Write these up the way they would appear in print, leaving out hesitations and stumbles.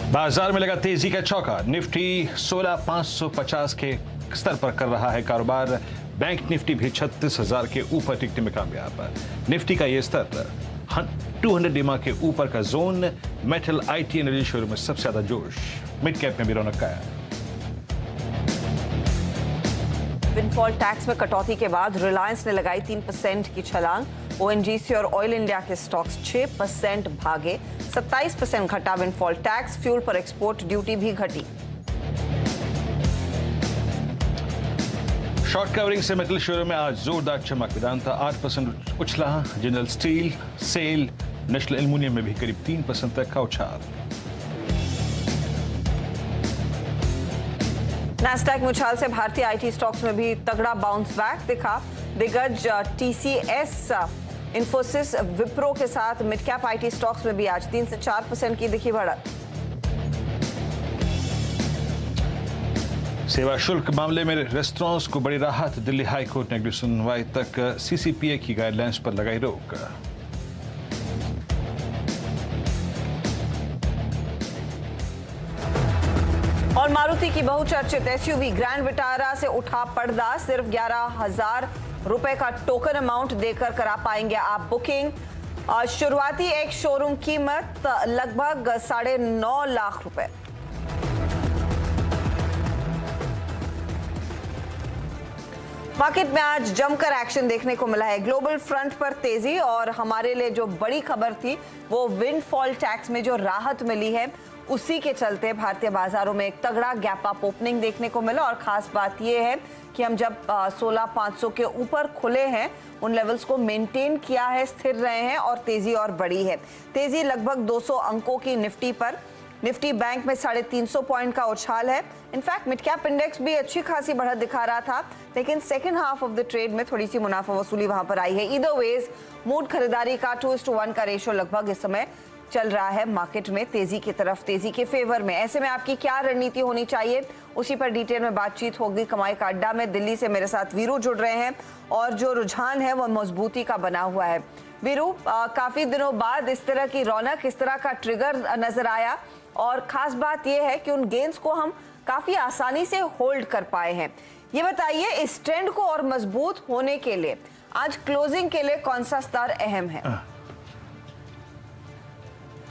बाजार में लगा तेजी का चौका। निफ्टी 16,550 के स्तर पर कर रहा है कारोबार। बैंक निफ्टी भी 36,000 के ऊपर टिकने में कामयाब। निफ्टी का यह स्तर 200 डिमा के ऊपर का जोन। मेटल, आईटी, एनर्जी शेयरों में सबसे ज्यादा जोश। मिड कैप में भी रौनक आया। विंडफॉल टैक्स में कटौती के बाद रिलायंस ने लगाई 3% की छलांग। ओएनजीसी और ऑयल इंडिया के स्टॉक्स 6% भागे। 27% घटा विंडफॉल टैक्स। फ्यूल पर एक्सपोर्ट ड्यूटी भी घटी। शॉर्ट कवरिंग से मेटल शेयरों में आज जोरदार चमक। वेदांता 8% उछला। General steel, SAIL, National Aluminium में भी करीब 3% तक का उछाल। नैस्डैक में उछाल से भारतीय आईटी स्टॉक्स में भी तगड़ा बाउंस बैक दिखा। दिग्गज टीसीएस, इंफोसिस, विप्रो के साथ मिड कैप आईटी स्टॉक्स में भी आज 3 से 4% की दिखी बढ़त। सेवा शुल्क मामले में रेस्टोरेंट्स को बड़ी राहत। दिल्ली हाई कोर्ट ने अगली सुनवाई तक सीसीपीए की गाइडलाइंस पर लगाई रोक। और मारुति की बहुचर्चित एसयूवी ग्रैंड विटारा से उठा पर्दा। सिर्फ 11,000 रुपए का टोकन अमाउंट देकर करा पाएंगे आप बुकिंग। शुरुआती एक शोरूम कीमत लगभग 9.5 लाख रुपए। मार्केट में आज जमकर एक्शन देखने को मिला है। ग्लोबल फ्रंट पर तेजी और हमारे लिए जो बड़ी खबर थी वो विंडफॉल टैक्स में जो राहत मिली है उसी के चलते भारतीय बाजारों में एक तगड़ा गैप अप ओपनिंग देखने को मिला। और खास बात यह है कि हम जब 16,500 के ऊपर खुले हैं उन लेवल्स को मेंटेन किया है, स्थिर रहे हैं और तेजी और बढ़ी है। तेजी लगभग 200 अंकों की निफ्टी पर। निफ्टी बैंक में 350 पॉइंट का उछाल है। इनफैक्ट मिड कैप इंडेक्स भी अच्छी खासी बढ़त दिखा रहा था, लेकिन second half of the trade में थोड़ी सी मुनाफा वसूली वहां पर आई है। ईदर वेज मूड खरीदारी का 2:1 का रेशो लगभग इस समय चल रहा है मार्केट में तेजी की तरफ, तेजी के फेवर में। ऐसे में आपकी क्या रणनीति होनी चाहिए, उसी पर डिटेल में बातचीत होगी। कमाई का अड्डा में दिल्ली से मेरे साथ वीरू जुड़ रहे हैं और जो रुझान है वो मजबूती का बना हुआ है। वीरू, काफी दिनों बाद इस तरह की रौनक, इस तरह का ट्रिगर नजर आया और खास बात यह है कि उन गेंस को हम काफी आसानी से होल्ड कर पाए हैं। ये बताइए, इस ट्रेंड को और मजबूत होने के लिए आज क्लोजिंग के लिए कौन सा स्तर अहम है?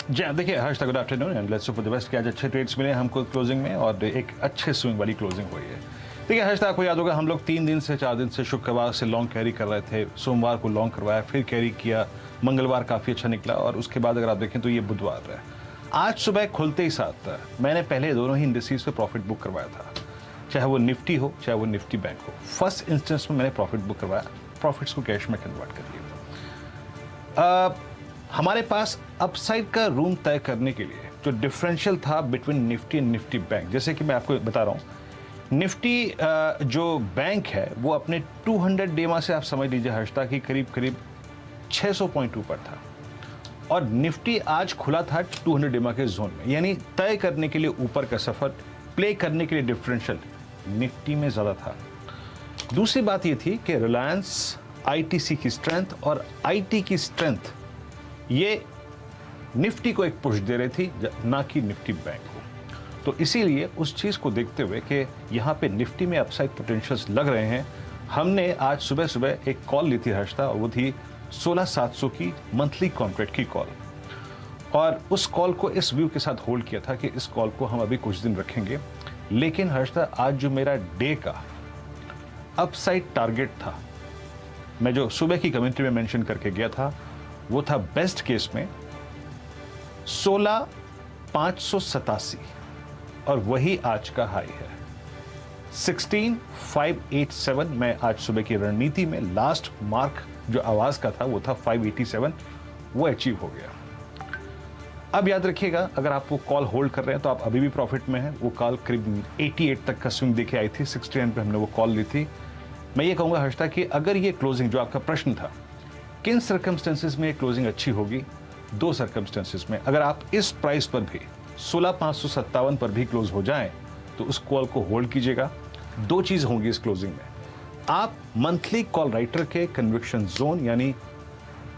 जी देखिए, Harsh, good afternoon and let's hope for the best कि आज अच्छे ट्रेड्स मिले हमको क्लोजिंग में और एक अच्छे स्विंग वाली क्लोजिंग हुई है। देखिए हर्ष, आपको याद होगा हम लोग 3 दिन से 4 दिन से शुक्रवार से लॉन्ग कैरी कर रहे थे। सोमवार को लॉन्ग करवाया, फिर कैरी किया। मंगलवार काफ़ी अच्छा निकला और उसके बाद अगर आप देखें तो ये बुधवार है। आज सुबह खुलते ही साथ मैंने पहले दोनों ही इंडस्ट्रीज पे प्रॉफिट बुक करवाया था, चाहे वो निफ्टी हो चाहे वो निफ्टी बैंक हो। फर्स्ट इंस्टेंस में मैंने प्रॉफिट बुक करवाया, प्रॉफिट्स को कैश में कन्वर्ट कर लिया। हमारे पास अपसाइड का रूम तय करने के लिए जो डिफरेंशियल था between Nifty and Nifty bank, जैसे कि मैं आपको बता रहा हूँ, निफ्टी जो बैंक है वो अपने 200 डेमा से आप समझ लीजिए हर्षता की करीब 600 पॉइंट ऊपर था और निफ्टी आज खुला था 200 डेमा के जोन में, यानी तय करने के लिए ऊपर का सफर, प्ले करने के लिए डिफरेंशियल निफ्टी में ज्यादा था। दूसरी बात ये थी कि रिलायंस, आईटीसी की स्ट्रेंथ और आईटी की स्ट्रेंथ ये निफ्टी को एक पुश दे रही थी, ना कि निफ्टी बैंक को। तो इसीलिए उस चीज़ को देखते हुए कि यहाँ पे निफ्टी में अपसाइड पोटेंशियल्स लग रहे हैं, हमने आज सुबह सुबह एक कॉल ली थी हर्षता, और वो थी 16,700 की मंथली कॉन्ट्रैक्ट की कॉल। और उस कॉल को इस व्यू के साथ होल्ड किया था कि इस कॉल को हम अभी कुछ दिन रखेंगे। लेकिन हर्षता, आज जो मेरा डे का अपसाइड टारगेट था, मैं जो सुबह की कमेंट्री में मेंशन करके गया था, वो था बेस्ट केस में 16,587 और वही आज का हाई है 16,587। मैं आज सुबह की रणनीति में लास्ट मार्क जो आवाज का था वो था 587, वो अचीव हो गया। अब याद रखिएगा, अगर आप वो कॉल होल्ड कर रहे हैं तो आप अभी भी प्रॉफिट में हैं। वो कॉल करीब 88 तक का स्विंग देके आई थी, 69 पे हमने वो कॉल ली थी। मैं ये कहूंगा हर्षता कि अगर ये क्लोजिंग, जो आपका प्रश्न था किन सर्कमस्टेंसेस में क्लोजिंग अच्छी होगी, 2 सर्कमस्टेंसेस में। अगर आप इस प्राइस पर भी 16,557 पर भी क्लोज हो जाएं तो उस कॉल को होल्ड कीजिएगा। 2 चीज होंगी इस क्लोजिंग में, आप मंथली कॉल राइटर के कन्विक्शन जोन यानी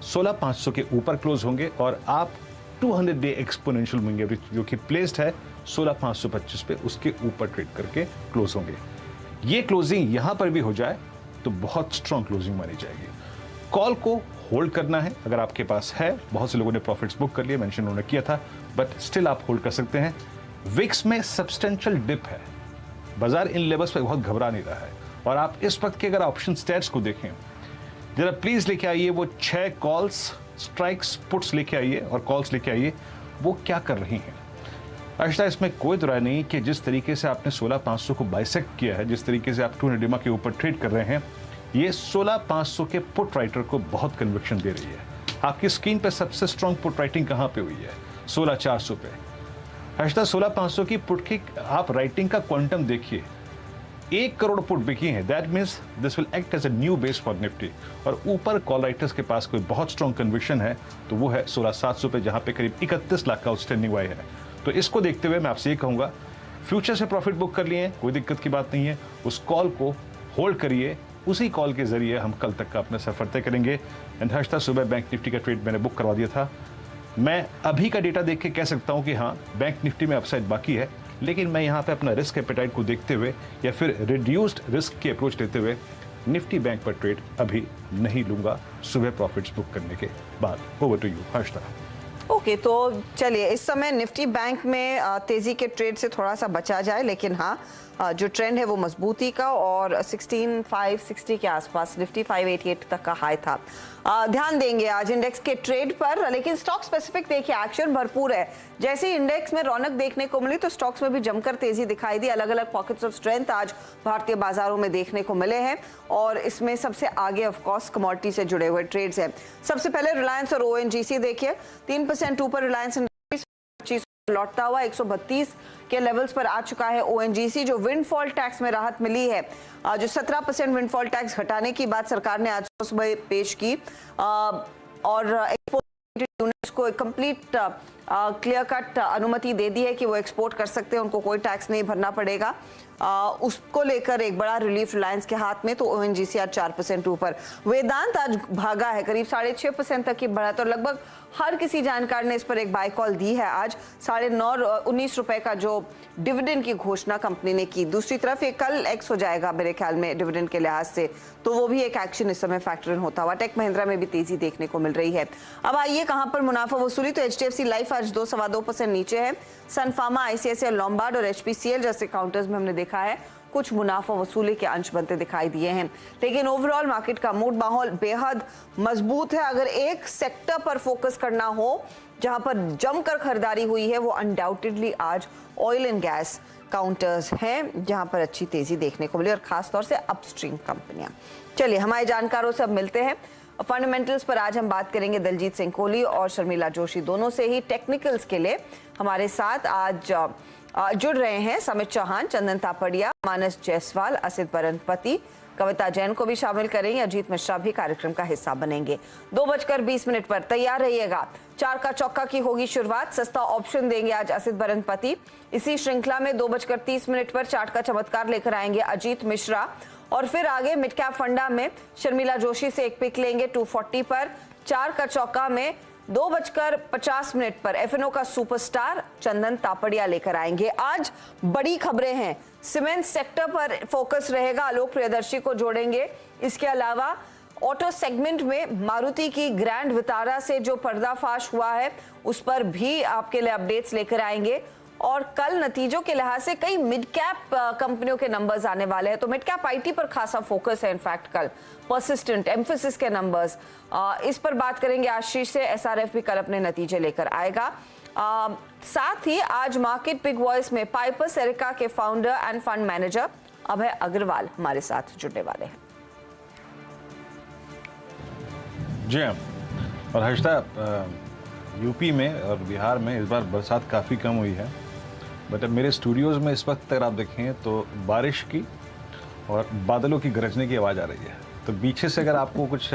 16,500 के ऊपर क्लोज होंगे और आप 200 डे एक्सपोनेंशियल मूविंग एवरेज जो कि प्लेस्ड है 16,525 पे, उसके ऊपर ट्रेड करके क्लोज होंगे। ये क्लोजिंग यहां पर भी हो जाए तो बहुत स्ट्रॉन्ग क्लोजिंग मानी जाएगी। कॉल को होल्ड करना है अगर आपके पास है। बहुत से लोगों ने प्रॉफिट्स बुक कर लिए, मेंशन उन्होंने किया था, बट स्टिल आप होल्ड कर सकते हैं। विक्स में सब्सटेंशियल डिप है, बाजार इन लेवल्स पे बहुत घबरा नहीं रहा है। और आप इस वक्त के अगर ऑप्शन स्टेट्स को देखें, जरा प्लीज लेके आइए वो 6 कॉल्स, स्ट्राइक्स, पुट्स लेके आइए और कॉल्स लेके आइए, वो क्या कर रही हैं। अर्षदा, इसमें कोई दुराय नहीं कि जिस तरीके से आपने 16,500 को बाइसेक्ट किया है, जिस तरीके से आप 200 डिमा के ऊपर ट्रेड कर रहे हैं, ये 16,500 के पुट राइटर को बहुत कन्विक्शन दे रही है। आपकी स्क्रीन पे सबसे स्ट्रॉन्ग पुट राइटिंग कहां पे हुई है? 16,400 पे। अर्षदा, 16,500 की पुट की आप राइटिंग का क्वांटम देखिए, 1 करोड़ पुट बिकी है। That means this will act as a new base for Nifty. और ऊपर कॉल राइटर्स के पास कोई बहुत स्ट्रॉन्ग कन्विक्शन है तो वो है 16,700 पे, जहां पे करीब 31 लाख का आउटस्टैंडिंग वाई है। तो इसको देखते हुए मैं आपसे ये कहूंगा, फ्यूचर से प्रॉफिट बुक कर लिए, कोई दिक्कत की बात नहीं है, उस कॉल को होल्ड करिए, उसी कॉल के जरिए हम कल तक का अपना सफर तय करेंगे। एंड हर्षदा, सुबह बैंक निफ्टी का ट्रेड मैंने बुक करवा दिया था। मैं अभी का डेटा देख के कह सकता हूं कि हाँ, बैंक निफ्टी में अपसाइड बाकी है, लेकिन मैं यहाँ पे अपना रिस्क एपेटाइट को देखते हुए या फिर रिड्यूस्ड रिस्क की अप्रोच लेते हुए निफ्टी बैंक पर ट्रेड अभी नहीं लूंगा सुबह प्रॉफिट्स बुक करने के बाद। Over to you Harshada. Okay, तो चलिए इस समय निफ्टी बैंक में तेजी के ट्रेड से थोड़ा सा बचा जाए, लेकिन हाँ जो ट्रेंड है वो मजबूती का, और 16,560 के आसपास निफ्टी 588 तक का हाई था। ध्यान देंगे आज इंडेक्स के ट्रेड पर, लेकिन स्टॉक स्पेसिफिक देखिए एक्शन भरपूर है। जैसे ही इंडेक्स में रौनक देखने को मिली तो स्टॉक्स में भी जमकर तेजी दिखाई दी। अलग अलग पॉकेट्स ऑफ स्ट्रेंथ आज भारतीय बाजारों में देखने को मिले हैं, और इसमें सबसे आगे ऑफ कोर्स कमोडिटी से जुड़े हुए ट्रेड्स हैं। सबसे पहले रिलायंस और ओएनजीसी देखिए, 3% ऊपर रिलायंस लौटता हुआ 132 के लेवल्स पर आ चुका है। ओएनजीसी जो विंडफॉल टैक्स में राहत मिली है, जो 17% विंडफॉल टैक्स हटाने की बात सरकार ने आज सुबह पेश की, और एक्सपोर्ट यूनिट्स को कंप्लीट क्लियर कट अनुमति दे दी है कि वो एक्सपोर्ट कर सकते हैं, उनको कोई टैक्स नहीं भरना पड़ेगा। उसको लेकर एक बड़ा रिलीफ रिलायंस के हाथ में, तो ओएनजीसी आज 4% ऊपर। वेदांत आज भागा है, करीब 6.5% तक की बढ़त, और लगभग हर किसी जानकार ने इस पर एक बाय कॉल दी है। आज 19.5 रुपए का जो डिविडेंड की घोषणा कंपनी ने की। दूसरी तरफ ये कल एक्स हो जाएगा मेरे ख्याल में डिविडेंड के लिहाज से, तो वो भी एक एक्शन इस समय फैक्टर इन होता हुआ। टेक महिंद्रा में भी तेजी देखने को मिल रही है। अब आइए कहां पर मुनाफा वसूली, तो एचडीएफसी लाइफ आज 2.25% नीचे है। सन फार्मा, आईसीआईसीआई लॉम्बार्ड और एचपीसीएल जैसे काउंटर्स में हमने देखा है कुछ मुनाफा वसूली के अंश बनते दिखाई दिए हैं, लेकिन ओवरऑल मार्केट का मूड माहौल बेहद मजबूत है। अगर एक सेक्टर पर फोकस करना हो जहां पर जमकर खरीदारी हुई है, वो अनडाउटेडली आज ऑयल एंड गैस काउंटर्स हैं, जहां पर अच्छी तेजी देखने को मिली, और खासतौर से अपस्ट्रीम कंपनियां। चलिए हमारे जानकारों से अब मिलते हैं। फंडामेंटल्स पर आज हम बात करेंगे दलजीत सिंह कोहली और शर्मिला जोशी दोनों से ही। टेक्निकल्स के लिए हमारे साथ आज जुड़ रहे हैं समित चौहान, चंदन तापड़िया, मानस जायसवाल, असित बरनपति, कविता जैन को भी शामिल करेंगे। अजीत मिश्रा भी कार्यक्रम का हिस्सा बनेंगे। 2:20 पर तैयार रहिएगा। 4 का चौका की होगी शुरुआत। सस्ता ऑप्शन देंगे आज असित बरनपति। इसी श्रृंखला में 2:30 पर चार्ट का चमत्कार लेकर आएंगे अजीत मिश्रा, और फिर आगे मिड कैप फंडा में शर्मिला जोशी से एक पिक लेंगे 2:40 पर। 4 का चौका में 2:50 पर एफएनओ का सुपरस्टार चंदन तापड़िया लेकर आएंगे। आज बड़ी खबरें हैं, सीमेंट सेक्टर पर फोकस रहेगा, आलोक प्रियदर्शी को जोड़ेंगे। इसके अलावा ऑटो सेगमेंट में मारुति की ग्रैंड वितारा से जो पर्दाफाश हुआ है उस पर भी आपके लिए अपडेट्स लेकर आएंगे। और कल नतीजों के लिहाज से कई मिड कैप कंपनियों के नंबर्स आने वाले हैं, तो मिड कैप आईटी पर खासा फोकस है। इनफैक्ट कल परसिस्टेंट, एम्फेसिस के नंबर्स, इस पर बात करेंगे आशीष से। एसआरएफ भी कल अपने नतीजे लेकर आएगा। साथ ही आज मार्केट बिग वॉइस में पाइपर सेरिका के फाउंडर एंड फंड मैनेजर अभय अग्रवाल हमारे साथ जुड़ने वाले हैं। जी हाँ, और हर्षदा, यूपी में और बिहार में इस बार बरसात काफ़ी कम हुई है, बट अब मेरे स्टूडियोज़ में इस वक्त अगर आप देखें तो बारिश की और बादलों की गरजने की आवाज़ आ रही है। तो पीछे से अगर आपको कुछ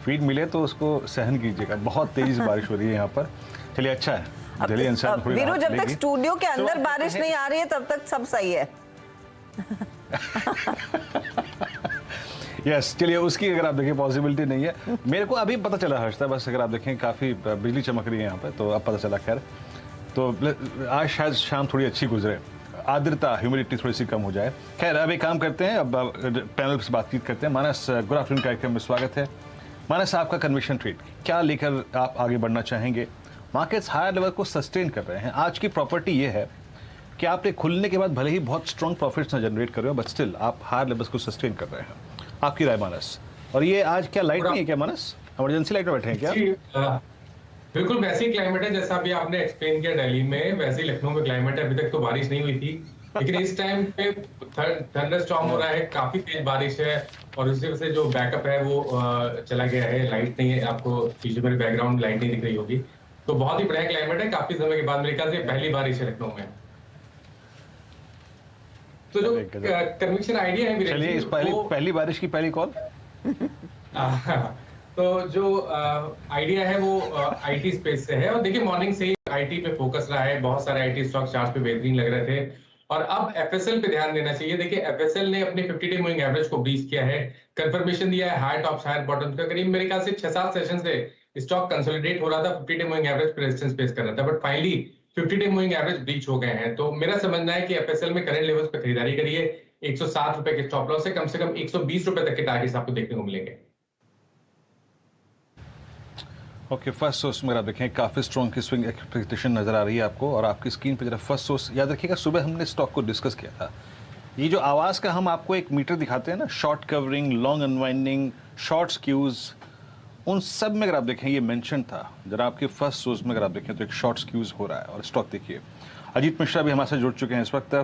फीड मिले तो उसको सहन कीजिएगा, बहुत तेज़ बारिश हो रही है यहाँ पर। चलिए अच्छा है, दिल्ली एनसीआर थोड़ी वीरू, जब तक लेगी। स्टूडियो के अंदर बारिश नहीं आ रही है तब तक सब सही है। यस चलिए उसकी अगर आप देखें पॉसिबिलिटी नहीं है। मेरे को अभी पता चला हर्षदा, बस अगर आप देखें काफ़ी बिजली चमक रही है यहाँ पे, तो अब पता चला। खैर तो आज शायद शाम थोड़ी अच्छी गुजरे, आर्द्रता ह्यूमिडिटी थोड़ी सी कम हो जाए। खैर अब एक काम करते हैं, अब पैनल से बातचीत करते हैं। मानस, गुड आफ्टरनून कार्यक्रम में स्वागत है। मानस, आपका कन्विक्शन ट्रेड क्या लेकर आप आगे बढ़ना चाहेंगे? मार्केट्स हायर लेवल को सस्टेन कर रहे हैं। आज की प्रॉपर्टी ये है कि आपने खुलने के बाद भले ही बहुत स्ट्रॉन्ग प्रॉफिट्स ना जनरेट कर रहे हो, बट स्टिल आप हायर लेवल्स को सस्टेन कर रहे हैं। आपकी राय मानस? और ये आज क्या लाइट नहीं है क्या मानस? इमरजेंसी लाइट में बैठे हैं क्या? बिल्कुल वैसी क्लाइमेट है जैसा अभी आपने एक्सप्लेन किया दिल्ली में, वैसे ही लखनऊ में क्लाइमेट है। अभी तक तो बारिश नहीं हुई थी, लेकिन इस टाइम पे थंडरस्टॉर्म हो रहा है, काफी तेज बारिश है और उसी वजह से जो बैकअप है वो चला गया है। लाइट नहीं है, आपको पीछे मेरे बैकग्राउंड लाइट नहीं दिख रही होगी। तो बहुत ही बढ़िया क्लाइमेट है, काफी समय के बाद मेरे ख्याल से पहली बारिश है लखनऊ में। तो जो कन्विक्शन आइडिया है, चलिए इस पहली बारिश की पहली कॉल। तो जो आइडिया है वो आईटी स्पेस से है, और देखिए मॉर्निंग से ही आईटी पे फोकस रहा है। बहुत सारे आईटी स्टॉक चार्ट पे बेहतरीन लग रहे थे, और अब एफएसएल पे ध्यान देना चाहिए। देखिए एफएसएल ने अपने 50 डे मूविंग एवरेज को ब्रीच किया है, कंफर्मेशन दिया है हायर टॉप्स हायर बॉटम्स का। करीब मेरे ख्याल से 6-7 सेशन से स्टॉक कंसोलिडेट हो रहा था, 50 डे मूविंग एवरेज पे रेजिस्टेंस फेस कर रहा था, but finally 50 day moving average breach हो गए हैं। तो मेरा समझना है कि एफएसएल में करंट लेवल्स पे खरीदारी करिए। 107 रुपए के स्टॉप लॉस से कम 120 रुपए तक के टारगेट्स आपको देखने को मिलेंगे। ओके, फर्स्ट सोर्स में आप देखें काफ़ी स्ट्रॉन्ग की स्विंग एक्सपेक्टेशन नज़र आ रही है आपको, और आपकी स्क्रीन पे जरा फर्स्ट सोर्स याद रखिएगा। सुबह हमने स्टॉक को डिस्कस किया था, ये जो आवाज़ का हम आपको एक मीटर दिखाते हैं ना, short covering, long unwinding, short squeeze, उन सब में अगर आप देखें ये मेंशन था। जरा आपके फर्स्ट सोर्स में अगर आप देखें तो एक शॉर्ट स्क्यूज हो रहा है। और स्टॉक देखिए, अजीत मिश्रा भी हमारे साथ जुड़ चुके हैं इस वक्त,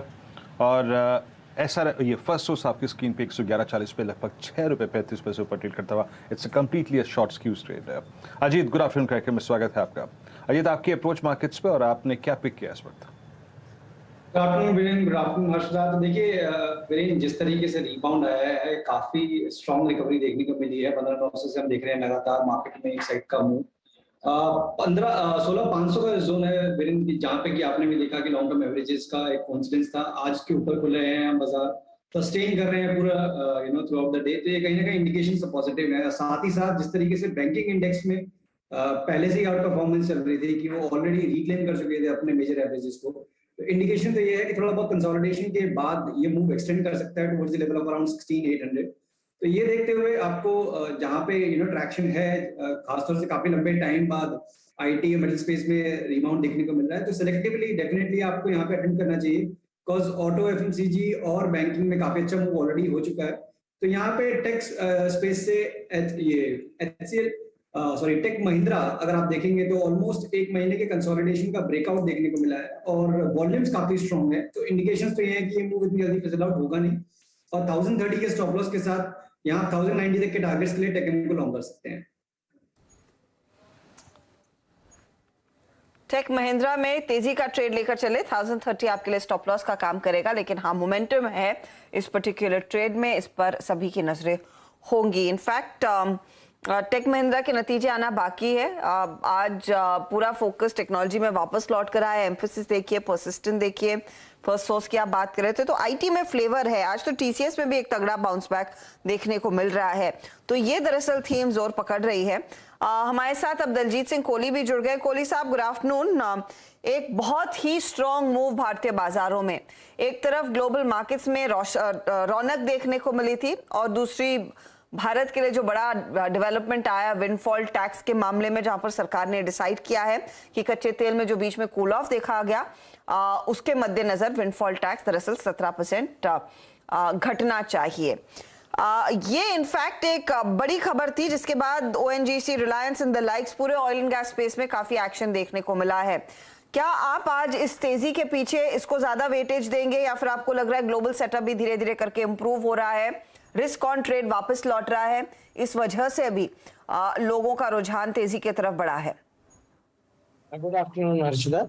और ऐसा ये फर्स्ट सोर्स आपकी स्क्रीन पे 111.40 पे लगभग 6 रुपये 35 पैसे ऊपर ट्रेड करता हुआ। इट्स कंप्लीटली स्शॉर्ट स्क्यूज ट्रेड है। अजीत, गुड आफ्टरनून कार्यक्रम में स्वागत है आपका। अजीत, आपकी अप्रोच मार्केट्स पे और आपने क्या पिक किया इस वक्त? Good afternoon Viren, good afternoon Harshada. तो देखिए वीरेन, जिस तरीके से रिबाउंड आया है, काफी स्ट्रॉन्ग रिकवरी देखने को मिली है। 15,900 से हम देख रहे हैं लगातार मार्केट में एक साइड का मूव। 16,500 का जोन है वीरेन, जहाँ पे कि आपने भी देखा कि लॉन्ग टर्म एवरेजेस का एक कॉन्फिडेंस था। आज के ऊपर खुले हैं हम, बाजार सस्टेन कर रहे हैं पूरा थ्रू आउट द डे। तो ये कहीं ना कहीं इंडिकेशन पॉजिटिव है। साथ ही साथ जिस तरीके से बैंकिंग इंडेक्स में पहले से ही आउट परफॉर्मेंस चल रही थी कि वो ऑलरेडी रिक्लेम कर चुके थे अपने मेजर एवरेजेस को, तो इंडिकेशन तो ये है कि थोड़ा बहुत कंसोलिडेशन के बाद ये मूव एक्सटेंड कर सकता है towards the level of around 16,800। तो ये देखते हुए आपको जहाँ पे ट्रैक्शन है, खासतौर से काफी लंबे टाइम बाद आईटी और मिडिल स्पेस में रिबाउंड देखने को मिल रहा है, तो सिलेक्टिवली डेफिनेटली आपको यहाँ पे अटेंड करना चाहिए, बिकॉज ऑटो, एफएमसीजी और बैंकिंग में काफी अच्छा मूव ऑलरेडी हो चुका है। तो यहाँ पे टेक स्पेस से टेक महिंद्रा अगर आप देखेंगे तो ऑलमोस्ट एक महीने के कंसोलिडेशन का ब्रेकआउट देखने को मिला है, और वॉल्यूम्स काफी स्ट्रॉन्ग है। तो इंडिकेशंस तो ये है कि ये मूव इतनी जल्दी फिसल आउट होगा नहीं, और 1030 के स्टॉप लॉस के साथ यहाँ 1090 तक के टारगेट्स के लिए टेक को लॉन्ग कर सकते हैं। टेक महिंद्रा में तेजी का ट्रेड लेकर चले, 1030 आपके लिए स्टॉप लॉस का काम करेगा, लेकिन हाँ मोमेंटम है इस पर्टिकुलर ट्रेड में, इस पर सभी की नजरें होंगी। इनफैक्ट टेक महिंद्रा के नतीजे आना बाकी है। आज पूरा फोकस टेक्नोलॉजी में वापस लौट कर आया है। एम्फेसिस देखिए, परसिस्टेंट देखिए, फर्स्ट सोर्स की आप बात कर रहे थे, तो आईटी में फ्लेवर है। आज तो टीसीएस में भी एक तगड़ा बाउंस बैक देखने को मिल रहा है। तो ये दरअसल थीम जोर पकड़ रही है। हमारे साथ अब दलजीत सिंह कोहली भी जुड़ गए। कोहली साहब, गुड आफ्टरनून। एक बहुत ही स्ट्रॉन्ग मूव भारतीय बाजारों में, एक तरफ ग्लोबल मार्केट्स में रौनक देखने को मिली थी, और दूसरी भारत के लिए जो बड़ा डेवलपमेंट आया विंडफॉल टैक्स के मामले में, जहां पर सरकार ने डिसाइड किया है कि कच्चे तेल में जो बीच में कूल ऑफ देखा गया, उसके मद्देनजर विंडफॉल टैक्स दरअसल 17% घटना चाहिए। ये इनफैक्ट एक बड़ी खबर थी, जिसके बाद ONGC, Reliance and the likes, पूरे ऑयल एंड गैस स्पेस में काफी एक्शन देखने को मिला है। क्या आप आज इस तेजी के पीछे इसको ज्यादा वेटेज देंगे, या फिर आपको लग रहा है ग्लोबल सेटअप भी धीरे धीरे करके इंप्रूव हो रहा है, रिस्क ऑन ट्रेड वापस लौट रहा है, इस वजह से अभी लोगों का रुझान तेजी की तरफ बढ़ा है? Good afternoon Harshada.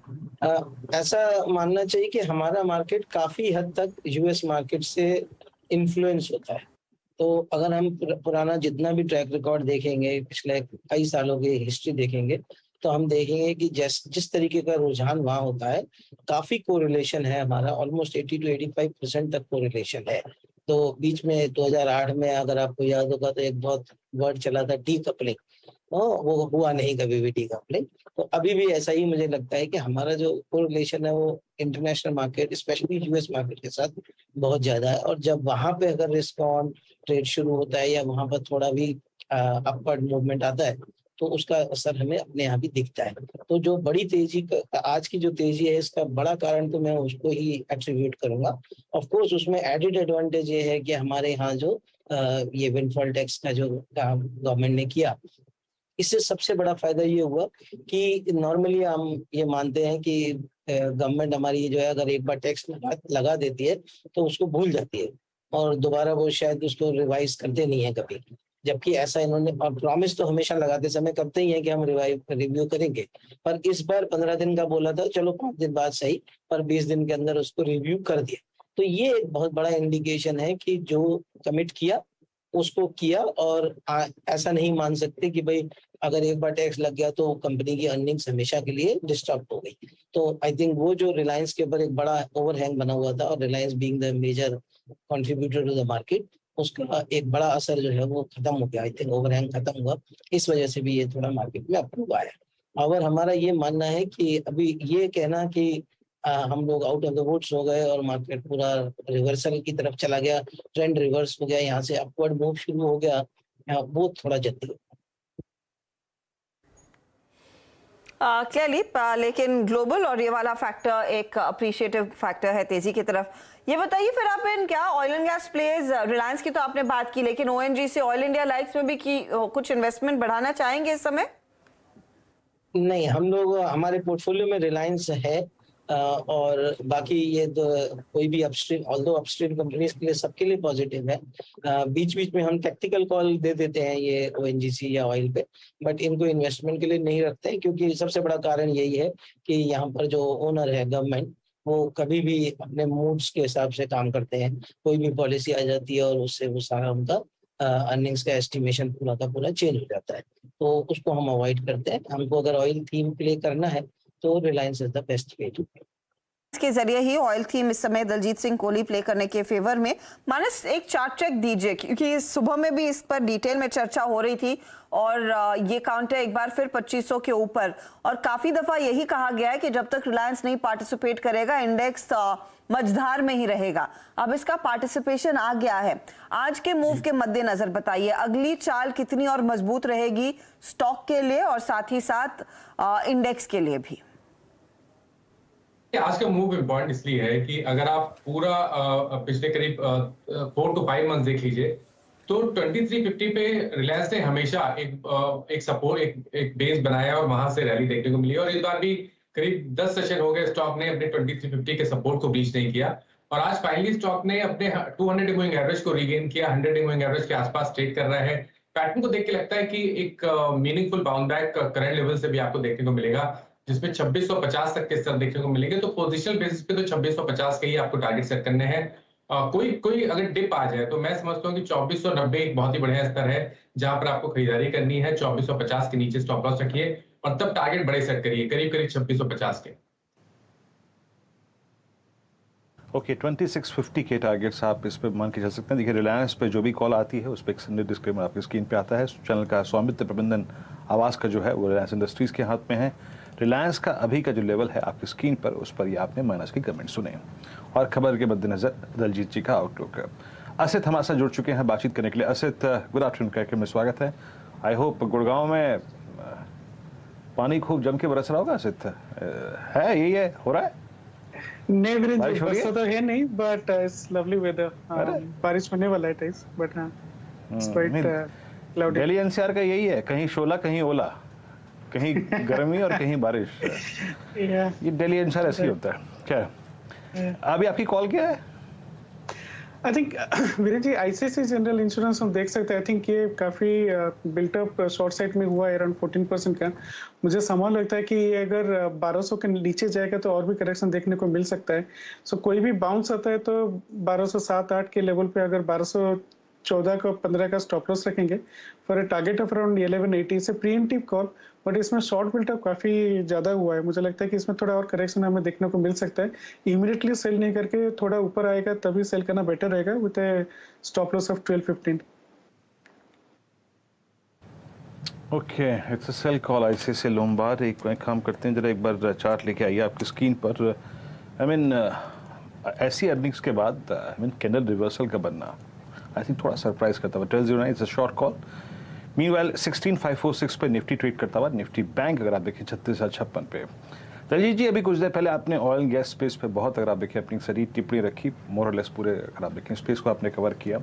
ऐसा मानना चाहिए कि हमारा मार्केट काफी हद तक यूएस मार्केट से इन्फ्लुएंस होता है। तो अगर हम पुराना जितना भी ट्रैक रिकॉर्ड देखेंगे, पिछले कई सालों की हिस्ट्री देखेंगे, तो हम देखेंगे कि जिस तरीके का रुझान वहाँ होता है, काफी कोरिलेशन है हमारा, ऑलमोस्ट 80 to 85% तक कोरिलेशन है। तो बीच में 2008 में अगर आपको याद होगा तो एक बहुत वर्ड चला था डी कपलिंग, वो हुआ नहीं कभी भी डी कपलिंग। तो अभी भी ऐसा ही मुझे लगता है कि हमारा जो कोरिलेशन है वो international market specially US market के साथ बहुत ज्यादा है, और जब वहां पे अगर रिस्क ऑन ट्रेड शुरू होता है या वहां पर थोड़ा भी अपवर्ड मूवमेंट आता है तो उसका असर हमें अपने यहाँ भी दिखता है। तो जो बड़ी तेजी आज की जो तेजी है इसका बड़ा कारण तो मैं उसको ही एट्रीब्यूट करूंगा। ऑफ कोर्स उसमें एडेड एडवांटेज ये है कि हमारे यहाँ जो ये विंडफॉल टैक्स का जो काम गवर्नमेंट ने किया, इससे सबसे बड़ा फायदा ये हुआ कि नॉर्मली हम ये मानते हैं कि गवर्नमेंट हमारी जो है अगर एक बार टैक्स लगा देती है तो उसको भूल जाती है और दोबारा वो शायद उसको रिवाइज करते नहीं है कभी, जबकि ऐसा इन्होंने प्रॉमिस तो हमेशा लगाते समय करते ही है कि हम रिव्यू करेंगे, पर इस बार 15 दिन का बोला था, चलो 5 दिन बाद सही, पर 20 दिन के अंदर उसको रिव्यू कर दिया। तो ये एक बहुत बड़ा इंडिकेशन है कि जो कमिट किया उसको किया, और ऐसा नहीं मान सकते कि भाई अगर एक बार टैक्स लग गया तो कंपनी की अर्निंग्स हमेशा के लिए डिस्टर्ब हो गई। तो आई थिंक वो जो रिलायंस के ऊपर एक बड़ा ओवरहैंग बना हुआ था, और Reliance being the major contributor to the market, उसका एक बड़ा असर जो है वो खत्म हो गया। आई थिंक ओवरहैंग खत्म हुआ, इस वजह से भी ये थोड़ा मार्केट में अप्रूव आया। और हमारा ये मानना है कि अभी ये कहना कि हम लोग आउट ऑफ द वुड्स हो गए और मार्केट पूरा रिवर्सल की तरफ चला गया, ट्रेंड रिवर्स हो गया, यहाँ से अपवर्ड मूव शुरू हो गया, वो थोड़ा जल्दी। क्लियरली लेकिन ग्लोबल और ये वाला फैक्टर एक अप्रिशिएटिव फैक्टर है तेजी की तरफ। ये बताइए फिर आप इन क्या oil and gas players, Reliance की तो आपने बात की, लेकिन ओएनजीसी ऑयल इंडिया लाइक्स में भी की कुछ इन्वेस्टमेंट बढ़ाना चाहेंगे इस समय? नहीं, हम लोग हमारे पोर्टफोलियो में रिलायंस है, और बाकी ये तो कोई भी अपस्ट्रीम, ऑल्दो अपस्ट्रीम कंपनीज के लिए सबके लिए पॉजिटिव है। बीच बीच में हम टैक्टिकल कॉल दे देते हैं ये ओएनजीसी या ऑयल पे, बट इनको इन्वेस्टमेंट के लिए नहीं रखते हैं, क्योंकि सबसे बड़ा कारण यही है कि यहाँ पर जो ओनर है गवर्नमेंट, वो कभी भी अपने मूड्स के हिसाब से काम करते हैं। कोई भी पॉलिसी आ जाती है और उससे वो सारा उनका अर्निंग्स का एस्टिमेशन पूरा का पूरा चेंज हो जाता है, तो उसको हम अवॉइड करते हैं। हमको अगर ऑयल थीम प्ले करना है तो Reliance is the best way to play. इसके जरिए ही ऑयल थीम इस समय दलजीत सिंह कोहली प्ले करने के फेवर में। मानस एक चार्ट चेक दीजिए, क्योंकि सुबह में भी इस पर डिटेल में चर्चा हो रही थी, और ये काउंटर एक बार फिर 2500 के ऊपर, और काफी दफा यही कहा गया है कि जब तक रिलायंस नहीं पार्टिसिपेट करेगा इंडेक्स मझधार में ही रहेगा। अब इसका पार्टिसिपेशन आ गया है। आज के मूव के मद्देनजर बताइए अगली चाल कितनी और मजबूत रहेगी स्टॉक के लिए और साथ ही साथ इंडेक्स के लिए भी? आज का मूव इम्पोर्टेंट इसलिए है कि अगर आप पूरा पिछले करीब 4 to 5 मंथ देख लीजिए तो 2350 पे रिलायंस ने हमेशा एक सपोर्ट, एक बेस बनाया और वहां से रैली देखने को मिली, और इस बार भी करीब 10 सेशन हो गए स्टॉक ने अपने 2350 के सपोर्ट को ब्रीच नहीं किया, और आज फाइनली स्टॉक ने अपने 200 मूविंग एवरेज को रीगेन किया, 100 मूविंग एवरेज के आसपास ट्रेड कर रहा है। पैटर्न को देख के लगता है कि एक meaningful bound back current level से भी आपको देखने को मिलेगा, जिसमें 2650 तक के स्तर देखने को मिलेंगे। तो पोजिशनल बेसिस पे तो 2650 के ही आपको टारगेट सेट करने हैं। कोई अगर डिप आ जाए तो मैं समझता हूँ कि 2490 एक बहुत ही बढ़िया स्तर है जहां पर आपको खरीदारी करनी है। 2450 के नीचे स्टॉप लॉस रखिए और तब टारगेट बड़े सेट करिए, करीब 2650 के। ओके, 2650 के टारगेट्स आप इस पे मान के चल सकते हैं। देखिए रिलायंस पे जो भी कॉल आती है उस पर एक संडे डिस्क्लेमर आपकी स्क्रीन पे आता है। चैनल का स्वामित्व प्रबंधन आवास का जो है वो रिलायंस इंडस्ट्रीज के हाथ में है। रिलायंस का अभी का जो लेवल है आपकी स्क्रीन पर, उस पर ही आपने माइनस के कमेंट सुने, और खबर के मद्देनजर दलजीत जी का आउटलुक। असित हमारे साथ जुड़ चुके हैं बातचीत करने के लिए। असित, गुड आफ्टरनून कार्यक्रम में स्वागत है। आई होप गुड़गांव में पानी खूब जम के बरस रहा होगा। असित, है यही है, हो रहा है? नहीं वीरेंद्र जी, बरसा तो है नहीं, बट इट्स लवली वेदर। बारिश होने वाला है टाइस, बट हां it's quite cloudy. Delhi NCR का यही है, कहीं शोला कहीं ओला, कहीं गर्मी और कहीं बारिश। ये दिल्ली एनसीआर ऐसे ही होता है। क्या अभी आपकी कॉल क्या है? I think Virendra ji, ICICI general insurance हम देख सकते हैं। आई थिंक ये काफी बिल्टअप शॉर्ट साइड में हुआ है, अराउंड 14% का। मुझे संभव लगता है कि ये अगर 1200 के नीचे जाएगा तो और भी करेक्शन देखने को मिल सकता है। सो कोई भी बाउंस आता है तो 1207-8 के लेवल पे अगर 1200 14 का 15 का स्टॉप लॉस रखेंगे for a target of around 1180 से प्रीएम्प्टिव कॉल। बट इसमें शॉर्ट बिल्टअप काफी ज्यादा हुआ है, मुझे लगता है कि इसमें थोड़ा और करेक्शन हमें देखने को मिल सकता है। इमीडिएटली सेल नहीं करके थोड़ा ऊपर आएगा तभी सेल करना बेटर रहेगा with a stop loss of 1215। Okay, it's a sale call ICICI Lombard. एक काम करते हैं, जरा एक बार चार्ट लेके आइए आपकी स्क्रीन पर। आई मीन ऐसी अर्निंग्स के बाद आई मीन कैंडल रिवर्सल का बनना आई थिंक थोड़ा सरप्राइज करता हुआ। 1209 it's a short call. Meanwhile 16546 पे निफ्टी ट्रेड करता हुआ। निफ्टी बैंक अगर आप देखें 36,056 पे। दलजीत जी, अभी कुछ देर पहले आपने ऑयल एंड गैस स्पेस पे बहुत, अगर आप देखें, अपनी सारी टिप्पणी रखी, मोर और लेस पूरे अगर आप देखें स्पेस को आपने कवर किया।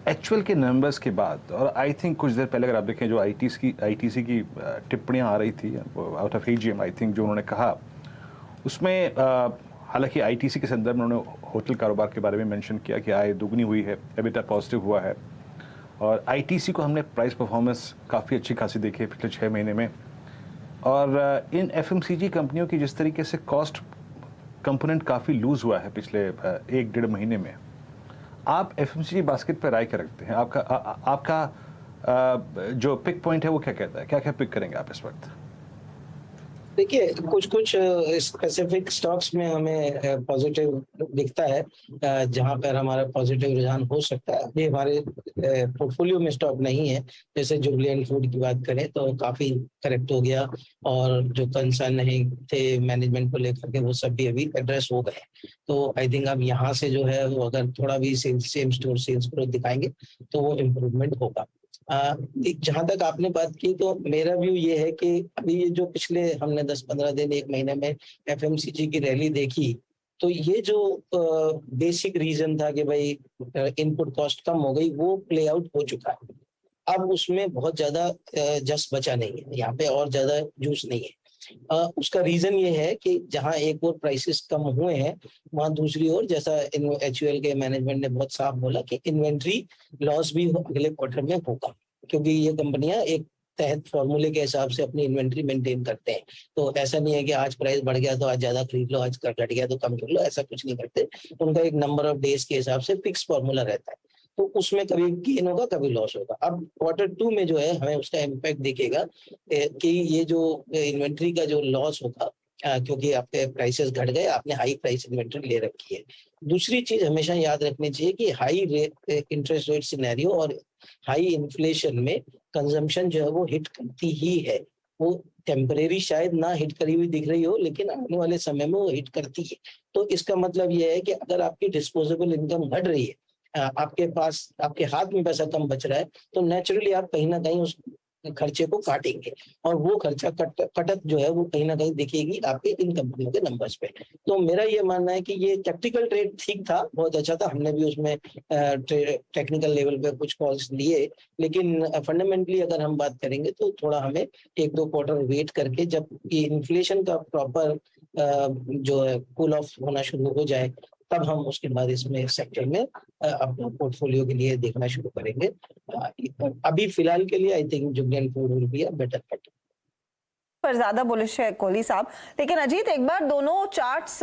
एक्चुअल के नंबर्स के बाद, और आई थिंक कुछ देर पहले अगर आप देखें जो आईटीसी की टिप्पणियाँ आ रही थी out of AGM, I think जो उन्होंने कहा उसमें, हालांकि आईटीसी के संदर्भ में उन्होंने होटल कारोबार के बारे में मेंशन किया कि आय दुगनी हुई है, एबिटा पॉजिटिव हुआ है, और आईटीसी को हमने प्राइस परफॉर्मेंस काफ़ी अच्छी खासी देखी है पिछले 6 महीने में। और इन एफएमसीजी कंपनियों की जिस तरीके से कॉस्ट कंपोनेंट काफ़ी लूज हुआ है पिछले 1-1.5 महीने में, आप एफएमसीजी बास्केट पर राय क्या रखते हैं? आपका जो पिक पॉइंट है वो क्या कहता है? क्या क्या पिक करेंगे आप इस वक्त? देखिए, कुछ कुछ स्पेसिफिक स्टॉक्स में हमें पॉजिटिव दिखता है, जहां पर हमारा पॉजिटिव रुझान हो सकता है। अभी हमारे पोर्टफोलियो में स्टॉक नहीं है। जैसे जुबलेंट फूड की बात करें तो काफी करेक्ट हो गया, और जो कंसर्न नहीं थे मैनेजमेंट को लेकर के वो सब भी अभी एड्रेस हो गए। तो आई थिंक अब यहाँ से जो है वो अगर थोड़ा भी सेम स्टोर सेल्स ग्रोथ दिखाएंगे तो वो इम्प्रूवमेंट होगा। जहां तक आपने बात की तो मेरा व्यू ये है कि अभी ये जो पिछले हमने 10-15 दिन 1 महीने में एफएमसीजी की रैली देखी, तो ये जो बेसिक रीजन था कि भाई इनपुट कॉस्ट कम हो गई, वो प्ले आउट हो चुका है। अब उसमें बहुत ज्यादा जस बचा नहीं है, यहाँ पे और ज्यादा जूस नहीं है। उसका रीजन ये है कि जहां एक और प्राइसेस कम हुए हैं, वहां दूसरी ओर, जैसा एचयूएल के मैनेजमेंट ने बहुत साफ बोला कि इन्वेंट्री लॉस भी अगले क्वार्टर में होगा, क्योंकि ये कंपनियां एक तहत फॉर्मूले के हिसाब से अपनी इन्वेंट्री मेंटेन करते हैं। तो ऐसा नहीं है कि आज प्राइस बढ़ गया तो आज ज्यादा खरीद लो, आज घट गया तो कम कर लो, ऐसा कुछ नहीं करते। उनका एक नंबर ऑफ डेज के हिसाब से फिक्स फॉर्मूला रहता है, तो उसमें कभी गेन होगा कभी लॉस होगा। अब Q2 में जो है हमें उसका इम्पैक्ट दिखेगा कि ये जो इन्वेंट्री का जो लॉस होगा, क्योंकि आपके प्राइसेस घट गए, आपने हाई प्राइस इन्वेंट्री ले रखी है। दूसरी चीज हमेशा याद रखनी चाहिए कि हाई इंटरेस्ट रेट सिनेरियो और हाई इन्फ्लेशन में कंजम्पशन जो है वो हिट करती ही है। वो टेम्परेरी शायद ना हिट करी हुई दिख रही हो, लेकिन आने वाले समय में वो हिट करती है। तो इसका मतलब ये है कि अगर आपकी डिस्पोजेबल इनकम घट रही है, आपके पास, आपके हाथ में पैसा कम बच रहा है, तो नेचुरली आप कहीं ना कहीं उस खर्चे को काटेंगे, और वो खर्चा कटत जो है वो कहीं ना कहीं दिखेगी आपके इन कंपनियों के नंबर्स पे। तो मेरा ये मानना है कि ये टैक्टिकल ट्रेड ठीक था, बहुत अच्छा था, हमने भी उसमें टेक्निकल लेवल पे कुछ कॉल्स लिए, लेकिन फंडामेंटली अगर हम बात करेंगे तो थोड़ा हमें 1-2 क्वार्टर वेट करके, जब ये इन्फ्लेशन का प्रॉपर जो है कूल ऑफ होना शुरू हो जाए, तब हम उसके बाद इसमें सेक्टर में अपना पोर्टफोलियो के लिए देखना शुरू करेंगे। अभी फिलहाल के लिए I think Jubilant Food will be a better bet. पर ज्यादा बुलिश है कोहली साहब। लेकिन अजीत, एक बार दोनों चार्ट्स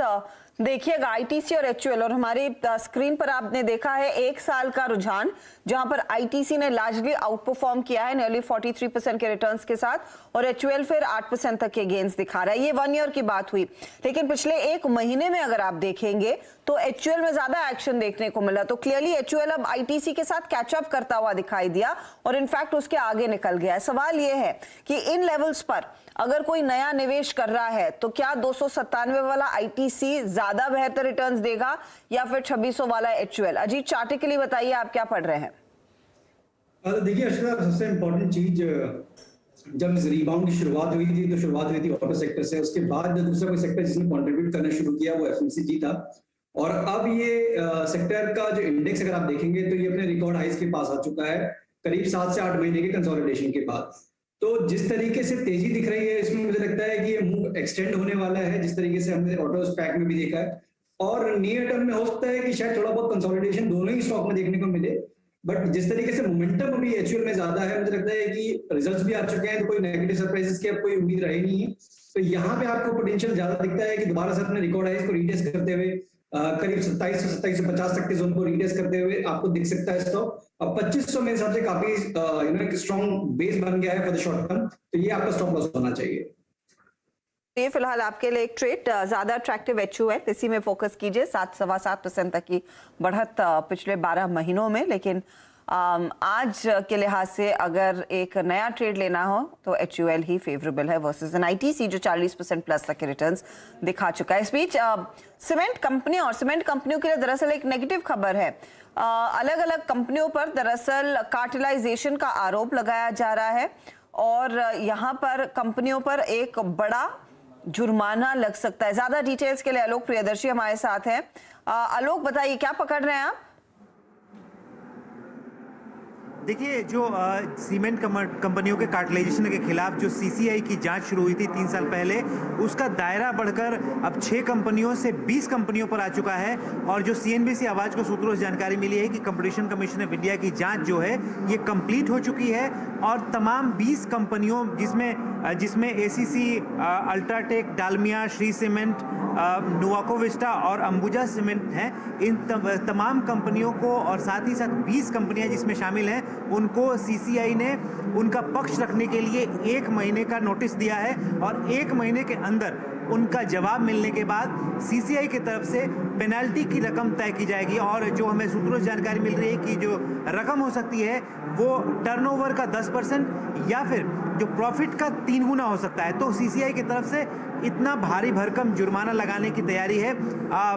देखिएगा, आईटीसी और एचयूएल, और हमारी स्क्रीन पर आपने देखा है 1 साल का रुझान, जहां पर आईटीसी ने लार्जली आउट परफॉर्म किया है नियरली 43% के रिटर्न्स के साथ, और एचयूएल फिर 8% तक के गेन्स दिखा रहा है। ये 1 ईयर की बात हुई, लेकिन पिछले 1 महीने में अगर आप देखेंगे तो एचयूएल में ज्यादा एक्शन देखने को मिला। तो क्लियरली एचयूएल अब आईटीसी के साथ कैचअप करता हुआ दिखाई दिया, और इनफैक्ट उसके आगे निकल गया है। सवाल यह है कि इन लेवल्स पर अगर कोई नया निवेश कर रहा है तो क्या 297 वाला आईटीसी ज्यादा बेहतर रिटर्न्स देगा, या फिर 2600 वाला एचयूएल? अजीत, चार्टिकली बताइए आप क्या पढ़ रहे हैं? देखिए अर्षदा, सबसे इम्पोर्टेंट चीज, जब इस रिबाउंड की शुरुआत हुई थी तो शुरुआत हुई थी ऑटो सेक्टर से। उसके बाद दूसरा कोई सेक्टर जिसने कंट्रीब्यूट करना शुरू किया वो एफएमसीजी था, और अब ये सेक्टर का जो इंडेक्स अगर आप देखेंगे तो ये अपने रिकॉर्ड हाइज के पास आ चुका है, करीब 7 से 8 महीने के कंसोलिडेशन के बाद। तो जिस तरीके से तेजी दिख रही है इसमें मुझे लगता है कि ये मूव एक्सटेंड होने वाला है, जिस तरीके से हमने ऑटो स्पैक में भी देखा है, और नियर टर्म में हो सकता है कि शायद थोड़ा बहुत कंसोलिडेशन दोनों ही स्टॉक में देखने को मिले। बट जिस तरीके से मोमेंटम अभी एचयूएल में ज्यादा है, मुझे लगता है कि रिजल्ट्स भी आ चुके हैं, तो कोई नेगेटिव सरप्राइजेस की अब कोई उम्मीद रही नहीं है। तो यहाँ पे आपको पोटेंशियल ज्यादा दिखता है कि दोबारा से अपने रिकॉर्ड हाइज को रीटेस्ट करते हुए करीब 27 से 2750 तक के जोन को रीटेस्ट करते हुए आपको दिख सकता है स्टॉक। अब 2500 मेरे हिसाब से काफी एक स्ट्रॉन्ग बेस बन गया है फॉर द शॉर्ट टर्म, तो ये आपका स्टॉप लॉस होना चाहिए। ये फिलहाल आपके लिए एक ट्रेड ज्यादा अट्रैक्टिव HUL, इसी में फोकस कीजिए। 7-7.25% तक की बढ़त पिछले 12 महीनों में, लेकिन आज के लिहाज से अगर एक नया ट्रेड लेना हो तो HUL ही फेवरेबल है वर्सेस एन ITC जो 40% प्लस तक के रिटर्न्स दिखा चुका है। इस बीच सीमेंट कंपनी और सीमेंट कंपनियों के लिए दरअसल एक नेगेटिव खबर है। अलग अलग कंपनियों पर दरअसल कार्टेलाइजेशन का आरोप लगाया जा रहा है और यहाँ पर कंपनियों पर एक बड़ा जुर्माना लग सकता है। ज्यादा डिटेल्स के लिए आलोक प्रियदर्शी हमारे साथ हैं। आलोक, बताइए क्या पकड़ रहे हैं आप? देखिए, जो सीमेंट कंपनियों के कार्टेलाइजेशन के खिलाफ जो CCI की जांच शुरू हुई थी 3 साल पहले, उसका दायरा बढ़कर अब 6 कंपनियों से 20 कंपनियों पर आ चुका है। और जो CNBC आवाज को सूत्रों से जानकारी मिली है कि कंपटीशन कमीशन ऑफ इंडिया की जांच जो है ये कंप्लीट हो चुकी है और तमाम 20 कंपनियों जिसमें ACC, UltraTech, Dalmia, Shree cement, Nuvoco Vistas और अंबुजा सीमेंट हैं, इन तमाम कंपनियों को और साथ ही साथ 20 कंपनियां जिसमें शामिल हैं उनको CCI ने उनका पक्ष रखने के लिए 1 महीने का नोटिस दिया है और 1 महीने के अंदर उनका जवाब मिलने के बाद CCI की तरफ से पेनल्टी की रकम तय की जाएगी। और जो हमें सूत्रों से जानकारी मिल रही है कि जो रकम हो सकती है वो टर्नओवर का 10% या फिर जो प्रॉफिट का 3 गुना हो सकता है। तो CCI की तरफ से इतना भारी भरकम जुर्माना लगाने की तैयारी है,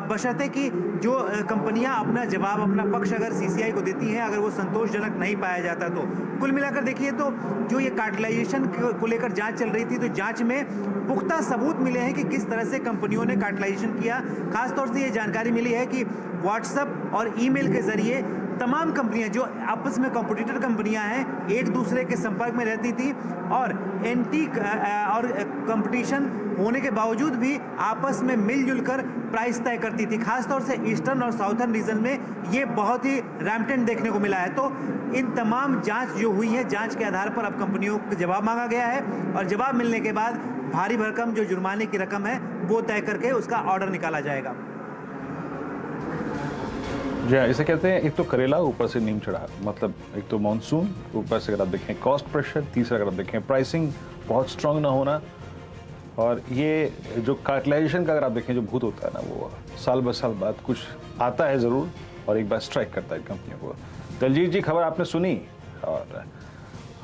बशर्ते कि जो कंपनियां अपना जवाब, अपना पक्ष अगर CCI को देती हैं, अगर वो संतोषजनक नहीं पाया जाता तो। कुल मिलाकर देखिए तो जो ये कार्टेलाइजेशन को लेकर जांच चल रही थी, तो जांच में पुख्ता सबूत मिले हैं कि किस तरह से कंपनियों ने कार्टेलाइजेशन किया। खासतौर से ये जानकारी मिली है कि व्हाट्सएप और ईमेल के जरिए तमाम कंपनियां जो आपस में कॉम्पिटिटर कंपनियां हैं एक दूसरे के संपर्क में रहती थी और और कंपटीशन होने के बावजूद भी आपस में मिलजुल कर प्राइस तय करती थी। खासतौर से ईस्टर्न और साउथर्न रीजन में ये बहुत ही रैम्पटेंट देखने को मिला है। तो इन तमाम जांच जो हुई है, जांच के आधार पर अब कंपनियों को जवाब मांगा गया है और जवाब मिलने के बाद भारी भरकम जो जुर्माने की रकम है वो तय करके उसका ऑर्डर निकाला जाएगा। जी हाँ, इसे कहते हैं एक तो करेला ऊपर से नीम चढ़ा, मतलब एक तो मानसून, ऊपर से अगर आप देखें कॉस्ट प्रेशर, तीसरा अगर आप देखें प्राइसिंग बहुत स्ट्रांग ना होना, और ये जो कार्टेलाइजेशन का अगर आप देखें जो भूत होता है ना, वो साल ब साल बाद कुछ आता है ज़रूर और एक बार स्ट्राइक करता है कंपनियों को। दलजीत जी, खबर आपने सुनी और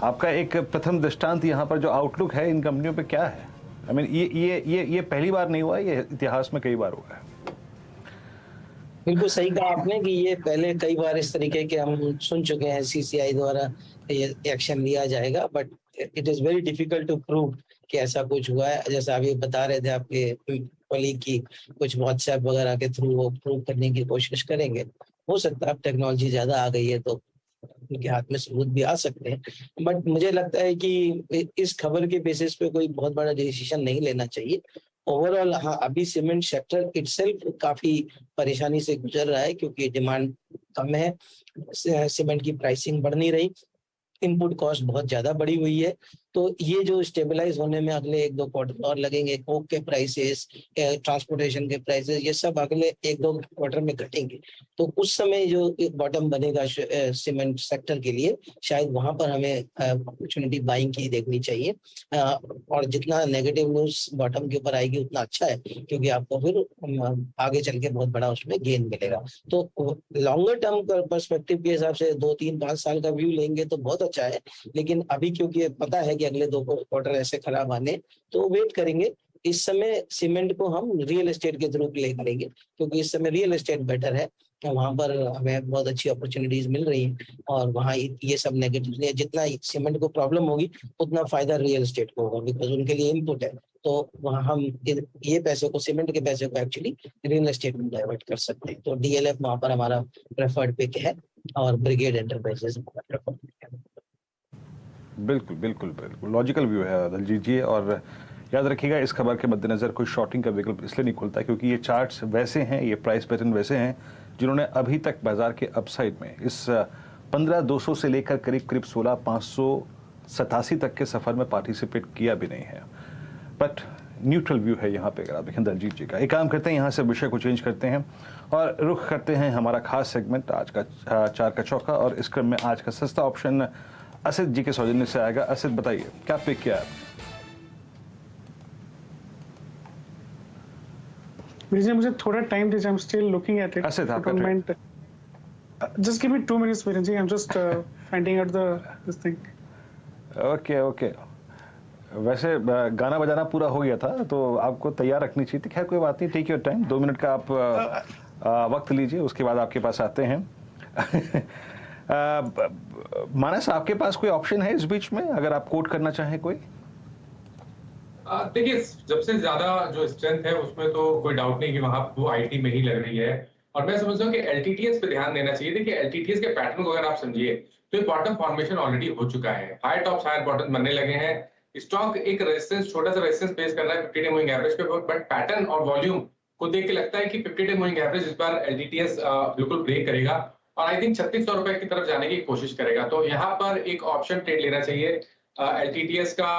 आपका एक प्रथम दृष्टांत यहाँ पर जो आउटलुक है इन कंपनियों पे क्या है? आई मीन ये पहली बार नहीं हुआ, ये इतिहास में कई बार हुआ है। बिल्कुल सही कहा आपने कि ये पहले कई बार इस तरीके के हम सुन चुके हैं, CCI द्वारा ये एक्शन लिया जाएगा, but it is very difficult to prove कि ऐसा कुछ हुआ है। जैसे आप ये बता रहे थे आपके कलीग की कुछ व्हाट्सएप वगैरह के थ्रू वो प्रूव करने की कोशिश करेंगे। हो सकता है अब टेक्नोलॉजी ज्यादा आ गई है तो उनके हाथ में सबूत भी आ सकते हैं, बट मुझे लगता है कि इस खबर के बेसिस पे कोई बहुत बड़ा डिसीजन नहीं लेना चाहिए। ओवरऑल हाँ, अभी सीमेंट सेक्टर इटसेल्फ काफी परेशानी से गुजर रहा है क्योंकि डिमांड कम है, सीमेंट की प्राइसिंग बढ़ नहीं रही, इनपुट कॉस्ट बहुत ज्यादा बढ़ी हुई है। तो ये जो स्टेबलाइज होने में अगले 1-2 क्वार्टर और लगेंगे। कोक के प्राइसेस, ट्रांसपोर्टेशन के प्राइसेस, ये सब अगले 1-2 क्वार्टर में घटेंगे। तो उस समय जो एक बॉटम बनेगा सीमेंट सेक्टर के लिए, शायद वहां पर हमें अपॉर्चुनिटी बाइंग की देखनी चाहिए। और जितना नेगेटिव न्यूज बॉटम के ऊपर आएगी उतना अच्छा है क्योंकि आपको फिर आगे चल के बहुत बड़ा उसमें गेन मिलेगा। तो लॉन्गर टर्म पर्सपेक्टिव के हिसाब से 2-3-5 साल का व्यू लेंगे तो बहुत अच्छा है, लेकिन अभी क्योंकि पता है कि अगले 2 क्वार्टर ऐसे खराब आने, तो वेट करेंगे। इस समय सीमेंट को हम रियल एस्टेट के थ्रू प्ले करेंगे क्योंकि इस समय रियल एस्टेट बेटर है, वहां पर हमें बहुत अच्छी अपॉर्चुनिटीज मिल रही हैं और वहाँ ये सब नेगेटिव नहीं है। जितना सीमेंट को प्रॉब्लम होगी उतना फायदा रियल एस्टेट को होगा बिकॉज उनके लिए इनपुट है। तो वहाँ हम ये पैसे को, सीमेंट के पैसे को एक्चुअली रियल एस्टेट में डाइवर्ट कर सकते हैं। तो DLF वहाँ पर हमारा प्रेफर्ड पिक है और ब्रिगेड एंटरप्राइजेस हमारा प्रेफर्ड पिक है। बिल्कुल बिल्कुल बिल्कुल लॉजिकल व्यू है दलजीत जी। और याद रखिएगा इस खबर के मद्देनजर कोई शॉर्टिंग का विकल्प इसलिए नहीं खुलता क्योंकि ये चार्ट्स वैसे हैं, ये प्राइस पैटर्न वैसे हैं जिन्होंने अभी तक बाजार के अपसाइड में इस 15,200 से लेकर करीब करीब 16,587 तक के सफर में पार्टिसिपेट किया भी नहीं है। बट न्यूट्रल व्यू है यहाँ पे अगर आप देखें दलजीत जी का। एक काम करते हैं, यहाँ से विषय को चेंज करते हैं और रुख करते हैं हमारा खास सेगमेंट आज का चार का चौका, और इस क्रम में आज का सस्ता ऑप्शन असित जी के सौजन्य से आएगा। असित बताइए क्या पिक किया है? मुझे थोड़ा टाइम दीजिए, I am still looking at it. Asit आपका trade. Just give me 2 minutes Virendra ji, I am just finding out this thing. Okay. वैसे गाना बजाना पूरा हो गया था तो आपको तैयार रखनी चाहिए थी। खैर कोई बात नहीं, टेक योर टाइम, 2 मिनट का आप वक्त लीजिए, उसके बाद आपके पास आते हैं। मानस, आपके पास कोई ऑप्शन है इस बीच में अगर आप कोट करना चाहें कोई? देखिए, जब से ज्यादा जो स्ट्रेंथ है उसमें तो कोई डाउट नहीं कि वहां वो आईटी में ही लग रही है, और मैं समझता हूँ कि एलटीटीएस पे ध्यान देना चाहिए। देखिए, एलटीटीएस के पैटर्न को अगर आप समझिए तो एक बॉटम फॉर्मेशन ऑलरेडी हो चुका है, हाई टॉप्स हायर बॉटम बनने लगे हैं। स्टॉक एक रेजिस्टेंस, छोटा सा रेजिस्टेंस फेस कर रहा है 50 डे मूविंग एवरेज पे, बट पैटर्न और वॉल्यूम को देख के लगता है कि 50 डे मूविंग एवरेज इस बार एलटीटीएस बिल्कुल ब्रेक करेगा और आई थिंक 3600 रुपए की तरफ जाने की कोशिश करेगा। तो यहाँ पर एक ऑप्शन ट्रेड लेना चाहिए एलटीटीएस का,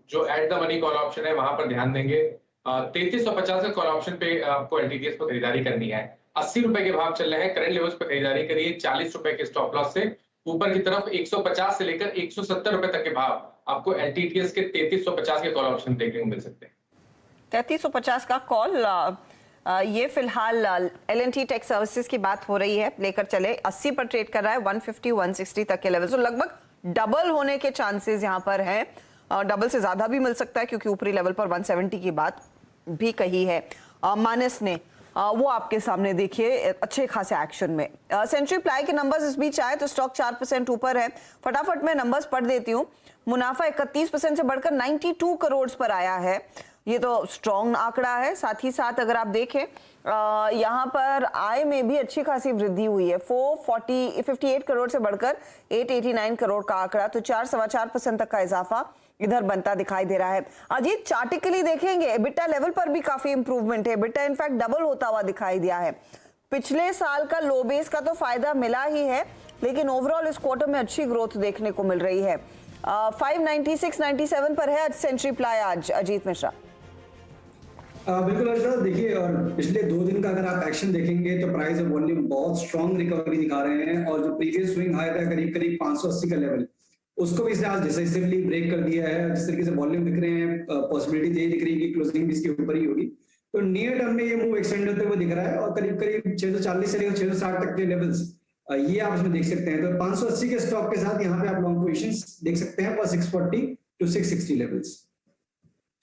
जो at the money call option है वहां पर ध्यान देंगे। 3350 का कॉल ऑप्शन पे आपको एलटीटीएस पर खरीदारी करनी है। 80 रुपए के भाव चल रहे हैं, करंट लेवल्स पे खरीदारी करिए 40 रुपए के स्टॉप लॉस से। ऊपर की तरफ 150 से लेकर 170 रुपए तक के भाव आपको एलटीटीएस के 3350 के कॉल ऑप्शन देखने को मिल सकते हैं। 3350 का कॉल, ये फिलहाल L&T टेक सर्विसेज की बात हो रही है, लेकर चले 80 पर ट्रेड कर रहा है, 150 160 तक के लेवल, तो लगभग डबल होने के चांसेस यहाँ पर है, डबल से ज्यादा भी मिल सकता है क्योंकि ऊपरी लेवल पर 170 की बात भी कही है मानस ने। वो आपके सामने देखिए अच्छे खासे एक्शन में। सेंचुरी प्लाई के नंबर्स इस बीच आए तो स्टॉक 4% ऊपर है। फटाफट मैं नंबर्स पढ़ देती हूँ। मुनाफा 31% से बढ़कर 92 करोड़ पर आया है, ये तो स्ट्रॉन्ग आंकड़ा है। साथ ही साथ अगर आप देखें यहाँ पर आय में भी अच्छी खासी वृद्धि हुई है, 458 करोड़ से बढ़कर 889 करोड़ का आंकड़ा, तो 4-4.25% तक का इजाफा इधर बनता दिखाई दे रहा है। अजीत, चार्टिकली देखेंगे एबिटा लेवल पर भी काफी इंप्रूवमेंट है, एबिटा इनफैक्ट डबल होता हुआ दिखाई दिया है। पिछले साल का लो बेस का तो फायदा मिला ही है, लेकिन ओवरऑल इस क्वार्टर में अच्छी ग्रोथ देखने को मिल रही है। 596-97 पर है सेंचुरी प्लाई आज। अजीत मिश्रा। बिल्कुल अर्षदा, देखिए और पिछले 2 दिन का अगर आप एक्शन देखेंगे तो प्राइस और वॉल्यूम बहुत स्ट्रॉन्ग रिकवरी दिखा रहे हैं, और जो प्रीवियस स्विंग हाई था करीब 580 का लेवल, उसको भी इसने आज डिसाइसिवली ब्रेक कर दिया है। जिस तरीके से वॉल्यूम दिख रहे हैं, पॉसिबिलिटी यही दिख रही है कि क्लोजिंग भी इसके ऊपर ही होगी, तो नियर टर्म में ये मूव एक्सटेंड होते हुए दिख रहा है, और करीब 640 से लेकर 660 तक के लेवल्स ये आप इसमें देख सकते हैं। तो 580 के स्टॉक के साथ यहाँ पे आप लॉन्ग पोजीशंस देख सकते हैं फॉर 640 टू 660 लेवल्स।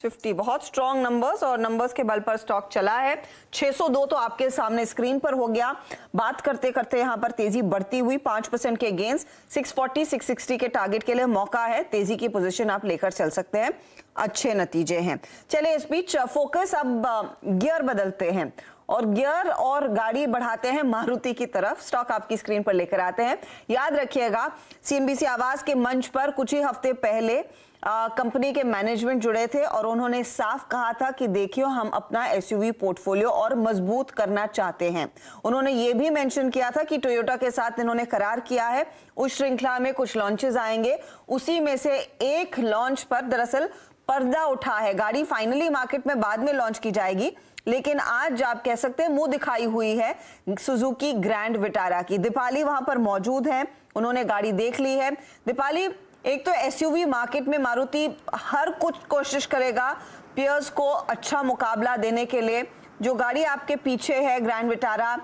50 बहुत स्ट्रॉन्ग नंबर्स, और नंबर्स के बल पर स्टॉक चला है। 602 तो आपके सामने स्क्रीन पर हो गया। बात करते करते यहाँ पर तेजी बढ़ती हुई 5% के गेंस, 640-660 के टारगेट के लिए मौका है, तेजी की पोजीशन आप लेकर चल सकते हैं, अच्छे नतीजे हैं। चलिए इस बीच फोकस अब गियर बदलते हैं और गियर और गाड़ी बढ़ाते हैं मारुति की तरफ। स्टॉक आपकी स्क्रीन पर लेकर आते हैं। याद रखिएगा CNBC आवाज के मंच पर कुछ ही हफ्ते पहले कंपनी के मैनेजमेंट जुड़े थे और उन्होंने साफ कहा था कि देखियो हम अपना SUV पोर्टफोलियो और मजबूत करना चाहते हैं। उन्होंने ये भी मेंशन किया था कि टोयोटा के साथ इन्होंने करार किया है, उस श्रृंखला में कुछ लॉन्चेस आएंगे, उसी में से एक लॉन्च पर दरअसल पर्दा उठा है। गाड़ी फाइनली मार्केट में बाद में लॉन्च की जाएगी, लेकिन आज आप कह सकते हैं मुंह दिखाई हुई है सुजुकी ग्रैंड विटारा की। दीपाली वहां पर मौजूद है, उन्होंने गाड़ी देख ली है। दीपाली, एक तो SUV मार्केट में मारुति हर कुछ कोशिश करेगा पियर्स को अच्छा मुकाबला देने के लिए। जो गाड़ी आपके पीछे है ग्रैंड विटारा,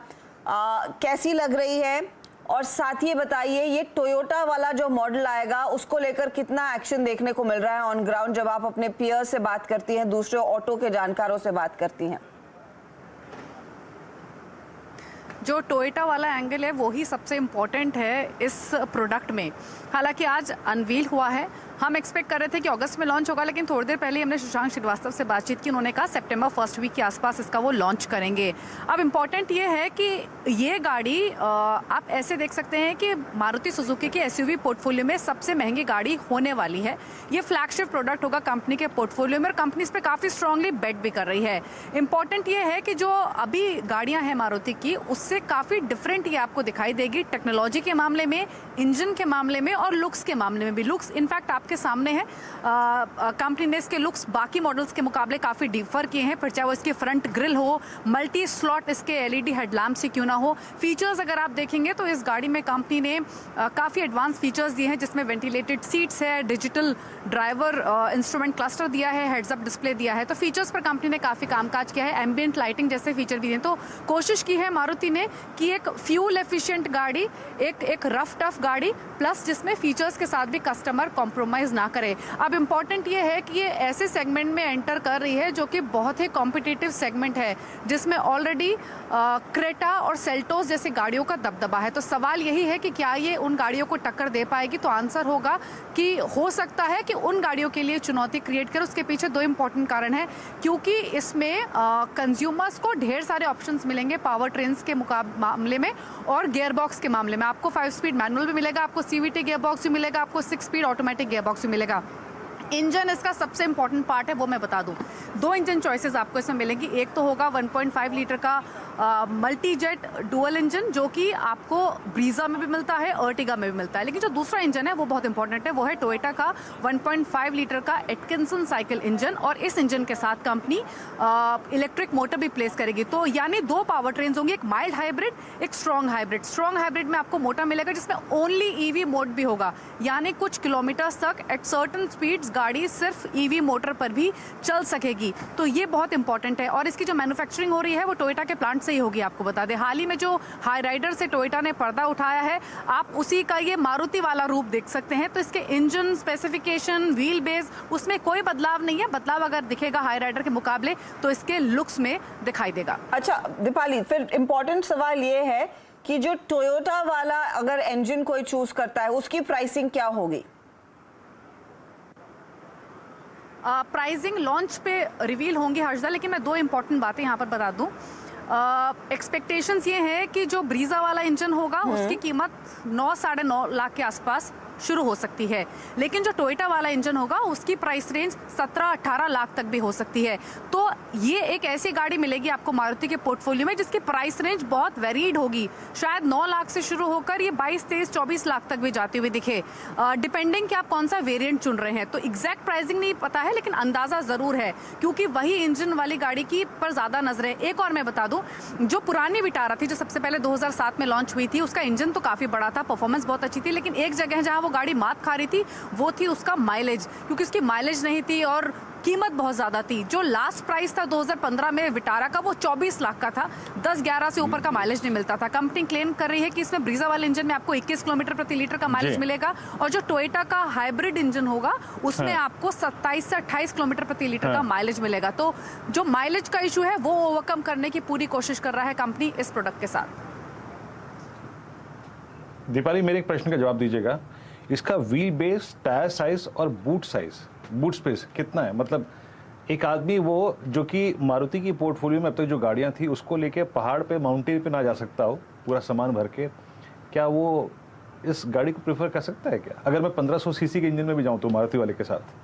कैसी लग रही है? और साथ ही बताइए ये टोयोटा वाला जो मॉडल आएगा उसको लेकर कितना एक्शन देखने को मिल रहा है ऑन ग्राउंड, जब आप अपने पियर्स से बात करती हैं, दूसरे ऑटो के जानकारों से बात करती हैं? जो टोयोटा वाला एंगल है वो ही सबसे इम्पॉर्टेंट है इस प्रोडक्ट में। हालांकि आज अनवील हुआ है, हम एक्सपेक्ट कर रहे थे कि अगस्त में लॉन्च होगा, लेकिन थोड़ी देर पहले हमने शशांक श्रीवास्तव से बातचीत की, उन्होंने कहा सितंबर फर्स्ट वीक के आसपास इसका वो लॉन्च करेंगे। अब इम्पॉर्टेंट ये है कि ये गाड़ी आप ऐसे देख सकते हैं कि मारुति सुजुकी के SUV पोर्टफोलियो में सबसे महंगी गाड़ी होने वाली है। ये फ्लैगशिप प्रोडक्ट होगा कंपनी के पोर्टफोलियो में, और कंपनी इस पर काफ़ी स्ट्रांगली बेट भी कर रही है। इंपॉर्टेंट ये है कि जो अभी गाड़ियाँ हैं मारुति की, उससे काफ़ी डिफरेंट ये आपको दिखाई देगी टेक्नोलॉजी के मामले में, इंजन के मामले में और लुक्स के मामले में भी। लुक्स इनफैक्ट आपके आपके सामने है। कंपनी ने इसके लुक्स बाकी मॉडल्स के मुकाबले काफ़ी डिफर किए हैं, फिर चाहे वो इसके फ्रंट ग्रिल हो, मल्टी स्लॉट इसके LED हेडलैम्प से क्यों ना हो। फीचर्स अगर आप देखेंगे तो इस गाड़ी में कंपनी ने काफ़ी एडवांस फीचर्स दिए हैं, जिसमें वेंटिलेटेड सीट्स है, डिजिटल ड्राइवर इंस्ट्रूमेंट क्लस्टर दिया है, हेड्स अप डिस्प्ले दिया है। तो फीचर्स पर कंपनी ने काफ़ी कामकाज किया है, एम्बियंट लाइटिंग जैसे फीचर भी दिए। तो कोशिश की है मारुति ने कि एक फ्यूल एफिशिएंट गाड़ी, एक रफ टफ गाड़ी, प्लस जिसमें फीचर्स के साथ भी कस्टमर कॉम्प्रोमाइज ना करे। अब इम्पॉर्टेंट ये है कि ये ऐसे सेगमेंट में एंटर कर रही है जो कि बहुत ही कॉम्पिटिटिव सेगमेंट है, जिसमें ऑलरेडी क्रेटा और सेल्टोस जैसी गाड़ियों का दबदबा है। तो सवाल यही है कि क्या ये उन गाड़ियों को टक्कर दे पाएगी। तो आंसर होगा कि हो सकता है कि उन गाड़ियों के लिए चुनौती क्रिएट करे। उसके पीछे दो इंपॉर्टेंट कारण है, क्योंकि इसमें कंज्यूमर्स को ढेर सारे ऑप्शंस मिलेंगे पावर ट्रेन्स के मामले में और गियर बॉक्स के मामले में। आपको 5 स्पीड मैनुअल भी मिलेगा, आपको CVT गियर बॉक्स भी मिलेगा, आपको 6 स्पीड ऑटोमेटिक गियर बॉक्स भी मिलेगा। इंजन इसका सबसे इंपॉर्टेंट पार्ट है, वो मैं बता दूं। 2 इंजन चॉइसेस आपको इसमें मिलेंगी। एक तो होगा 1.5 लीटर का मल्टी जेट डुअल इंजन, जो कि आपको ब्रीजा में भी मिलता है, अर्टिगा में भी मिलता है। लेकिन जो दूसरा इंजन है वो बहुत इंपॉर्टेंट है, वो है टोयोटा का 1.5 लीटर का एटकिंसन साइकिल इंजन। और इस इंजन के साथ कंपनी इलेक्ट्रिक मोटर भी प्लेस करेगी। तो यानी 2 पावर ट्रेन्स होंगी, एक माइल्ड हाइब्रिड, एक स्ट्रॉन्ग हाइब्रिड। स्ट्रॉन्ग हाइब्रिड में आपको मोटर मिलेगा जिसमें ओनली EV मोड भी होगा, यानी कुछ किलोमीटर्स तक एट सर्टन स्पीड्स गाड़ी सिर्फ EV मोटर पर भी चल सकेगी। तो ये बहुत इंपॉर्टेंट है। और इसकी जो मैन्युफैक्चरिंग हो रही है वो टोयोटा के प्लांट से ही होगी। आपको बता दें, हाल ही में जो हाई राइडर से टोयोटा ने पर्दा उठाया है, आप उसी का ये मारुति वाला रूप देख सकते हैं। तो इसके इंजन स्पेसिफिकेशन, व्हील बेस, उसमें कोई बदलाव नहीं है। बदलाव अगर दिखेगा हाई राइडर के मुकाबले तो इसके लुक्स में दिखाई देगा। अच्छा दीपाली, फिर इंपॉर्टेंट सवाल ये है कि जो टोयोटा वाला अगर इंजन कोई चूज करता है उसकी प्राइसिंग क्या होगी? प्राइसिंग लॉन्च पे रिवील होंगी हर्षदा, लेकिन मैं 2 इंपॉर्टेंट बातें यहाँ पर बता दूं। एक्सपेक्टेशंस ये है कि जो ब्रीजा वाला इंजन होगा उसकी कीमत 9 साढ़े 9 लाख के आसपास शुरू हो सकती है, लेकिन जो टोयोटा वाला इंजन होगा उसकी प्राइस रेंज 17-18 लाख तक भी हो सकती है। तो ये एक ऐसी गाड़ी मिलेगी आपको मारुति के पोर्टफोलियो में जिसकी प्राइस रेंज बहुत वेरीड होगी, शायद 9 लाख से शुरू होकर ये 22, 23, 24 लाख तक भी जाती हुई दिखे, डिपेंडिंग कि आप कौन सा वेरिएंट चुन रहे हैं। तो एग्जैक्ट प्राइसिंग नहीं पता है, लेकिन अंदाजा जरूर है, क्योंकि वही इंजन वाली गाड़ी की पर ज्यादा नजर है। एक और मैं बता दूं, जो पुरानी विटारा थी जो सबसे पहले 2007 में लॉन्च हुई थी, उसका इंजन तो काफी बड़ा था, परफॉर्मेंस बहुत अच्छी थी, लेकिन एक जगह जहां वो गाड़ी मात खा रही थी वो थी उसका माइलेज, क्योंकि उसकी माइलेज नहीं थी और कीमत बहुत ज्यादा थी। जो लास्ट प्राइस था 2015 में विटारा का, वो 24 लाख का था, 10-11 से ऊपर का माइलेज नहीं मिलता था। कंपनी क्लेम कर रही है कि इसमें ब्रीजा वाले इंजन में आपको 21 किलोमीटर प्रति लीटर का माइलेज मिलेगा, और जो टोयोटा का हाइब्रिड इंजन होगा उसमें आपको 27 से 28 किलोमीटर प्रति लीटर का माइलेज मिलेगा। तो जो माइलेज का इशू है वो ओवरकम करने की पूरी कोशिश कर रहा है कंपनी इस प्रोडक्ट के साथ। दीपाली, मेरे एक प्रश्न का जवाब दीजिएगा। इसका व्हील बेस, टायर साइज और बूट साइज, बूट स्पेस कितना है? मतलब एक आदमी वो जो कि मारुति की पोर्टफोलियो में अब तक जो गाड़ियां थी उसको लेके पहाड़ पे, माउंटेन पे ना जा सकता हो पूरा सामान भर के, क्या वो इस गाड़ी को प्रेफर कर सकता है क्या? अगर मैं 1500 सीसी के इंजन में भी जाऊं तो मारुति वाले के साथ।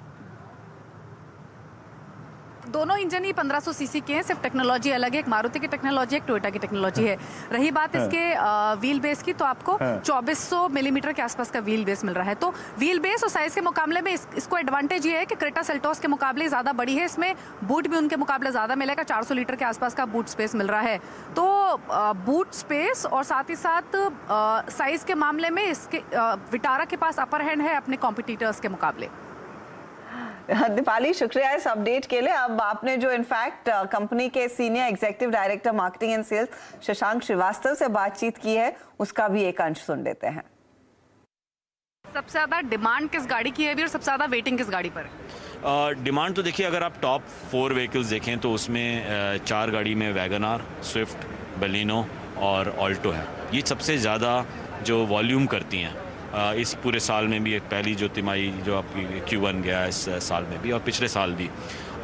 दोनों इंजन ही 1500 सीसी के हैं, सिर्फ टेक्नोलॉजी अलग है, एक मारुति की टेक्नोलॉजी, एक टोयोटा की टेक्नोलॉजी है। रही बात इसके व्हील बेस की, तो आपको 2400 मिलीमीटर के आसपास का व्हील बेस मिल रहा है। तो व्हील बेस और साइज के मुकाबले में इसको एडवांटेज ये है कि क्रेटा सेल्टोस के मुकाबले ज्यादा बड़ी है, इसमें बूट भी उनके मुकाबले ज्यादा मिलेगा, 400 लीटर के आसपास का बूट स्पेस मिल रहा है। तो बूट स्पेस और साथ ही साथ साइज के मामले में इसके विटारा के पास अपर हैंड है अपने कॉम्पिटिटर्स के मुकाबले। दीपाली, शुक्रिया इस अपडेट के लिए। अब आपने जो इनफैक्ट कंपनी के senior executive director marketing and sales Shashank Srivastava से बातचीत की है, उसका भी एक अंश सुन लेते हैं। सबसे ज्यादा डिमांड किस गाड़ी की है अभी और सबसे ज्यादा वेटिंग किस गाड़ी पर है? डिमांड तो देखिए, अगर आप टॉप 4 व्हीकल्स देखें तो उसमें 4 गाड़ी में वैगनआर, स्विफ्ट, बलिनो और ऑल्टो है। ये सबसे ज़्यादा जो वॉल्यूम करती हैं इस पूरे साल में भी। एक पहली जो तिमाही जो आपकी Q1 गया इस साल में भी और पिछले साल भी।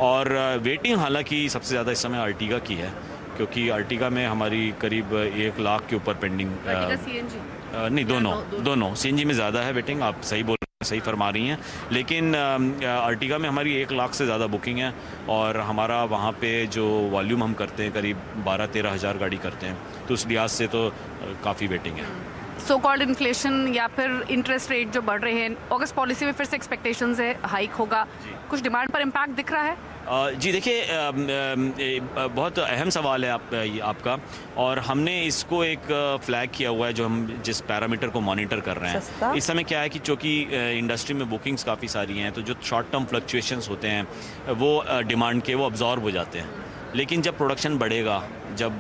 और वेटिंग हालांकि सबसे ज़्यादा इस समय अर्टिगा की है, क्योंकि अर्टिगा में हमारी करीब 1 लाख के ऊपर पेंडिंग CNG? नहीं, दोनों CNG में ज़्यादा है वेटिंग, आप सही बोल रहे हैं, सही फरमा रही हैं। लेकिन अर्टिगा में हमारी 1 लाख से ज़्यादा बुकिंग है, और हमारा वहाँ पे जो वॉल्यूम हम करते हैं करीब 12-13 हज़ार गाड़ी करते हैं, तो उस लिहाज से तो काफ़ी वेटिंग है। सो कॉल्ड इन्फ्लेशन या फिर इंटरेस्ट रेट जो बढ़ रहे हैं, अगस्त पॉलिसी में फिर से एक्सपेक्टेशंस है हाइक होगा, कुछ डिमांड पर इम्पैक्ट दिख रहा है? जी देखिए, बहुत अहम सवाल है आपका, और हमने इसको एक फ्लैग किया हुआ है जो हम जिस पैरामीटर को मॉनिटर कर रहे हैं। इस समय क्या है कि चूँकि इंडस्ट्री में बुकिंग्स काफ़ी सारी हैं, तो जो शॉर्ट टर्म फ्लक्चुएशंस होते हैं वो डिमांड के वो अब्जॉर्ब हो जाते हैं। लेकिन जब प्रोडक्शन बढ़ेगा, जब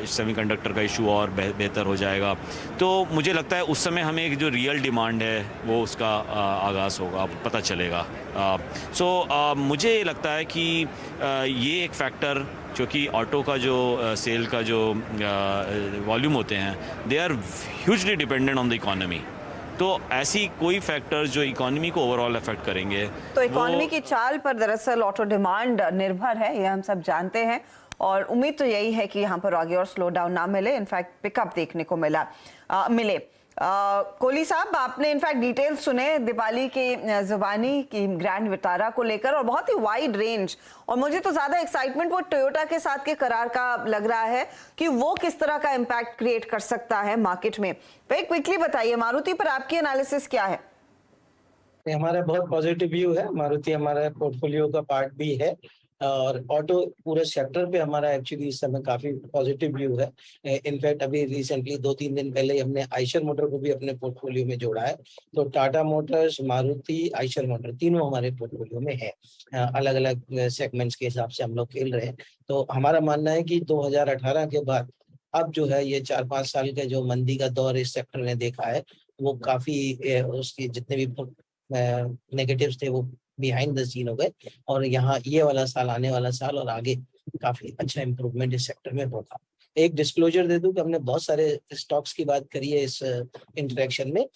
सेमीकंडक्टर का इशू और बेहतर हो जाएगा, तो मुझे लगता है उस समय हमें जो रियल डिमांड है वो उसका आगाज़ होगा, पता चलेगा। मुझे लगता है कि ये एक फैक्टर, क्योंकि ऑटो का जो सेल का जो वॉल्यूम होते हैं, they are hugely dependent on the economy. तो ऐसी कोई फैक्टर जो इकोनॉमी को ओवरऑल अफेक्ट करेंगे, तो इकोनॉमी की चाल पर दरअसल ऑटो डिमांड निर्भर है, ये हम सब जानते हैं, और उम्मीद तो यही है कि यहाँ पर आगे और स्लो डाउन ना मिले, इनफैक्ट पिकअप देखने को मिले। कोहली साहब, आपने इनफैक्ट डिटेल्स सुने दीपाली के जुबानी की ग्रैंड विटारा को लेकर, और बहुत ही वाइड रेंज, और मुझे तो ज्यादा एक्साइटमेंट वो टोयोटा के साथ के करार का लग रहा है कि वो किस तरह का इम्पैक्ट क्रिएट कर सकता है मार्केट में। भाई क्विकली बताइए, मारुति पर आपकी एनालिसिस क्या है? हमारा बहुत पॉजिटिव व्यू है, मारुति हमारा पोर्टफोलियो का पार्ट भी है, और ऑटो पूरे सेक्टर पे हमारा एक्चुअली इस समय काफी पॉजिटिव व्यू है। इनफैक्ट अभी रिसेंटली 2-3 दिन पहले हमने आइशर मोटर को भी अपने पोर्टफोलियो में जोड़ा है। तो टाटा मोटर्स, मारुति, आइशर मोटर तीनों हमारे पोर्टफोलियो में है। अलग अलग सेगमेंट्स के हिसाब से हम लोग खेल रहे हैं। तो हमारा मानना है कि 2018 के बाद अब जो है ये 4-5 साल का जो मंदी का दौर इस सेक्टर ने देखा है, वो काफी उसके जितने भी नेगेटिव्स थे वो बिहाइंड द सीन हो गए, और यहाँ ये वाला साल, आने वाला साल और आगे काफी अच्छा इंप्रूवमेंट इस सेक्टर में होगा। एक डिस्क्लोजर दे दूं कि हमने बहुत सारे स्टॉक्स की बात करी है इस इंटरेक्शन में,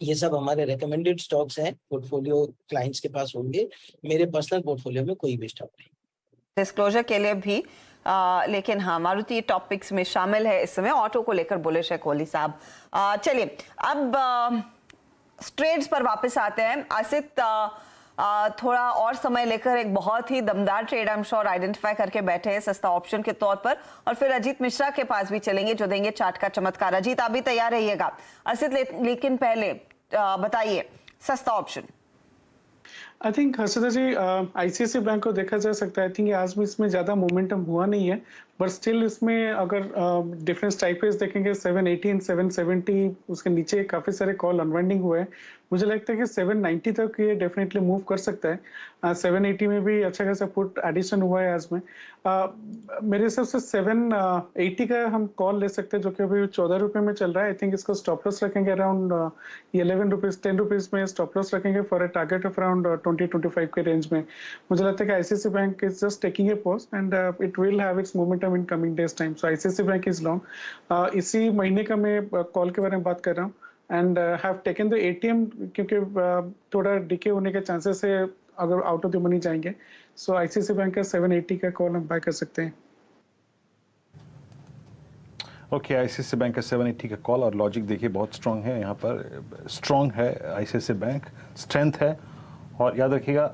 ये सब हमारे रिकमेंडेड स्टॉक्स हैं, पोर्टफोलियो क्लाइंट्स के पास होंगे। मेरे पर्सनल पोर्टफोलियो में कोई भी स्टॉक नहीं। डिस्क्लोजर के लिए भी लेकिन हाँ, मारुति टॉपिक्स में शामिल है इस समय, ऑटो को लेकर बुलिश है कोहली साहब। चलिए अब ट्रेड्स पर वापस आते हैं। आसित, थोड़ा और समय लेकर एक बहुत ही दमदार trade I am sure identify करके बैठे हैं सस्ता ऑप्शन के तौर पर, और फिर अजीत मिश्रा के पास भी चलेंगे जो देंगे चार्ट का चमत्कार। अजीत, आप भी तैयार रहिएगा। आसित, लेकिन पहले बताइए सस्ता option. I think Harshada ji, ICICI bank को देखा जा सकता है। आई थिंक आज भी इसमें ज्यादा मोमेंटम हुआ नहीं है, बट स्टिल इसमें अगर डिफरेंस टाइप देखेंगे 780 एंड 770, उसके नीचे काफी सारे कॉल अनवाइंडिंग हुए हैं। मुझे लगता है कि 790 तक ये डेफिनेटली मूव कर सकता है। 780 में भी अच्छा खासा पुट एडिशन हुआ है आज में। मेरे हिसाब से 780 का हम कॉल ले सकते हैं, जो कि अभी 14 रुपए में चल रहा है। आई थिंक इसको स्टॉप लॉस रखेंगे अराउंड 11 रुपीज, 10 रुपीज में स्टॉप लॉस रखेंगे for a target of around 20-25 के रेंज में। मुझे लगता है कि ICICI bank is just taking a pause and it will have it's momentum in coming days time. So ICICI bank is long. इसी महीने का मैं कॉल के बारे में बात कर रहा हूँ and have taken the ATM, क्योंकि थोड़ा डिके होने के चांसेस है अगर आउट ऑफ द मनी जाएंगे। सो आईसीआईसीआई बैंक का 780 का कॉल हम बाय कर सकते हैं। ओके, आईसीआईसीआई बैंक का 780 का कॉल, और लॉजिक देखिए बहुत स्ट्रांग है, यहाँ पर स्ट्रांग है आईसीआईसीआई बैंक, स्ट्रेंथ है। और याद रखिएगा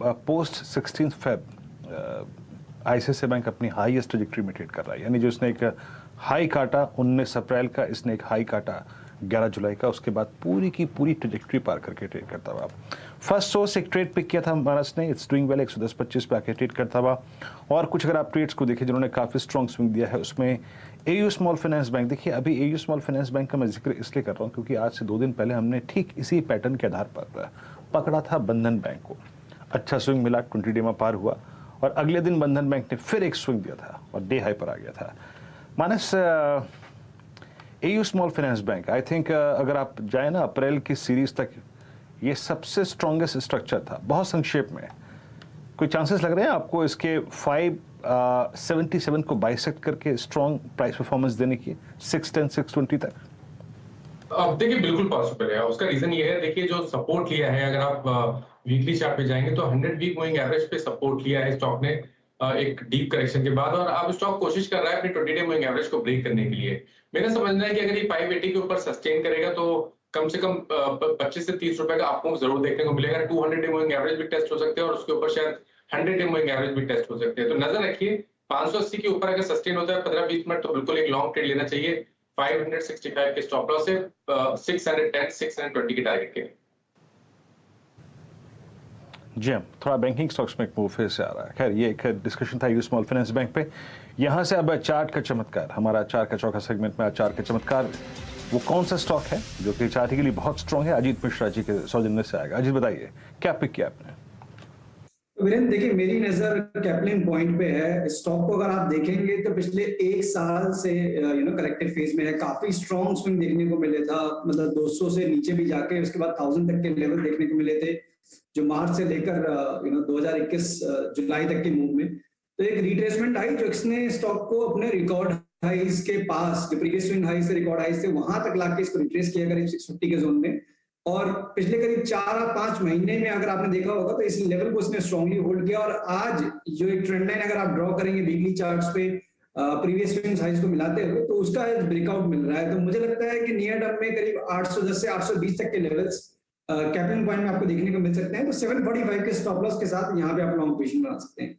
पोस्ट 16 फेब आईसीआईसीआई बैंक अपनी हाईएस्ट ट्रैजेक्टरी में ट्रेड कर रहा है, यानी जो इसने एक हाई काटा 19 अप्रैल का, इसने एक हाई काटा 11 जुलाई का, उसके बाद पूरी की पूरी ट्रैजेक्टरी पार करके ट्रेड करता हुआ फर्स्ट सोर्स एक ट्रेड पिक किया था मानस ने, इट्स डूइंग वेल, 110-25 पे आके ट्रेड करता हुआ। और कुछ अगर आप ट्रेड्स को देखें जिन्होंने काफ़ी स्ट्रॉन्ग स्विंग दिया है, उसमें एयू स्मॉल फाइनेंस बैंक। देखिए अभी एयू स्मॉल फाइनेंस बैंक का मैं जिक्र इसलिए कर रहा हूँ क्योंकि आज से 2 दिन पहले हमने ठीक इसी पैटर्न के आधार पर पकड़ा था बंधन बैंक को। अच्छा स्विंग मिला, 20 डे में पार हुआ, और अगले दिन बंधन बैंक ने फिर एक स्विंग दिया था और डे हाई पर आ गया था। Manas, AU small finance bank, I think अगर आप जाए ना अप्रैल की सीरीज तक, ये सबसे स्ट्रॉन्गेस्ट स्ट्रक्चर था। बहुत संक्षेप में कोई चांसेस लग रहे हैं आपको इसके 577 को बाइसेक्ट करके स्ट्रॉन्ग प्राइस परफॉर्मेंस देने की 610, 620 तक? अब देखिए बिल्कुल पॉसिबल है। उसका रीजन ये है, देखिए जो सपोर्ट लिया है, अगर आप वीकली चार्ट पे जाएंगे तो 100 वीक मूविंग एवरेज पे सपोर्ट लिया है स्टॉक ने एक डीप करेक्शन के बाद, और अब स्टॉक कोशिश कर रहा है अपनी 20 डे मूविंग एवरेज को ब्रेक करने के लिए। मेरा समझना है कि अगर ये 580 के ऊपर सस्टेन करेगा तो कम से कम 25 से 30 रुपए का आपको जरूर देखने को मिलेगा। 200 डे मूविंग एवरेज भी टेस्ट हो सकते हैं और उसके ऊपर शायद 100 डे मूविंग एवरेज भी टेस्ट हो सकते हैं। तो नजर रखिए 580 के ऊपर अगर सस्टेन होता है 15-20 मिनट तो बिल्कुल एक लॉन्ग ट्रेड लेना चाहिए। 565 के स्टॉप लॉस से 610 620 के टारगेट के। जी हाँ, थोड़ा बैंकिंग स्टॉक्स में एक मूव फिर से आ रहा है। खैर ये एक डिस्कशन था यूएस स्मॉल फाइनेंस बैंक पे। यहाँ से अब चार्ट का चमत्कार, हमारा चार्ट का चौथा सेगमेंट में चार्ट का चमत्कार, वो कौन सा स्टॉक है जो कि चार्ट के लिए बहुत स्ट्रॉन्ग है? अजीत मिश्रा जी के सौजन्य से आएगा। अजीत बताइए क्या पिक किया आपने? वीरेंद्र देखिए, मेरी नजर कैप्लिन पॉइंट पे है। स्टॉक को अगर आप देखेंगे तो पिछले एक साल से करेक्टिव फेज में है। काफी स्ट्रॉन्ग स्विंग देखने को मिले था, मतलब 200 से नीचे भी जाके उसके बाद 1000 तक के लेवल देखने को मिले थे, जो मार्च से लेकर 2021 जुलाई तक के मूव में। तो एक रिट्रेसमेंट आई जो इसने स्टॉक को अपने रिकॉर्ड हाइज के पास, जो प्रीवियस स्विंग हाइज से रिकॉर्ड हाइज थे, वहां तक लाके इसको रिट्रेस किया करीब 650 के जोन में। और पिछले करीब 4 या 5 महीने में अगर आपने देखा होगा तो इस लेवल को उसने स्ट्रांगली होल्ड किया। और आज जो एक ट्रेंड लाइन अगर आप ड्रॉ करेंगे वीकली चार्ट्स पे प्रीवियस स्विंग हाइज को मिलाते हुए, तो उसका ब्रेकआउट मिल रहा है। तो मुझे लगता है कि नियर टर्म में करीब 810 से 820 तक के लेवल्स कैप्लिन पॉइंट में आपको देखने को मिल सकते हैं। तो 745 के स्टॉप लॉस के साथ यहाँ पे आप लॉन्ग पोजीशन बना सकते हैं।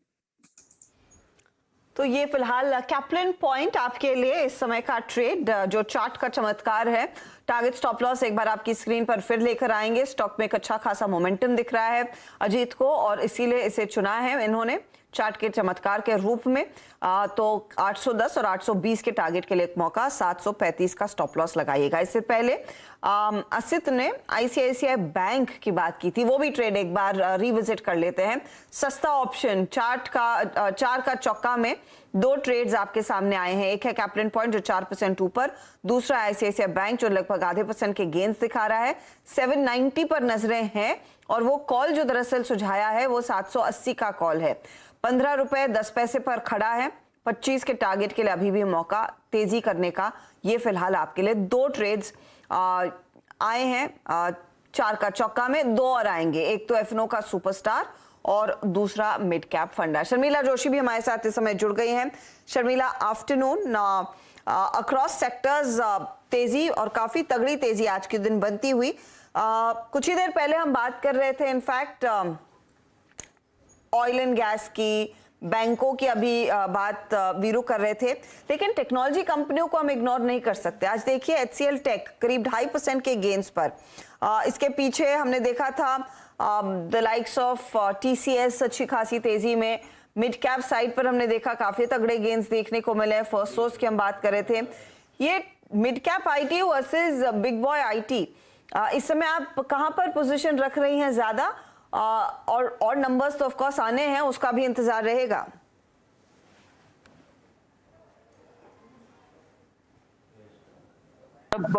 तो ये फिलहाल कैप्लिन पॉइंट आपके लिए इस समय का ट्रेड जो चार्ट का चमत्कार है। टारगेट स्टॉप लॉस एक बार आपकी स्क्रीन पर फिर लेकर आएंगे। स्टॉक में एक अच्छा खासा मोमेंटम दिख रहा है अजीत को, और इसीलिए इसे चुना है इन्होंने चार्ट के चमत्कार के रूप में। तो 810 और 820 के टारगेट के लिए एक मौका, 735 का स्टॉप लॉस लगाइएगा। इससे पहले असित ने आईसीआईसीआई बैंक की बात की थी, वो भी ट्रेड एक बार रिविजिट कर लेते हैं। सस्ता ऑप्शन चार का चौका में 2 ट्रेड्स आपके सामने आए हैं। एक है कैप्लिन पॉइंट जो 4% ऊपर, दूसरा आईसीआईसीआई बैंक जो लगभग आधे % के गेन्स दिखा रहा है। 790 पर नजरें हैं, और वो कॉल जो दरअसल सुझाया है वो 780 का कॉल है। 15 रुपए 10 पैसे पर खड़ा है। 25 के टारगेट के लिए अभी भी मौका तेजी करने का। ये फिलहाल आपके लिए 2 ट्रेड्स आए हैं 4 का चौका में। 2 और आएंगे, एक तो एफनो का सुपरस्टार और दूसरा मिड कैप फंड है। शर्मिला जोशी भी हमारे साथ इस समय जुड़ गई हैं। शर्मिला, आफ्टरनून। अक्रॉस सेक्टर्स तेजी, और काफी तगड़ी तेजी आज के दिन बनती हुई। कुछ ही देर पहले हम बात कर रहे थे इनफैक्ट ऑयल एंड गैस की, बैंकों की अभी बात वीरू कर रहे थे, लेकिन टेक्नोलॉजी कंपनियों को हम इग्नोर नहीं कर सकते। आज देखिए HCL टेक करीब 2.5% के गेन्स पर। इसके पीछे हमने देखा था द लाइक्स ऑफ TCS अच्छी खासी तेजी में। मिड कैप साइड पर हमने देखा काफी तगड़े गेन्स देखने को मिले। फर्स्ट सोर्स की हम बात कर रहे थे। ये mid cap IT versus big boy IT, इस समय आप कहां पर पोजीशन रख रही हैं ज्यादा? और नंबर्स तो ऑफ कोर्स आने हैं, उसका भी इंतजार रहेगा। जब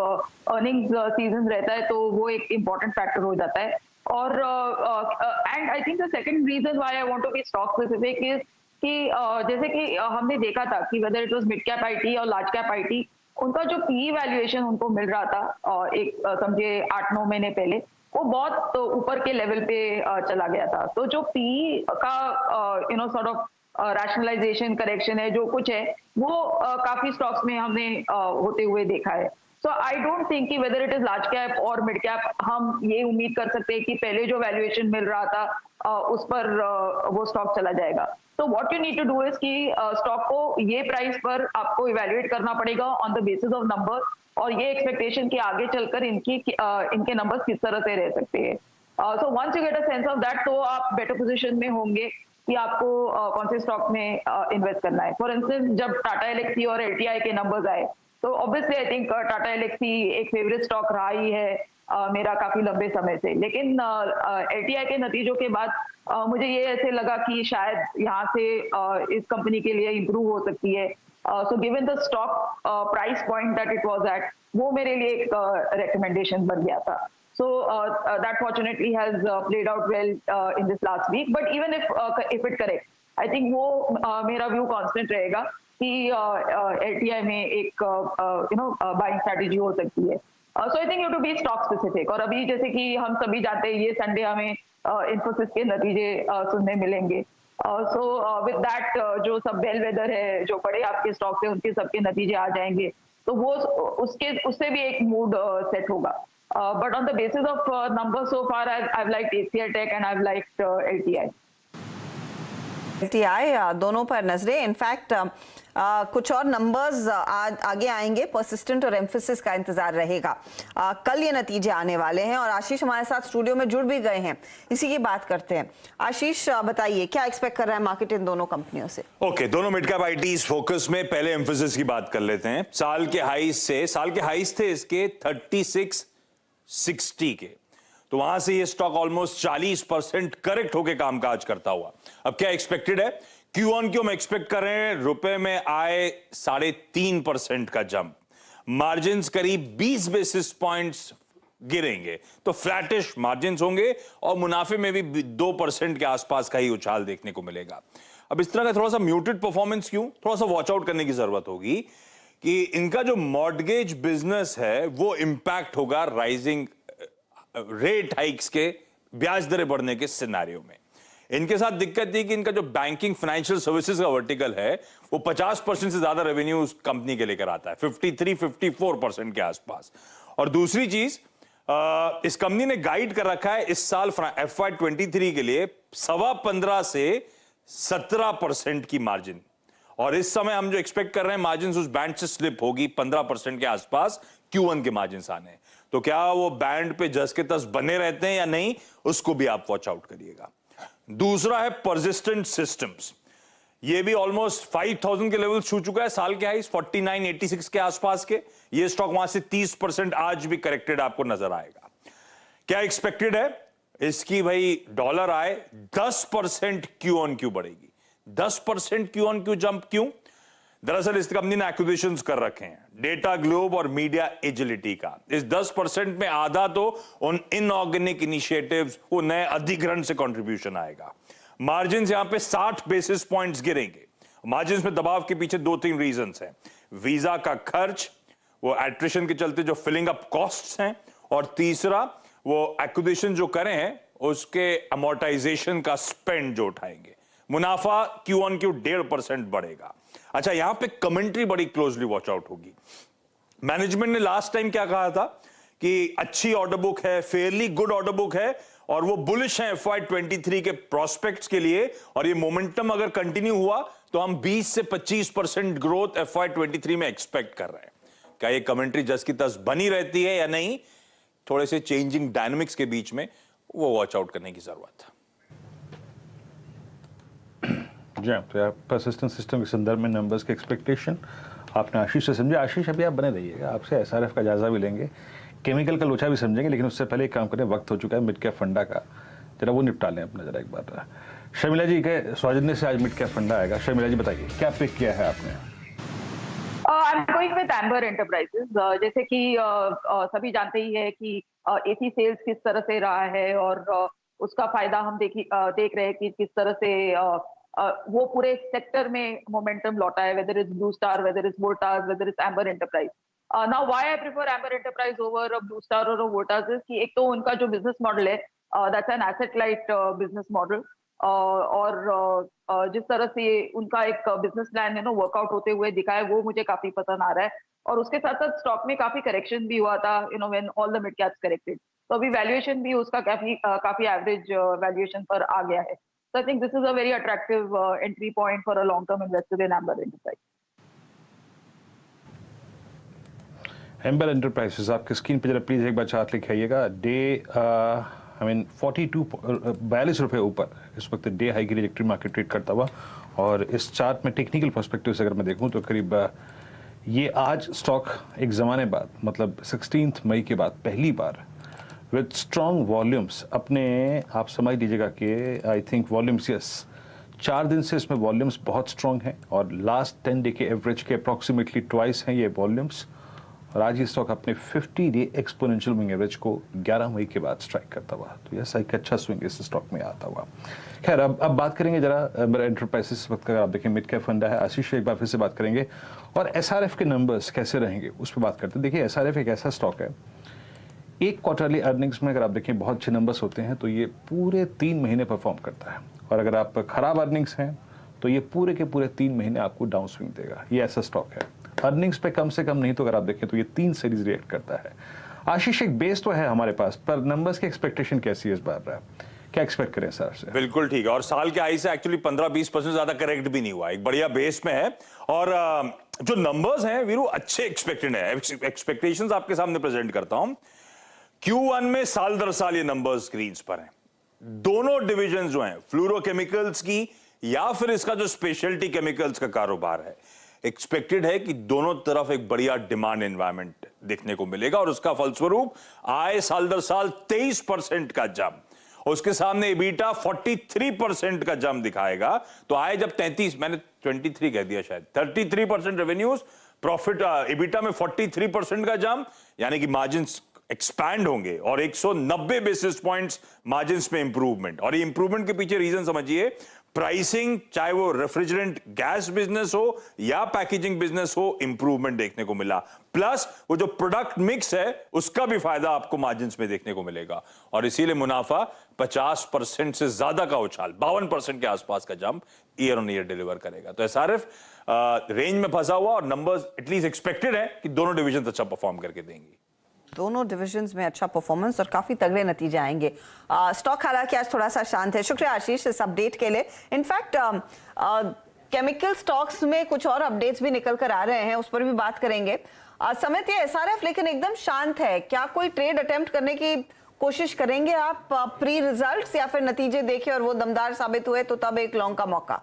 अर्निंग्स सीजन रहता है तो वो एक इम्पोर्टेंट फैक्टर हो जाता है। और and I think the second reason why I want to be stock specific is कि जैसे कि हमने देखा था कि whether it was mid cap IT और लार्ज कैप IT, उनका जो PE वैल्यूएशन उनको मिल रहा था एक समझे 8-9 महीने पहले, वो बहुत ऊपर के लेवल पे चला गया था। तो जो PE का सॉर्ट ऑफ रैशनलाइजेशन करेक्शन है, जो कुछ है वो काफी स्टॉक्स में हमने होते हुए देखा है। सो आई डोंट थिंक कि whether it is large cap और मिड कैप हम ये उम्मीद कर सकते हैं कि पहले जो वैल्यूएशन मिल रहा था उस पर वो स्टॉक चला जाएगा। तो what you need to do is कि स्टॉक को ये प्राइस पर आपको इवैल्यूएट करना पड़ेगा on the basis of number, और ये एक्सपेक्टेशन कि आगे चलकर इनके नंबर्स किस तरह से रह सकते हैं। So once you get a sense of that, तो आप बेटर पोजीशन में होंगे कि आपको कौन से स्टॉक में इन्वेस्ट करना है। फॉर इंस्टेंस जब टाटा एलेक्सी और LTI के नंबर्स आए तो obviously I think Tata Elxsi एक फेवरेट स्टॉक रहा ही है मेरा काफी लंबे समय से। लेकिन LTI के नतीजों के बाद मुझे ये ऐसे लगा कि शायद यहाँ से इस कंपनी के लिए इम्प्रूव हो सकती है। So given the stock price point that it was at, वो मेरे लिए एक रिकमेंडेशन बन गया था। So that fortunately has played out well in this last week. But even if it correct, I think वो मेरा व्यू कांस्टेंट रहेगा कि LTI में एक बाइंग स्ट्रेटेजी हो सकती है। So I think you have to be stock specific. और अभी जैसे कि हम सभी जानते हैं ये संडे हमें इन्फोसिस के नतीजे सुनने मिलेंगे। So with that जो सब बेल वेदर है, जो बड़े आपके स्टॉक्स है उनके सबके नतीजे आ जाएंगे, तो वो उससे भी एक मूड सेट होगा। But on the basis of numbers so far, I've liked HCL Tech and I've liked LTI. LTI दोनों पर नजरें। इनफैक्ट कुछ और नंबर्स आगे आएंगे, परसिस्टेंट और एम्फेसिस का इंतजार रहेगा। कल ये नतीजे आने वाले हैं और आशीष हमारे साथ स्टूडियो में जुड़ भी गए हैं, इसी की बात करते हैं। आशीष बताइए क्या एक्सपेक्ट कर रहा है मार्केट इन दोनों कंपनियों से? ओके, दोनों मिड कैप आईटीज फोकस में। पहले एम्फेसिस की बात कर लेते हैं। साल के हाईज थे इसके 3660 के, तो वहां से ये स्टॉक ऑलमोस्ट 40% करेक्ट होकर कामकाज करता हुआ। अब क्या एक्सपेक्टेड है? क्यू ऑन क्यू हम एक्सपेक्ट कर रहे हैं रुपए में आए 3.5% का जंप, मार्जिन करीब 20 बेसिस पॉइंट्स गिरेंगे, तो फ्लैटिश मार्जिन होंगे और मुनाफे में भी 2% के आसपास का ही उछाल देखने को मिलेगा। अब इस तरह का थोड़ा सा म्यूटेड परफॉर्मेंस क्यों? थोड़ा सा वॉच आउट करने की जरूरत होगी कि इनका जो मॉर्गेज बिजनेस है वो इंपैक्ट होगा राइजिंग रेट हाइक्स के, ब्याज दरें बढ़ने के सिनेरियो में। इनके साथ दिक्कत थी कि इनका जो बैंकिंग फाइनेंशियल सर्विसेज का वर्टिकल है वो 50% से ज्यादा रेवेन्यू उस कंपनी के लेकर आता है, 53-54% के आसपास। और दूसरी चीज, इस कंपनी ने गाइड कर रखा है इस साल FY23 के लिए 15.25 से 17% की मार्जिन, और इस समय हम जो एक्सपेक्ट कर रहे हैं मार्जिन उस बैंड से स्लिप होगी 15% के आसपास Q1 के मार्जिन आने। तो क्या वो बैंड पे जस के तस बने रहते हैं या नहीं, उसको भी आप वॉच आउट करिएगा। दूसरा है परसिस्टेंट सिस्टम्स, ये भी ऑलमोस्ट 5000 के लेवल छू चुका है, साल के हाईज 4986 के आसपास के। ये स्टॉक वहां से 30% आज भी करेक्टेड आपको नजर आएगा। क्या एक्सपेक्टेड है इसकी? भाई डॉलर आए 10% क्यू ऑन क्यू बढ़ेगी। 10% क्यू ऑन क्यू जंप क्यों? दरअसल इस कंपनी ने एक्विजिशंस कर रखे हैं, डेटा ग्लोब और मीडिया एजिलिटी का। इस 10% में आधा तो उन इनऑर्गेनिक इनिशिएटिव्स, वो नए अधिग्रहण से कंट्रीब्यूशन आएगा। मार्जिन यहां पे 60 बेसिस पॉइंट्स गिरेंगे। मार्जिन में दबाव के पीछे 2-3 रीजंस हैं। वीजा का खर्च, वो एट्रिशन के चलते जो फिलिंग अप कॉस्ट्स हैं, और तीसरा वो एक्विजिशन जो करें हैं उसके अमोर्टाइजेशन का स्पेंड जो उठाएंगे। मुनाफा क्यू ऑन क्यू 1.5% बढ़ेगा। अच्छा, यहां पे कमेंट्री बड़ी क्लोजली वॉच आउट होगी। मैनेजमेंट ने लास्ट टाइम क्या कहा था कि अच्छी ऑर्डर बुक है, फेयरली गुड ऑर्डर बुक है, और वो बुलिश है FY23 के प्रोस्पेक्ट्स के लिए, और ये मोमेंटम अगर कंटिन्यू हुआ तो हम 20 से 25% ग्रोथ FY23 में एक्सपेक्ट कर रहे हैं। क्या ये कमेंट्री जस की तस बनी रहती है या नहीं? थोड़े से चेंजिंग डायनामिक्स के बीच में वो वॉच आउट करने की जरूरत है। जी, तो परसिस्टेंट सिस्टम के संदर्भ में नंबर्स के एक्सपेक्टेशन आपने आशीष से समझे। आशीष अभी आप बने रहिएगा, आपसे SRF का जायजा भी लेंगे, केमिकल का लोचा भी समझेंगे, लेकिन उससे पहले एक काम करें, वक्त हो चुका है मिड कैप फंडा का, जरा वो निपटा लें अपना जरा एक बार। शर्मिला जी के सौजन्य से आज मिड कैप फंडा आएगा। शर्मिला जी बताइए क्या पिक किया है आपने? I am going with amber enterprises. जैसे कि सभी जानते ही है कि AC सेल्स किस तरह से रहा है, और उसका फायदा हम देख रहे हैं कि किस तरह से वो पूरे सेक्टर में मोमेंटम लौटा है, whether is Blue Star, whether is Voltas, whether is Amber Enterprise. Now why I prefer Amber Enterprise over Blue Star और वोल्टास इज कि एक तो उनका जो बिजनेस मॉडल है that's an asset light business model, और जिस तरह से उनका एक बिजनेस प्लान वर्कआउट होते हुए दिखा है वो मुझे काफी पसंद आ रहा है। और उसके साथ साथ स्टॉक में काफी करेक्शन भी हुआ था when all the mid caps corrected, तो अभी वैल्यूएशन भी उसका काफी एवरेज वैल्यूएशन पर आ गया है। So I think this is a very attractive entry point for a long-term investor in Amber Enterprises. Amber enterprises आपके स्क्रीन पे जरा प्लीज एक बार चार्ट लिखाइएगा। डे 42 रुपये ऊपर इस वक्त डे हाई की ट्रेजेक्टरी मार्केट ट्रेड करता हुआ, और इस चार्ट में टेक्निकल पर्सपेक्टिव से अगर मैं देखूं तो करीब ये आज स्टॉक एक ज़माने बाद, मतलब 16 मई के बाद पहली बार विद स्ट्रॉन्ग वॉल्यूम्स, अपने आप समझ लीजिएगा कि आई थिंक वॉल्यूम्स, यस 4 दिन से इसमें वॉल्यूम्स बहुत स्ट्रॉन्ग हैं, और लास्ट 10 डे के एवरेज के अप्रॉक्सीमेटली ट्वाइस हैं ये वॉल्यूम्स। और आज ये स्टॉक अपने 50 डे एक्सपोनेंशियल स्विंग एवरेज को 11 मई के बाद स्ट्राइक करता हुआ, तो यस एक अच्छा स्विंग इस स्टॉक में आता हुआ। खैर अब बात करेंगे जरा मेरा एंटरप्राइजेस वक्त का, आप देखें मिड कैप फंडा है। आशीष एक बार फिर से बात करेंगे, और SRF के नंबर्स कैसे रहेंगे उस पर बात करते हैं। देखिए SRF एक ऐसा स्टॉक है, एक क्वार्टरली अर्निंग्स में अगर आप देखें बहुत अच्छे नंबर्स होते हैं तो ये पूरे 3 महीने परफॉर्म करता है, और अगर आप खराब अर्निंग्स हैं तो ये पूरे के पूरे 3 महीने आपको डाउन स्विंग देगा। ये ऐसा स्टॉक है, अर्निंग्स पे कम से कम नहीं तो अगर आप देखें तो ये 3 सीरीज रिएक्ट करता है। आशीष एक बेस तो है हमारे पास, पर नंबर्स की एक्सपेक्टेशन कैसी है इस बार? क्या एक्सपेक्ट करें सर से? बिल्कुल ठीक है, और साल के हाई से एक्चुअली 15-20% ज्यादा करेक्ट भी नहीं हुआ, एक बढ़िया बेस में है। और जो नंबर्स हैं वीरू अच्छे एक्सपेक्टेड है, एक्सपेक्टेशंस आपके सामने प्रेजेंट करता हूं। Q1 में साल दर साल ये नंबर्स स्क्रीन्स पर हैं। दोनों डिविजन जो हैं, फ्लोरोकेमिकल्स की या फिर इसका जो स्पेशलिटी केमिकल्स का कारोबार है, एक्सपेक्टेड है कि दोनों तरफ एक बढ़िया डिमांड एनवायरनमेंट देखने को मिलेगा और उसका फलस्वरूप आय साल दर साल 23% का जंप, उसके सामने EBITDA 43% का जंप दिखाएगा। तो आय जब 33, मैंने 23 कह दिया शायद, 33% रेवेन्यूज, प्रॉफिट EBITDA में 43% का जंप, यानी कि मार्जिन्स एक्सपैंड होंगे और 190 बेसिस पॉइंट्स मार्जिन्स में इंप्रूवमेंट। और ये इंप्रूवमेंट के पीछे रीजन समझिए, प्राइसिंग, चाहे वो रेफ्रिजरेंट गैस बिजनेस हो या पैकेजिंग बिजनेस हो, इंप्रूवमेंट देखने को मिला। प्लस वो जो प्रोडक्ट मिक्स है उसका भी फायदा आपको मार्जिन्स में देखने को मिलेगा और इसीलिए मुनाफा 50% से ज्यादा का उछाल, 52% के आसपास का jump year on year deliver करेगा। तो SRF रेंज में फंसा हुआ और नंबर्स एटलीस्ट एक्सपेक्टेड है कि दोनों डिविजन अच्छा परफॉर्म करके देंगी। दोनों डिविजन्स में अच्छा परफॉर्मेंस और काफी तगड़े नतीजे आएंगे। स्टॉक हालांकि आज थोड़ा सा शांत है। शुक्रिया आशीष इस अपडेट के लिए। इनफैक्ट केमिकल स्टॉक्स में कुछ और अपडेट्स भी निकल कर आ रहे हैं, उस पर भी बात करेंगे। समित ये SRF लेकिन एकदम शांत है, क्या कोई ट्रेड अटेम्प्ट करने की कोशिश करेंगे आप प्री रिजल्ट्स, या फिर नतीजे देखे और वो दमदार साबित हुए तो तब एक लॉन्ग का मौका?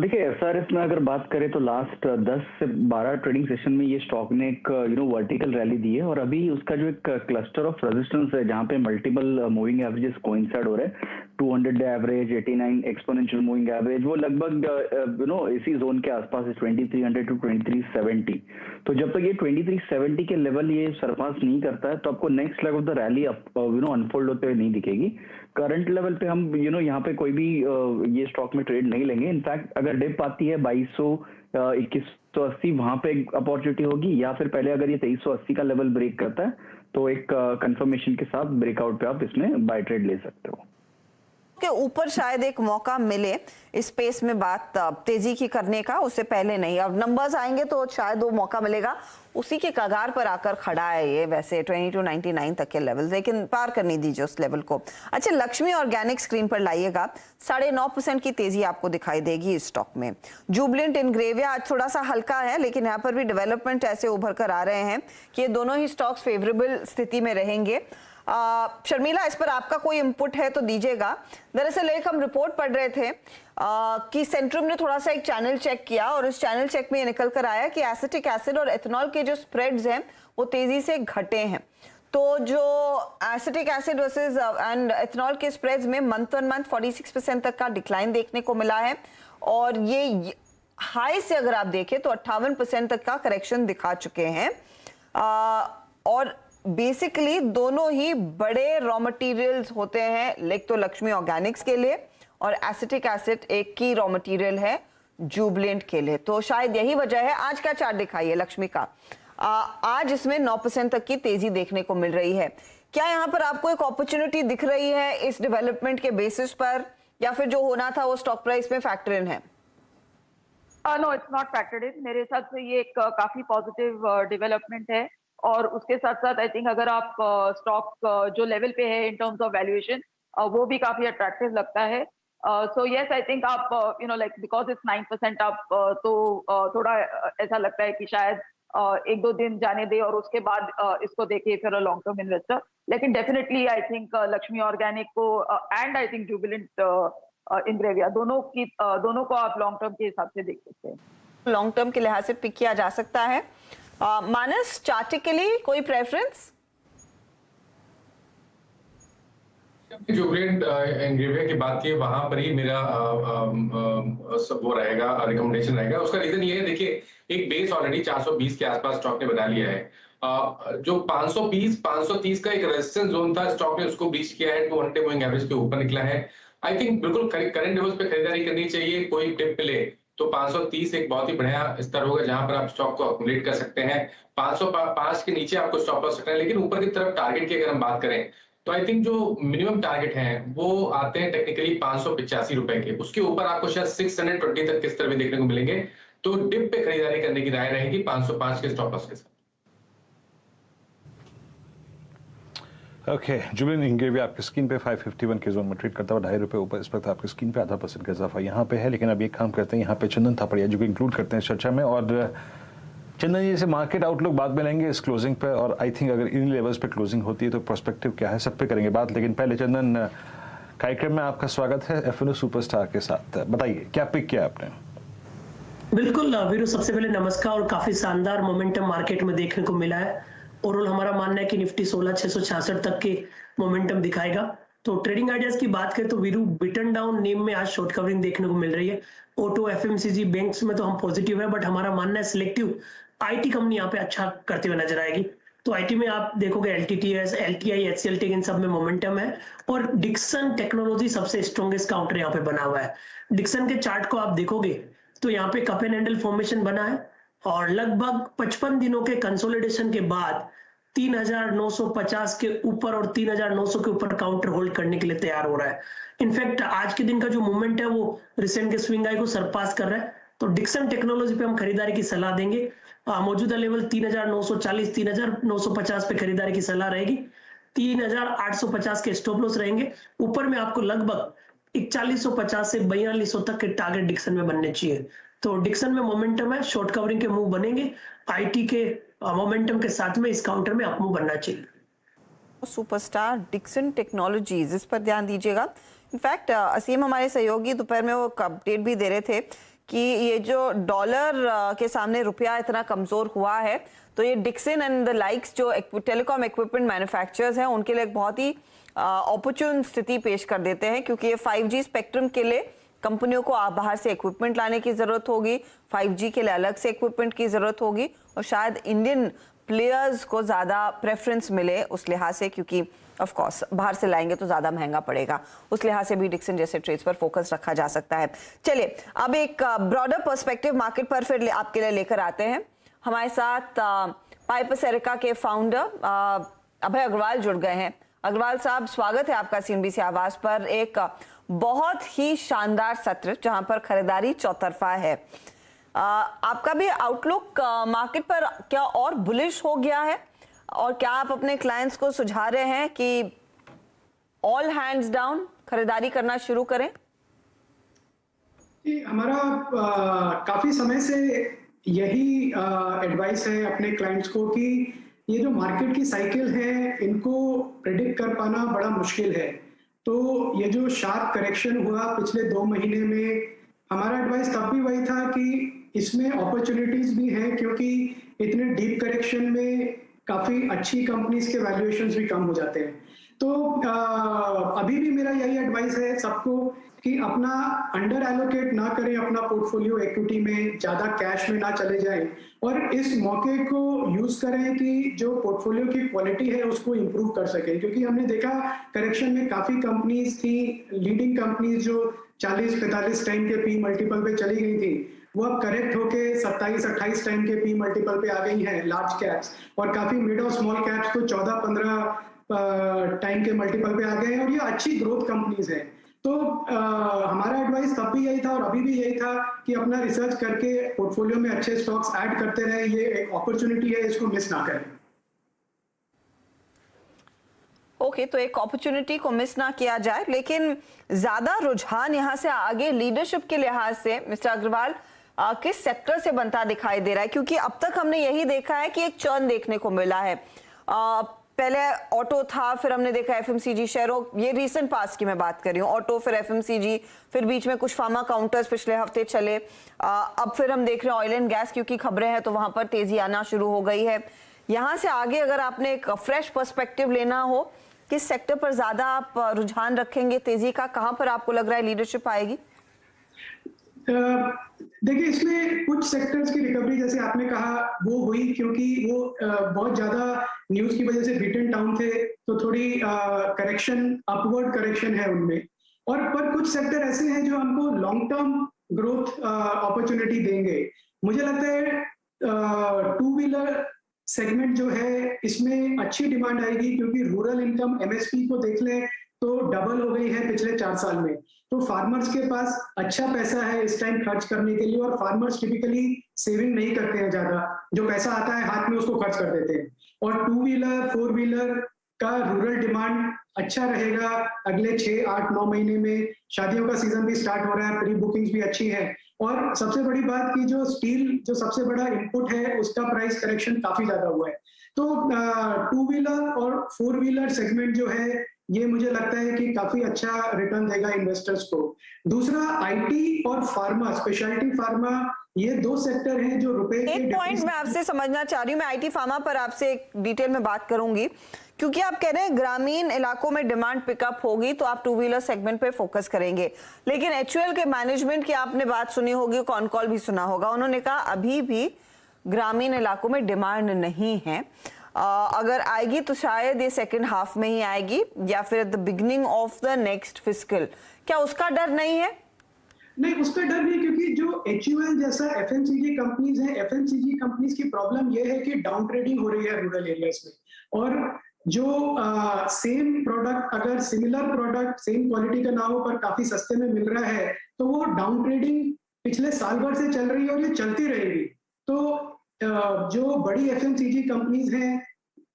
देखिए SRF में अगर बात करें तो लास्ट 10 से 12 ट्रेडिंग सेशन में ये स्टॉक ने एक वर्टिकल रैली दी है और अभी उसका जो एक क्लस्टर ऑफ रेजिस्टेंस है जहां पे मल्टीपल मूविंग एवरेजेस कोइंसाइड हो रहे हैं, 200 day average, 89 exponential moving average, वो लगभग इसी जोन के आसपास है, 2300 टू 2370। तो जब तक ये 2370 के लेवल ये सरपास नहीं करता है तो आपको next leg of the rally unfold होते हुए नहीं दिखेगी। करंट लेवल पे हम यहाँ पे कोई भी ये स्टॉक में ट्रेड नहीं लेंगे। इनफैक्ट अगर डिप आती है 2200 2180 वहां पे अपॉर्चुनिटी होगी, या फिर पहले अगर ये 2380 का लेवल ब्रेक करता है तो एक कंफर्मेशन के साथ ब्रेकआउट पे आप इसमें बाय ट्रेड ले सकते हो। के ऊपर शायद एक मौका मिले इस स्पेस में बात तेजी की करने का, उससे पहले नहीं। अब नंबर्स आएंगे तो शायद वो मौका मिलेगा। उसी के कगार पर आकर खड़ा है ये, वैसे 2299 तक के लेवल, लेकिन पार करने दीजिए उस लेवल को। अच्छा, लक्ष्मी ऑर्गेनिक स्क्रीन पर लाइएगा। 9.5% की तेजी आपको दिखाई देगी इस स्टॉक में। जुबलेंट इनग्रेविया आज थोड़ा सा हल्का है, लेकिन यहाँ पर भी डेवलपमेंट ऐसे उभर कर आ रहे हैं कि ये दोनों ही स्टॉक्स फेवरेबल स्थिति में रहेंगे। शर्मिला, इस पर आपका कोई इनपुट है तो दीजिएगा। दरअसल एक हम रिपोर्ट पढ़ रहे थे कि सेंट्रम ने थोड़ा सा एक चैनल चेक किया और उस चैनल चेक में ये निकल कर आया कि एसिटिक एसिड और एथेनॉल के जो स्प्रेड्स हैं वो तेजी से घटे हैं। तो जो acetic acid versus and ethanol के स्प्रेड्स में मंथ ऑन मंथ 46% तक का डिक्लाइन देखने को मिला है और ये हाई से अगर आप देखें तो 58% तक का करेक्शन दिखा चुके हैं। और बेसिकली दोनों ही बड़े रॉ मटेरियल्स होते हैं, एक तो लक्ष्मी ऑर्गेनिक्स के लिए और एसिटिक एसिड एक की रॉ मटेरियल है जुबलेंट के लिए। तो शायद यही वजह है। आज का चार्ट दिखाइए लक्ष्मी का। आज इसमें 9% तक की तेजी देखने को मिल रही है। क्या यहाँ पर आपको एक अपॉर्चुनिटी दिख रही है इस डेवलपमेंट के बेसिस पर, या फिर जो होना था वो स्टॉक प्राइस में फैक्टर इन है? No, it's not factored in. मेरे हिसाब से ये एक काफी पॉजिटिव डेवलपमेंट है और उसके साथ साथ आई थिंक अगर आप स्टॉक जो लेवल पे है इन टर्म्स ऑफ वैल्यूएशन वो भी काफी अट्रैक्टिव लगता है। सो यस, आई थिंक आप लाइक बिकॉज इट्स 9% आप तो थोड़ा ऐसा लगता है कि शायद 1-2 दिन जाने दे और उसके बाद इसको देखिए फिर लॉन्ग टर्म इन्वेस्टर। लेकिन definitely I think Lakshmi organic को एंड आई थिंक जुबिलेंट इनग्रेविया दोनों को आप लॉन्ग टर्म के हिसाब से देख सकते हैं। लॉन्ग टर्म के लिहाज से पिक किया जा सकता है। मानस, चार्टिकली कोई प्रेफरेंस? जुबलेंट इनग्रेविया की बात की, वहां पर ही मेरा वो रहेगा, रिकमेंडेशन रहेगा। उसका रीजन ये है, देखिए एक बेस ऑलरेडी 420 के आसपास स्टॉक ने बना लिया है। जो 520-530 का एक रेजिस्टेंस जोन था, स्टॉक ने उसको ब्रीच किया है, 200 मूविंग एवरेज के ऊपर निकला है। आई थिंक बिल्कुल करंट लेवल्स पे खरीदारी करनी चाहिए। कोई टिप मिले तो 530 एक बहुत ही बढ़िया स्तर होगा जहां पर आप स्टॉक को अक्यूमुलेट कर सकते हैं। 505 के नीचे आपको स्टॉप लॉस सकते हैं, लेकिन ऊपर की तरफ टारगेट की अगर हम बात करें तो आई थिंक जो मिनिमम टारगेट हैं वो आते हैं टेक्निकली 585 रुपए के। उसके ऊपर आपको शायद 620 तक के स्तर भी देखने को मिलेंगे। तो डिप पे खरीदारी करने की राय रहेगी 505 के स्टॉप लॉस के साथ। ओके जुबिन इंगे भी आपकी स्क्रीन पे 551 के जोन में ट्रेड करता हुआ ₹2.5 ऊपर इस वक्त आपकी स्क्रीन पे 0.5% का इजाफा यहाँ पे है। लेकिन अब एक काम करते हैं, यहाँ पे चंदन थापड़िया जो कि इंक्लूड करते हैं इस चर्चा में, और चंदन जी से मार्केट आउटलुक बाद में लेंगे इस क्लोजिंग पे, और आई थिंक अगर इन लेवल्स पे क्लोजिंग होती है तो प्रोस्पेक्टिव क्या है सब पे करेंगे बात। लेकिन पहले चंदन, कार्यक्रम में आपका स्वागत है एफएनओ सुपरस्टार के साथ। बताइए क्या पिक किया आपने? बिल्कुल वीरू, सबसे पहले नमस्कार। और काफी शानदार मोमेंटम मार्केट में देखने को मिला है। ओवरऑल हमारा मानना है कि निफ्टी 16,666 तक के मोमेंटम दिखाएगा। तो ट्रेडिंग आइडियाज की बात करें तो वीरू, बिटन डाउन नेम में आज शॉर्ट कवरिंग देखने को मिल रही है। ऑटो, एफएमसीजी, बैंक्स में तो हम पॉजिटिव है, बट हमारा मानना है सिलेक्टिव आईटी कंपनी यहाँ पे अच्छा करते हुए नजर आएगी। तो आईटी में आप देखोगे एलटीटीएस, एलटीआई, एचसीएल टेक, इन सब में मोमेंटम है। और डिक्सन टेक्नोलॉजी सबसे स्ट्रॉन्गेस्ट काउंटर यहाँ पे बना हुआ है। डिक्सन के चार्ट को आप देखोगे तो यहाँ पे कप एंड हैंडल फॉर्मेशन बना है, और लगभग 55 दिनों के कंसोलिडेशन के बाद 3,950 के ऊपर और 3,900 के ऊपर काउंटर होल्ड करने के लिए तैयार हो रहा है। इनफैक्ट आज के दिन का जो मूवमेंट है वो रिसेंट के स्विंग हाई को सरपास कर रहा है। तो डिक्सन टेक्नोलॉजी पे हम खरीदारी की सलाह देंगे। मौजूदा लेवल 3,940, 3,950 पे खरीदारी की सलाह रहेगी। 3,850 के स्टॉप लॉस रहेंगे। ऊपर में आपको लगभग 4150 से 4200 तक के टारगेट डिक्सन में बनने चाहिए। तो डिक्सन में मोमेंटम है, शॉर्ट कवरिंग के मूव बनेंगे। आईटी के मोमेंटम के साथ में इस काउंटर में अप मूव बनना चाहिए। सुपरस्टार डिक्सन टेक्नोलॉजीज, इस पर ध्यान दीजिएगा। इनफैक्ट असीम हमारे सहयोगी दोपहर में वो अपडेट भी दे रहे थे कि ये जो डॉलर के सामने रुपया इतना कमजोर हुआ है, तो ये डिक्सन एंड द लाइक्स जो टेलीकॉम इक्विपमेंट मैन्युफैक्चरर्स हैं उनके लिए एक बहुत ही ऑपर्चुन स्थिति पेश कर देते हैं, क्योंकि ये 5G स्पेक्ट्रम के लिए कंपनियों को बाहर से इक्विपमेंट लाने की जरूरत होगी, 5G के लिए अलग से इक्विपमेंट की जरूरत होगी, और शायद इंडियन प्लेयर्स को ज्यादा प्रेफरेंस मिले उस लिहाज से, क्योंकि ऑफ कोर्स बाहर से लाएंगे तो ज्यादा महंगा पड़ेगा। उस लिहाज से भी डिक्सन जैसे ट्रेड्स पर फोकस रखा जा सकता है। चलिए अब एक ब्रॉडर पर्सपेक्टिव मार्केट पर फिर आपके लिए लेकर आते हैं। हमारे साथ पाइपर्स एरिका के फाउंडर अभय अग्रवाल जुड़ गए हैं। अग्रवाल साहब, स्वागत है आपका सीएनबीसी आवाज पर। एक बहुत ही शानदार सत्र जहां पर खरीदारी चौतरफा है। आपका भी आउटलुक मार्केट पर क्या और बुलिश हो गया है, और क्या आप अपने क्लाइंट्स को सुझा रहे हैं कि ऑल हैंड्स डाउन खरीदारी करना शुरू करें? हमारा काफी समय से यही एडवाइस है अपने क्लाइंट्स को कि ये जो मार्केट की साइकिल है इनको प्रेडिक्ट कर पाना बड़ा मुश्किल है। तो ये जो शार्प करेक्शन हुआ पिछले 2 महीने में, हमारा एडवाइस तब भी वही था कि इसमें अपॉर्चुनिटीज भी हैं, क्योंकि इतने डीप करेक्शन में काफी अच्छी कंपनीज के वैल्यूएशंस भी कम हो जाते हैं। तो अभी भी मेरा यही एडवाइस है सबको कि अपना अंडर एलोकेट ना करें अपना पोर्टफोलियो इक्विटी में, ज्यादा कैश में ना चले जाएं, और इस मौके को यूज करें कि जो पोर्टफोलियो की क्वालिटी है उसको इंप्रूव कर सकें। क्योंकि हमने देखा करेक्शन में काफी कंपनीज थी, लीडिंग कंपनीज जो 40-45 टाइम के पी मल्टीपल पे चली गई थी, वो अब करेक्ट होके 27-28 टाइम के पी मल्टीपल पे आ गई हैं लार्ज कैप्स, और काफी मिड और स्मॉल कैप्स तो 14-15 टाइम के मल्टीपल पे आ गए हैं, और ये अच्छी ग्रोथ कंपनीज हैं। तो हमारा एडवाइस तब भी यही था और अभी भी यही था कि अपना रिसर्च करके पोर्टफोलियो में अच्छे स्टॉक्स ऐड करते रहे। ये एक अपॉर्चुनिटी है, इसको मिस ना करें। ओके, तो एक अपॉर्चुनिटी को मिस ना किया जाए, लेकिन ज्यादा रुझान यहाँ से आगे लीडरशिप के लिहाज से मिस्टर अग्रवाल किस सेक्टर से बनता दिखाई दे रहा है? क्योंकि अब तक हमने यही देखा है कि एक चर्न देखने को मिला है। पहले ऑटो था, फिर हमने देखा एफएमसीजी शेयरों, ये रीसेंट पास्ट की मैं बात कर रही हूँ, ऑटो फिर एफएमसीजी, फिर बीच में कुछ फार्मा काउंटर्स पिछले हफ्ते चले। अब फिर हम देख रहे हैं ऑयल एंड गैस, क्योंकि खबरें हैं तो वहां पर तेजी आना शुरू हो गई है। यहाँ से आगे अगर आपने एक फ्रेश पर्सपेक्टिव लेना हो, किस सेक्टर पर ज्यादा आप रुझान रखेंगे तेजी का? कहाँ पर आपको लग रहा है लीडरशिप आएगी? देखिए, इसमें कुछ सेक्टर्स की रिकवरी जैसे आपने कहा वो हुई, क्योंकि वो बहुत ज्यादा न्यूज की वजह से बीटन डाउन थे, तो थोड़ी करेक्शन, अपवर्ड करेक्शन है उनमें। और पर कुछ सेक्टर ऐसे हैं जो हमको लॉन्ग टर्म ग्रोथ अपॉर्चुनिटी देंगे। मुझे लगता है 2 व्हीलर सेगमेंट जो है इसमें अच्छी डिमांड आएगी, क्योंकि रूरल इनकम एमएसपी को देख लें तो डबल हो गई है पिछले 4 साल में। तो फार्मर्स के पास अच्छा पैसा है इस टाइम खर्च करने के लिए, और फार्मर्स टिपिकली सेविंग नहीं करते हैं ज्यादा, जो पैसा आता है हाथ में उसको खर्च कर देते हैं। और 2 व्हीलर 4 व्हीलर का रूरल डिमांड अच्छा रहेगा अगले 6, 8, 9 महीने में। शादियों का सीजन भी स्टार्ट हो रहा है, प्री बुकिंग्स भी अच्छी है। और सबसे बड़ी बात कि जो स्टील जो सबसे बड़ा इनपुट है उसका प्राइस करेक्शन काफी ज्यादा हुआ है। तो 2 व्हीलर और 4 व्हीलर सेगमेंट जो है ये मुझे लगता है कि काफी अच्छा रिटर्न देगा इन्वेस्टर्स को। दूसरा आईटी और फार्मा, स्पेशलिटी फार्मा, ये 2 सेक्टर हैं जो रुपए के एक पॉइंट मैं आपसे समझना चाह रही हूँ, मैं आईटी फार्मा पर आपसे एक डिटेल में बात करूंगी, क्योंकि आप कह रहे हैं ग्रामीण इलाकों में डिमांड पिकअप होगी तो आप 2 व्हीलर सेगमेंट पे फोकस करेंगे, लेकिन एचयूएल के मैनेजमेंट की आपने बात सुनी होगी, कॉन कॉल भी सुना होगा, उन्होंने कहा अभी भी ग्रामीण इलाकों में डिमांड नहीं है, अगर आएगी तो शायद ये सेकंड हाफ में ही आएगी या फिर at the beginning of the next fiscal. क्या उसका डर नहीं है? नहीं, उसका डर नहीं, क्योंकि जो एचयूएल जैसा एफएमसीजी कंपनीज है, एफएमसीजी कंपनीज की प्रॉब्लम ये है कि डाउन ट्रेडिंग हो रही है रूरल एरियाज में, और जो सेम प्रोडक्ट अगर सिमिलर प्रोडक्ट सेम क्वालिटी का ना हो पर काफी सस्ते में मिल रहा है तो वो डाउन ट्रेडिंग पिछले साल भर से चल रही है और ये चलती रहेगी। तो जो बड़ी एफएमसीजी कंपनीज हैं,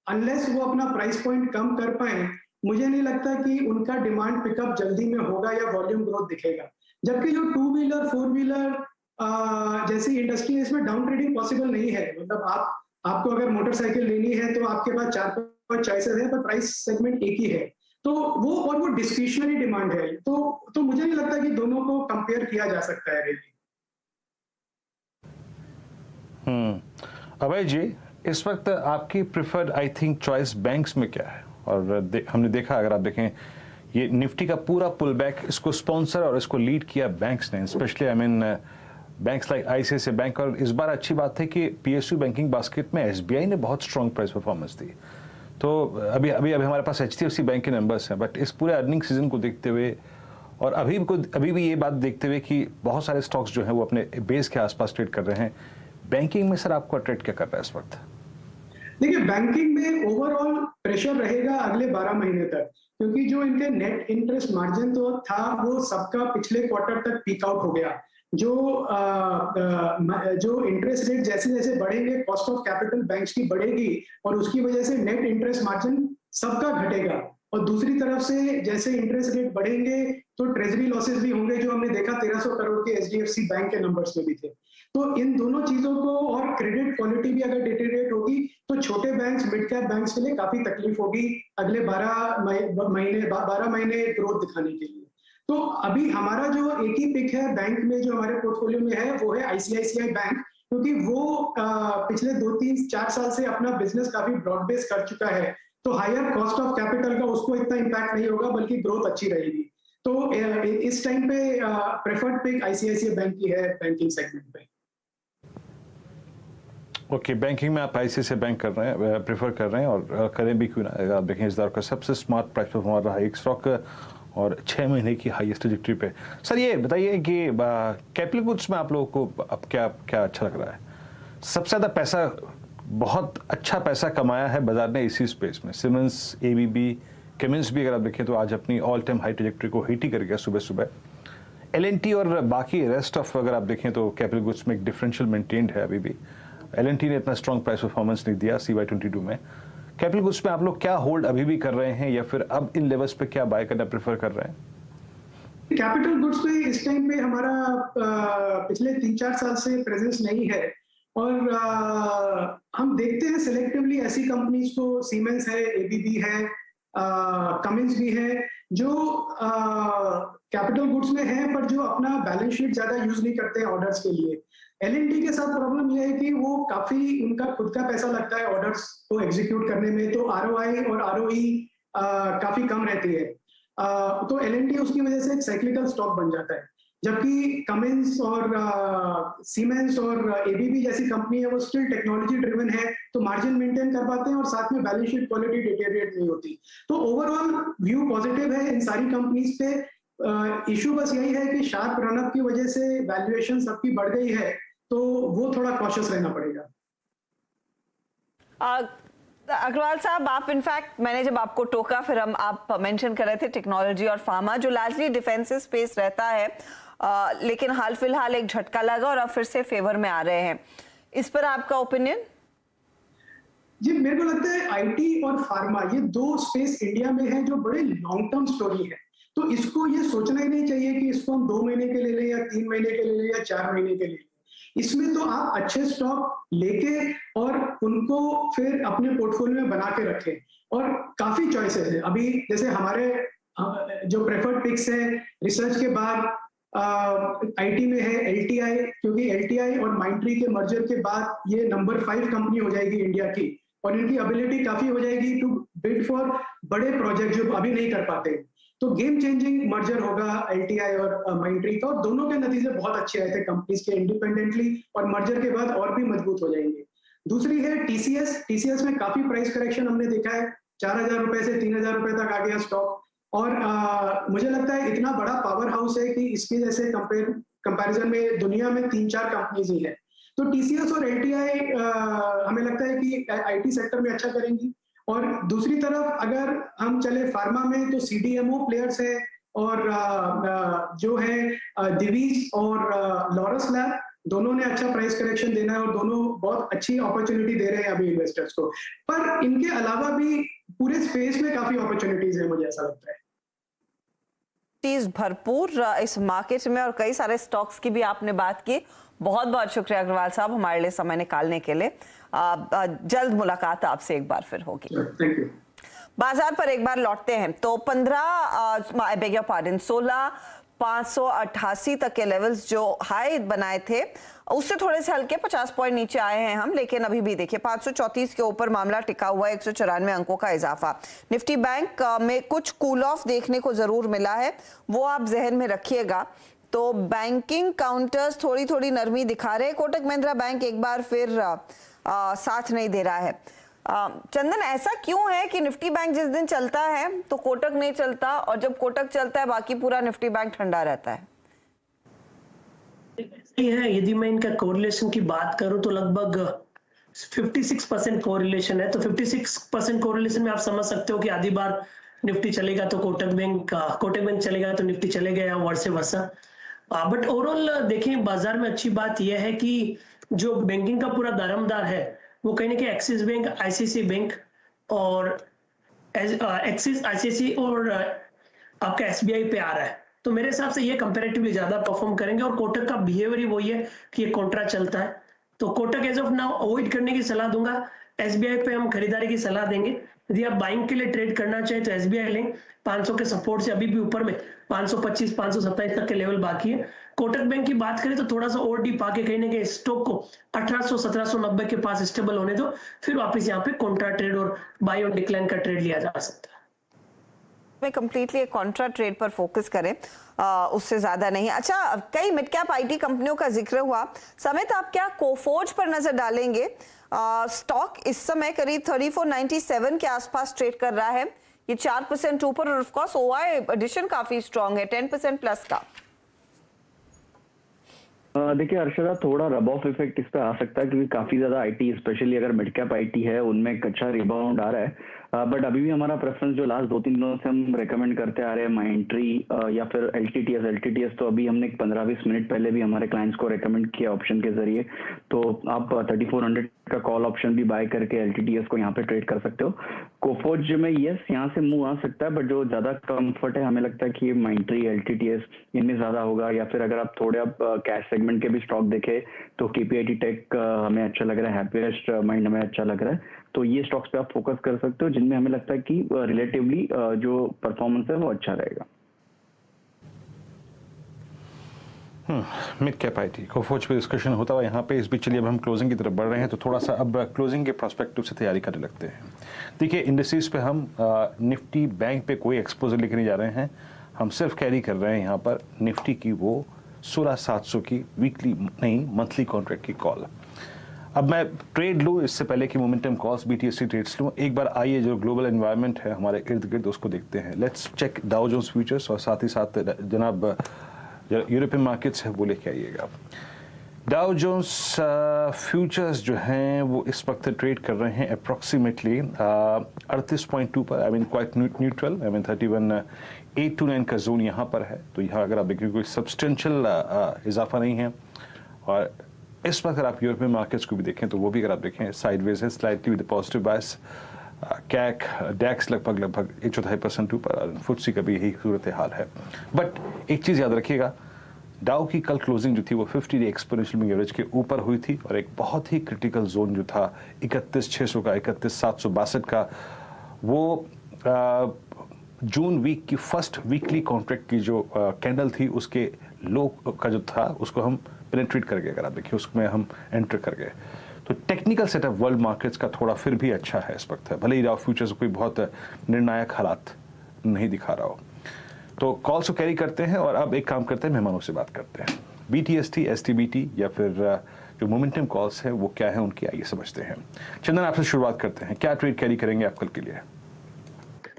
अनलेस वो अपना प्राइस पॉइंट कम कर पाए, मुझे नहीं लगता कि उनका डिमांड पिकअप जल्दी में होगा या वॉल्यूम ग्रोथ दिखेगा। जबकि जो 2 व्हीलर 4 व्हीलर जैसी इंडस्ट्री है, इसमें डाउन ट्रेडिंग पॉसिबल नहीं है। मतलब आपको अगर मोटरसाइकिल लेनी है तो आपके पास 4-5 चॉइसेस है, पर प्राइस सेगमेंट एक ही है, तो वो डिस्क्रिशनरी डिमांड है। तो मुझे नहीं लगता कि दोनों को कंपेयर किया जा सकता है रियली। अभय जी, इस वक्त आपकी preferred I think choice banks में क्या है? और हमने देखा, अगर आप देखें ये निफ्टी का पूरा पुल बैक, इसको स्पॉन्सर और इसको लीड किया बैंक्स ने, specially I mean banks like ICICI bank. और इस बार अच्छी बात है कि पीएसयू बैंकिंग बास्केट में एसबीआई ने बहुत स्ट्रॉन्ग प्राइस परफॉर्मेंस दी। तो अभी हमारे पास एचडीएफसी बैंक के नंबर्स हैं, बट इस पूरे अर्निंग सीजन को देखते हुए और अभी भी ये बात देखते हुए कि बहुत सारे स्टॉक्स जो हैं वो अपने बेस के आसपास ट्रेड कर रहे हैं, बैंकिंग में सर आपको ट्रेड क्या कर रहा है इस वक्त? देखिए, बैंकिंग में ओवरऑल प्रेशर रहेगा अगले 12 महीने तक, क्योंकि जो इनके नेट इंटरेस्ट मार्जिन तो था वो सबका पिछले क्वार्टर तक पीक आउट हो गया। जो इंटरेस्ट रेट जैसे जैसे बढ़ेंगे, कॉस्ट ऑफ कैपिटल बैंक्स की बढ़ेगी और उसकी वजह से नेट इंटरेस्ट मार्जिन सबका घटेगा। और दूसरी तरफ से जैसे इंटरेस्ट रेट बढ़ेंगे तो ट्रेजरी लॉसेस भी होंगे, जो हमने देखा 1300 करोड़ के एचडीएफसी बैंक के नंबर्स में भी थे। तो इन दोनों चीजों को, और क्रेडिट क्वालिटी भी अगर डिटेरिएट होगी तो छोटे बैंक्स, मिड कैप बैंक्स के लिए काफी तकलीफ होगी अगले 12 महीने ग्रोथ दिखाने के लिए। तो अभी हमारा जो एक ही पिक है बैंक में जो हमारे पोर्टफोलियो में है वो है आईसीआईसीआई बैंक, क्योंकि वो पिछले 2-3-4 साल से अपना बिजनेस काफी ब्रॉड बेस कर चुका है, तो हायर कॉस्ट ऑफ कैपिटल का उसको इतना इम्पैक्ट नहीं होगा, बल्कि ग्रोथ अच्छी रहेगी। तो इस टाइम पे प्रेफर्ड पिक आईसीआईसीआई बैंक की है बैंकिंग सेगमेंट पे। ओके, बैंकिंग में आप आईसीआईसीआई बैंक कर रहे हैं, प्रेफर कर रहे हैं, और करें भी क्यों ना। अगर आप देखें इस दौर का सबसे स्मार्ट प्राइस परफॉर्मर रहा एक स्टॉक और 6 महीने की हाईएस्ट ट्रैजेक्टरी पे। सर ये बताइए कि कैपिटल गुड्स में आप लोगों को अब क्या अच्छा लग रहा है? सबसे ज़्यादा पैसा, बहुत अच्छा पैसा कमाया है बाजार ने इसी स्पेस में। सिमेंस, एबीबी, केमिंस भी अगर आप देखें तो आज अपनी ऑल टाइम हाई ट्रैजेक्टरी को हिट ही कर गया सुबह सुबह। एलएनटी और बाकी रेस्ट ऑफ अगर आप देखें तो कैपिटल गुड्स में एक डिफरेंशियल मेंटेन्ड है अभी भी। एलएनटी ने इतना स्ट्रॉन्ग प्राइस परफॉर्मेंस नहीं दिया CY22 में। कैपिटल गुड्स में आप लोग क्या होल्ड अभी भी कर रहे हैं, या फिर अब इन लेवल्स पे क्या बाय करना प्रेफर कर रहे हैं? कैपिटल गुड्स पे इस टाइम पे हमारा पिछले 3-4 साल से प्रेजेंस नहीं है, और हम देखते हैं सिलेक्टिवली ऐसी कंपनीज को, सीमेंस है, एबीबी है, कमिंस भी है, जो कैपिटल गुड्स में है पर जो अपना बैलेंस शीट ज्यादा यूज नहीं करते हैं ऑर्डर्स के लिए। एलएनटी के साथ प्रॉब्लम यह है कि वो काफी, उनका खुद का पैसा लगता है ऑर्डर्स को एग्जीक्यूट करने में, तो आरओआई और आरओई काफी कम रहती है। तो एलएनटी उसकी वजह से एक साइक्लिकल स्टॉक बन जाता है, जबकि कमिंस और सीमेंस और एबीबी जैसी कंपनी है वो स्टिल टेक्नोलॉजी ड्रिवन है, तो मार्जिन मेंटेन कर पाते हैं और साथ में बैलेंस शीट क्वालिटी डिटेरिएट नहीं होती। तो ओवरऑल व्यू पॉजिटिव है इन सारी कंपनीज पे। इशू बस यही है कि शार्प रनअप की वजह से वैल्यूएशन सबकी बढ़ गई है, तो वो थोड़ा कॉशियस रहना पड़ेगा। अग्रवाल साहब, आप इनफैक्ट मैंने जब आपको टोका फिर आप मेंशन कर रहे थे टेक्नोलॉजी और फार्मा, जो लार्जली डिफेंसिव स्पेस रहता है, लेकिन हाल फिलहाल एक झटका लगा और अब फिर से फेवर में आ रहे हैं। इस पर आपका ओपिनियन? जी मेरे को लगता है आईटी और फार्मा ये दो स्पेस इंडिया में है जो बड़े लॉन्ग टर्म स्टोरी है। तो इसको ये सोचना ही नहीं चाहिए कि इसको हम 2 महीने के ले लें या 3 महीने के ले लें या 4 महीने के ले लें। इसमें तो आप अच्छे स्टॉक लेके और उनको फिर अपने पोर्टफोलियो में बना के रखें। और काफी चॉइसेस है अभी, जैसे हमारे जो प्रेफर्ड पिक्स है रिसर्च के बाद आईटी में है एलटीआई, क्योंकि एलटीआई और माइंडट्री के मर्जर के बाद ये नंबर 5 कंपनी हो जाएगी इंडिया की और इनकी एबिलिटी काफी हो जाएगी टू बिड फॉर बड़े प्रोजेक्ट जो अभी नहीं कर पाते। तो गेम चेंजिंग मर्जर होगा एलटीआई और माइंडट्री का, और दोनों के नतीजे बहुत अच्छे आए थे कंपनीज के इंडिपेंडेंटली, और मर्जर के बाद और भी मजबूत हो जाएंगे। दूसरी है टीसीएस में काफी प्राइस करेक्शन हमने देखा है, 4,000 रुपए से 3,000 रुपए तक आ गया स्टॉक, और मुझे लगता है इतना बड़ा पावर हाउस है कि इसके जैसे कंपैरिजन में दुनिया में 3-4 कंपनीज ही है। तो टीसीएस और एलटीआई हमें लगता है कि आईटी सेक्टर में अच्छा करेंगी। और दूसरी तरफ अगर हम चले फार्मा में, तो सीडीएमओ प्लेयर्स है और जो है दिवीज और लॉरस लैब, दोनों ने अच्छा प्राइस करेक्शन देना है और दोनों बहुत अच्छी अपॉर्चुनिटी दे रहे हैं अभी इन्वेस्टर्स को। पर इनके अलावा भी पूरे स्पेस में काफी अपॉर्चुनिटीज है, मुझे ऐसा लगता है। चीज भरपूर इस मार्केट में और कई सारे स्टॉक्स की भी आपने बात की। बहुत बहुत शुक्रिया अग्रवाल साहब हमारे लिए समय निकालने के लिए। जल्द मुलाकात आपसे एक बार फिर होगी। Thank you. बाजार पर एक बार लौटते हैं तो 16,588 तक के लेवल्स जो हाई बनाए थे उससे थोड़े से हल्के 50 पॉइंट नीचे आए हैं हम, लेकिन अभी भी देखिए 534 के ऊपर मामला टिका हुआ है, 194 अंकों का इजाफा। निफ्टी बैंक में कुछ कूल ऑफ देखने को जरूर मिला है, वो आप जहन में रखिएगा। तो बैंकिंग काउंटर्स थोड़ी थोड़ी नरमी दिखा रहे हैं। कोटक महिंद्रा बैंक एक बार फिर साथ नहीं दे रहा है। चंदन, ऐसा क्यों है कि निफ्टी बैंक जिस दिन चलता है तो कोटक नहीं चलता, और जब कोटक चलता है बाकी पूरा निफ्टी बैंक ठंडा रहता है? सही है, यदि मैं इनका कोरिलेशन की बात करूं तो लगभग 56% कोरिलेशन है। तो 56% कोरिलेशन में आप समझ सकते हो कि आधी बार निफ्टी चलेगा तो कोटक बैंक चलेगा तो निफ्टी चलेगा, या वर्से वर्सा। बट ओवरऑल देखें बाजार में अच्छी बात यह है कि जो बैंकिंग का पूरा दारोमदार है वो कहीं ना कहीं एक्सिस बैंक, आईसीआईसी बैंक और एक्सिस, आईसीआईसी और आपका एसबीआई पे आ रहा है। तो मेरे हिसाब से ये कंपैरेटिवली ज्यादा परफॉर्म करेंगे, और कोटक का बिहेवियर ही वही है कि ये कॉन्ट्रा चलता है। तो Kotak as of now avoid करने की सलाह दूंगा। एसबीआई पे हम खरीदारी की सलाह देंगे। यदि आप बाइंग के लिए ट्रेड करना चाहें तो एसबीआई लें, 500 के सपोर्ट से अभी भी ऊपर में 525, 527 तक के लेवल बाकी है। कोटक बैंक की बात करें तो थोड़ा सा और डीप आके कहीं ना कहीं स्टॉक को 1800, 1790 के पास स्टेबल होने दो, फिर वापस यहाँ पे कॉन्ट्रा ट्रेड और बाय ऑन डिक्लाइन का ट्रेड लिया जा सकता है। में कंप्लीटली एक कॉन्ट्रा ट्रेड पर फोकस करें, उससे ज्यादा नहीं। अच्छा, कई मिड कैप आईटी कंपनियों का जिक्र हुआ, समेत आप क्या कोफोर्ज पर नजर डालेंगे? स्टॉक इस समय करीब 3497 के आसपास ट्रेड कर रहा है, ये 4% ऊपर, और ऑफ कोर्स ओआई एडिशन काफी स्ट्रांग है 10% प्लस का। देखिए अर्शदा, थोड़ा रब ऑफ इफेक्ट इस पे आ सकता है क्योंकि काफी ज्यादा आईटी, स्पेशली अगर मिड कैप आईटी है, उनमें एक अच्छा रिबाउंड आ रहा है। बट अभी भी हमारा प्रेफरेंस जो लास्ट 2-3 दिनों से हम रेकमेंड करते आ रहे हैं, माइंडट्री या फिर एलटीटीएस तो अभी हमने 15-20 मिनट पहले भी हमारे क्लाइंट्स को रेकमेंड किया ऑप्शन के जरिए। तो आप 3400 का कॉल ऑप्शन भी बाय करके एलटीटीएस को यहाँ पे ट्रेड कर सकते हो। कोफोर्ज में यस यहाँ से मूव आ सकता है, बट जो ज्यादा कंफर्ट है हमें लगता है कि माइंडट्री, एलटीटीएस इनमें ज्यादा होगा। या फिर अगर आप थोड़े आप कैश सेगमेंट के भी स्टॉक देखे तो केपीआईटी टेक हमें अच्छा लग रहा है, हैप्पीएस्ट माइंड हमें अच्छा लग रहा है। तो ये स्टॉक्स पे आप फोकस कर सकते हो जिनमें हमें लगता है कि रिलेटिवली जो परफॉर्मेंस है वो अच्छा रहेगा। मिड कैप आईटी कोफोर्ज पे डिस्कशन होता हुआ यहाँ पे इस बीच, चलिए अब हम क्लोजिंग की तरफ बढ़ रहे हैं, तो थोड़ा सा अब क्लोजिंग के प्रोस्पेक्टिव से तैयारी करने लगते हैं। देखिए इंडस्ट्रीज पे हम निफ्टी बैंक पे कोई एक्सपोजर लेके नहीं जा रहे हैं, हम सिर्फ कैरी कर रहे हैं यहाँ पर निफ्टी की वो 16700 की वीकली नहीं मंथली कॉन्ट्रैक्ट की कॉल। अब मैं ट्रेड लूँ इससे पहले कि मोमेंटम कॉल्स बीटीएससी ट्रेड्स लूँ, एक बार आइए जो ग्लोबल एनवायरनमेंट है हमारे इर्द गिर्द उसको देखते हैं। Let's check Dow Jones futures और साथ ही साथ जनाब यूरोपियन मार्केट्स है वो लेके आइएगा। डाउ जोन्स फ्यूचर्स जो हैं वो इस वक्त ट्रेड कर रहे हैं अप्रॉक्सीमेटली 38.2 पर, I mean quite neutral, I mean 31,829 का जोन यहाँ पर है। तो यहाँ अगर आप देखिए कोई सब्सटेंशियल इजाफा नहीं है, और इस वक्त अगर आप यूरोपियन मार्केट्स को भी देखें तो वो भी अगर आप देखें साइडवेज है, स्लाइटली विद पॉजिटिव बायस। कैक डैक्स लगभग 1.25% ऊपर, फुटसी का भी यही सूरत हाल है। बट एक चीज़ याद रखिएगा, डाउ की कल क्लोजिंग जो थी वो 50 डे एक्सपोनेंशियल मूविंग एवरेज के ऊपर हुई थी और एक बहुत ही क्रिटिकल जोन जो था 31,600 का, 31,762 का, वो जून वीक की फर्स्ट वीकली कॉन्ट्रैक्ट की जो कैंडल थी उसके लो का जो था उसको हम पेनिट्रेट कर गए। अगर आप देखिए उसमें हम एंटर कर गए। तो टेक्निकल सेटअप वर्ल्ड मार्केट्स का थोड़ा फिर भी अच्छा है इस वक्त, भले ही डाउ फ्यूचर्स कोई बहुत निर्णायक हालात नहीं दिखा रहा हो। तो कॉल्स को कैरी करते हैं और अब एक काम करते हैं, मेहमानों से बात करते हैं। BTST, STBT या फिर जो मोमेंटम कॉल्स है वो क्या है उनकी, आइए समझते हैं। चंदन, आपसे शुरुआत करते हैं, क्या ट्रेड कैरी करेंगे आप कल के लिए?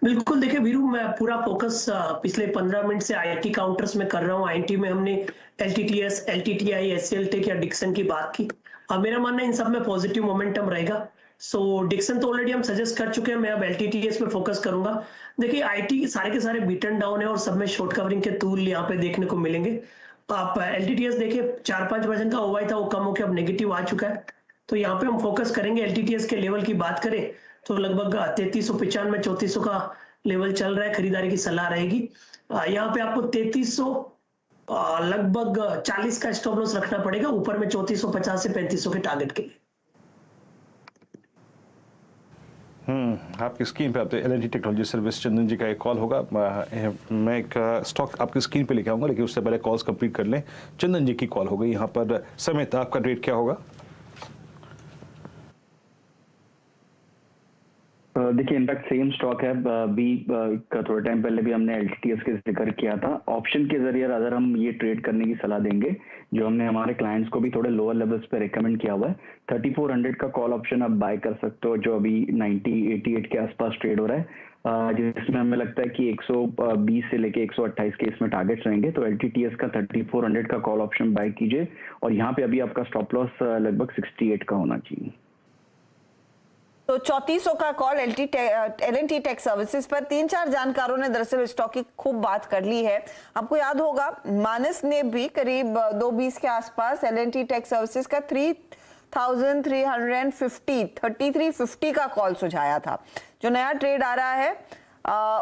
बिल्कुल, देखिए वीरू, मैं पूरा फोकस पिछले 15 मिनट से आईटी काउंटर्स में कर रहा हूँ। आईटी में हमने LTTS, LTTI, SCL टेक या डिक्सन की बात की। अब मेरा मानना है इन सब में पॉजिटिव मोमेंटम रहेगा। सो डिक्सन तो ऑलरेडी हम सजेस्ट कर चुके हैं, मैं अब LTTS पे फोकस करूंगा। देखिए आईटी सारे के सारे बीटन डाउन है और सब में शॉर्ट कवरिंग के टूल यहाँ पे देखने को मिलेंगे। आप LTTS देखिए 4-5% का ओवाई था, वो कम होकर अब नेगेटिव आ चुका है। तो यहाँ पे हम फोकस करेंगे। LTTS के लेवल की बात करें तो लगभग 3395 3400 का लेवल चल रहा है, खरीदारी की सलाह रहेगी। यहाँ पे आपको 3300 लगभग 40 का स्टॉप लॉस रखना पड़ेगा, ऊपर में 3450 से 3500 के टारगेट के लिए। आपकी स्क्रीन पे आप L&T टेक्नोलॉजी सर्विस चंदन जी का एक कॉल होगा। मैं एक स्टॉक आपकी स्क्रीन पे लेके आऊंगा, लेकिन उससे पहले कॉल्स कंप्लीट कर लें। चंदन जी की कॉल हो गई यहाँ पर। समित, आपका रेट क्या होगा? देखिए इनफैक्ट सेम स्टॉक है, थोड़ा टाइम पहले भी हमने LTTS के जिक्र किया था। ऑप्शन के जरिए अगर हम ये ट्रेड करने की सलाह देंगे, जो हमने हमारे क्लाइंट्स को भी थोड़े लोअर लेवल्स पे रिकमेंड किया हुआ है, 3400 का कॉल ऑप्शन आप बाय कर सकते हो, जो अभी 90-88 के आसपास ट्रेड हो रहा है, जिसमें हमें लगता है कि 120 से लेके 128 के इसमें टारगेट्स रहेंगे। तो LTTS का 3400 का कॉल ऑप्शन बाय कीजिए और यहाँ पे अभी आपका स्टॉप लॉस लगभग 68 का होना चाहिए। तो 3400 का कॉल L&T टेक सर्विसेज पर। 3-4 जानकारों ने दरअसल स्टॉक की खूब बात कर ली है। आपको याद होगा मानस ने भी करीब 220 के आसपास L&T टेक सर्विसेज का 3350 का कॉल सुझाया था। जो नया ट्रेड आ रहा है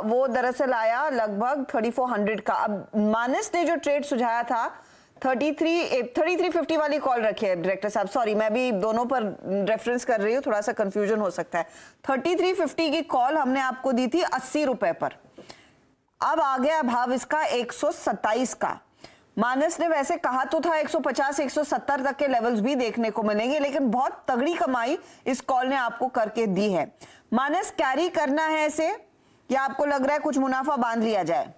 वो दरअसल आया लगभग 3400 का। अब मानस ने जो ट्रेड सुझाया था 3350 वाली कॉल रखी है डायरेक्टर साहब, सॉरी मैं भी दोनों पर रेफरेंस कर रही हूँ, थोड़ा सा कंफ्यूजन हो सकता है। 3350 की कॉल हमने आपको दी थी 80 रुपए पर, अब आ गया भाव इसका 127 का। मानस ने वैसे कहा तो था 150-170 तक के लेवल्स भी देखने को मिलेंगे, लेकिन बहुत तगड़ी कमाई इस कॉल ने आपको करके दी है। मानस कैरी करना है इसे या आपको लग रहा है कुछ मुनाफा बांध लिया जाए?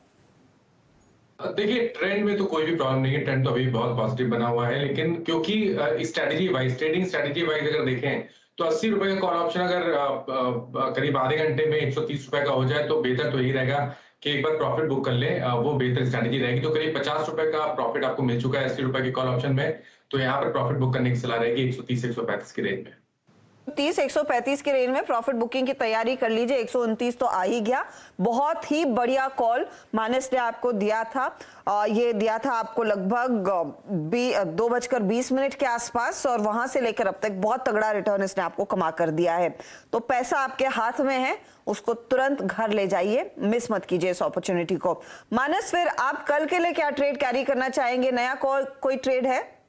देखिए ट्रेंड में तो कोई भी प्रॉब्लम नहीं है, ट्रेंड तो अभी बहुत पॉजिटिव बना हुआ है, लेकिन क्योंकि strategy wise, trading strategy wise अगर देखें तो 80 रुपए का कॉल ऑप्शन अगर करीब आधे घंटे में 130 रुपए का हो जाए तो बेहतर तो यही रहेगा कि एक बार प्रॉफिट बुक कर ले, वो बेहतर स्ट्रेटजी रहेगी। तो करीब 50 रुपए का प्रॉफिट आपको मिल चुका है 80 रुपए के कॉल ऑप्शन में, तो यहाँ पर प्रॉफिट बुक करने की सलाह रहेगी 130-135 की रेंज में। 30-135 के रेंज में प्रॉफिट बुकिंग की तैयारी कर लीजिए। 129 तो आ ही गया। बहुत ही बढ़िया कॉल मानस ने आपको दिया था, ये दिया था आपको लगभग 2:20 के आसपास, और वहां से लेकर अब तक बहुत तगड़ा रिटर्न इसने आपको कमा कर दिया है। तो पैसा आपके हाथ में है, उसको तुरंत घर ले जाइए, मिस मत कीजिए इस अपॉर्चुनिटी को। मानस, फिर आप कल के लिए क्या ट्रेड कैरी करना चाहेंगे? नया कोई ट्रेड है?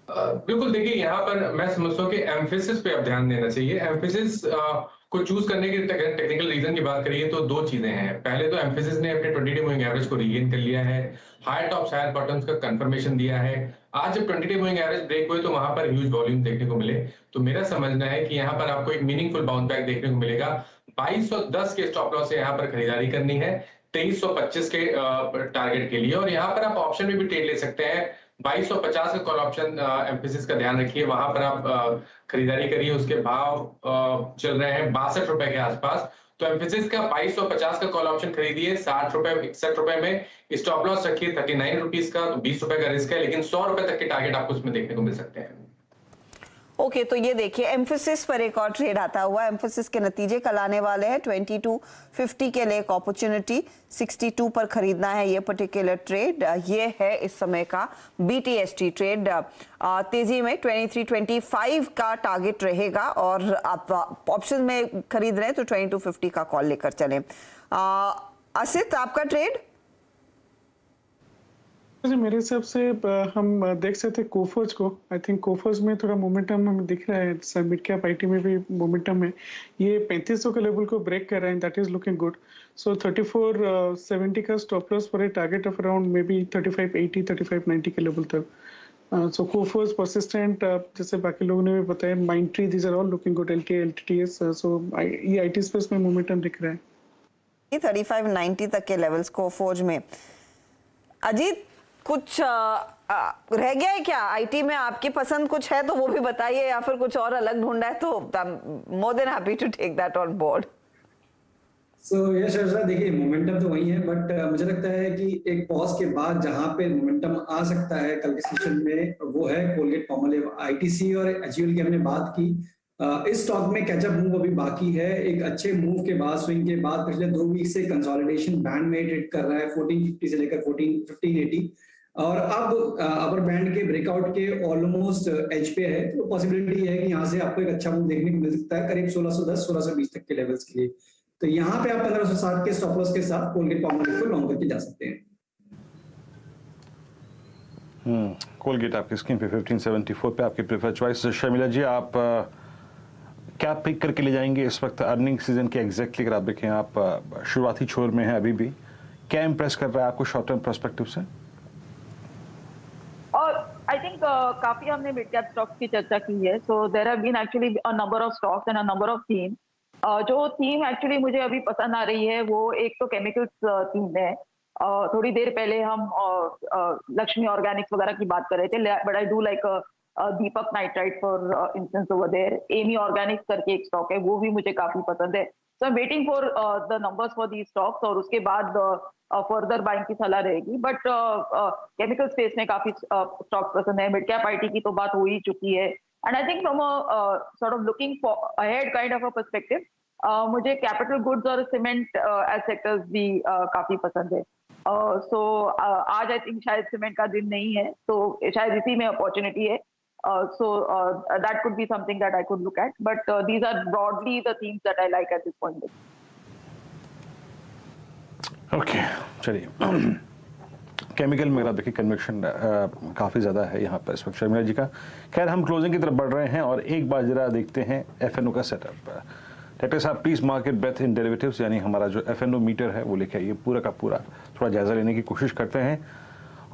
बिल्कुल, देखिए यहाँ पर मैं समझता हूँ कि एम्फेसिस पे अब ध्यान देना चाहिए। एम्फेसिस को चूज करने की टेक्निकल रीजन की बात करिए तो दो चीजें हैं। पहले तो एम्फेसिस ने अपने 20 डे मूविंग एवरेज को रीगेन कर लिया है, हायर टॉप्स हायर बॉटम्स का कंफर्मेशन दिया है। आज जब 20 डे मूविंग एवरेज ब्रेक हुए तो वहां पर ह्यूज वॉल्यूम देखने को मिले, तो मेरा समझना है कि यहाँ पर आपको एक मीनिंगफुल बाउंस बैक देखने को मिलेगा। 2210 के स्टॉप लॉस से यहाँ पर खरीदारी करनी है 2325 के टारगेट के लिए, और यहाँ पर आप ऑप्शन में भी ट्रेड ले सकते हैं। 2250 का कॉल ऑप्शन एम्फेसिस का ध्यान रखिए, वहां पर आप खरीदारी करिए। उसके भाव चल रहे हैं 62 रुपए के आसपास, तो एम्फेसिस का 2250 का कॉल ऑप्शन खरीदिए 60 रुपए 61 रुपए में। स्टॉप लॉस रखिए 39 रुपीज का, तो 20 रुपए का रिस्क है, लेकिन 100 रुपए तक के टारगेट आपको उसमें देखने को मिल सकते हैं। ओके, तो ये देखिए एम्फोसिस पर एक और ट्रेड आता हुआ। एम्फोसिस के नतीजे कल आने वाले हैं। 2250 के लिए एक अपॉर्चुनिटी, 62 पर खरीदना है ये पर्टिकुलर ट्रेड। ये है इस समय का BTST ट्रेड। तेजी में 2325 का टारगेट रहेगा और आप ऑप्शन में खरीद रहे हैं तो 2250 का कॉल लेकर चलें। असित, आपका ट्रेड? मेरे हिसाब से हम देख सकते हैं कोफर्ज को। आई थिंक कोफर्ज में थोड़ा मोमेंटम हमें दिख रहा है। मिड कैप आईटी में भी मोमेंटम है। ये 3500 के लेवल को ब्रेक कर रहा है, दैट इज लुकिंग गुड। सो 3470 का stop loss for a target of around may be 3580 3590 के लेवल तक। सो कोफर्ज परसिस्टेंट, जैसे बाकी लोगों ने भी बताया, Mindtree, these are all looking good. LTA LTTS, so ये आईटी स्पेस में मोमेंटम दिख रहा है 3590 तक के लेवल्स कोफर्ज में। अजीत, कुछ रह गया है क्या आईटी में? आपकी पसंद कुछ है तो वो भी बताइए, या फिर कुछ और अलग ढूंढा है तो more than happy to take that on board. So yes Harshada, देखिए मोमेंटम तो वही है, बट मुझे लगता है कि एक पॉज के बाद जहां पे मोमेंटम आ सकता है कल के सेशन में, वो है कोलगेट पामोलिव। आईटीसी और एचयूएल की हमने बात की। इस स्टॉक में कैचअप मूव अभी बाकी है। एक अच्छे मूव के बाद, स्विंग के बाद, पिछले 2 वीक से कंसोलिडेशन बैंड में ट्रेड कर रहा है 1450 से लेकर 1580, और अब अपर बैंड के ब्रेकआउट के ऑलमोस्ट एज पे है। तो पॉसिबिलिटी है कि यहाँ से आपको एक अच्छा मूव देखने को मिल सकता है करीब 1610 1620 तक के लेवल्स के लिए। तो यहाँ पे आप 1560 के स्टॉप लॉस के साथ कोलगेट पामोलिव को लॉन्ग करके जा सकते हैं। कोलगेट आपकी स्क्रीन पे 1574 पे आपकी प्रेफर चॉइस। शर्मिला जी, आप क्या पिक करके ले जाएंगे इस वक्त अर्निंग सीजन के? एग्जैक्टली अगर आप देखें, आप शुरुआती छोर में हैं अभी भी, क्या इंप्रेस कर रहा है आपको शॉर्ट टर्म पर्सपेक्टिव से? और आई थिंक काफी हमने मिड कैप स्टॉक्स की चर्चा की है। So there have been actually a number of stocks and a number of theme. जो थीम एक्चुअली मुझे अभी पसंद आ रही है वो एक तो केमिकल्स थीम है। थोड़ी देर पहले हम लक्ष्मी ऑर्गेनिक्स वगैरह की बात कर रहे थे, but I do like Deepak Nitrite for instance over there. Ami Organics करके एक स्टॉक है, वो भी मुझे काफी पसंद है। So I am waiting for the numbers for these stocks, और उसके बाद फर्दर बाइंग की सलाह रहेगी। बट केमिकल स्पेस में काफी स्टॉक्स पसंद है। मिड कैप आईटी की तो बात हो ही चुकी है। And I think from a sort of looking ahead kind of a perspective, मुझे कैपिटल गुड्स और सीमेंट एज सेक्टर्स भी काफी पसंद है। सो आज आई थिंक शायद सीमेंट का दिन नहीं है, तो शायद इसी में अपॉर्चुनिटी है। So that could be something that I could look at, but these are broadly the themes that I like at this point. Okay, चलिए। केमिकल में अगर देखिए कन्वेक्शन काफ़ी ज़्यादा है यहाँ पर इस वक्त शर्मिला जी का। खैर, हम क्लोजिंग की तरफ बढ़ रहे हैं और एक बार जरा देखते हैं FNO का सेटअप। डॉक्टर साहब, please market breadth in derivatives, यानी हमारा जो FNO मीटर है वो लेके आइए, पूरा का पूरा थोड़ा जायजा लेने की कोशिश करते हैं।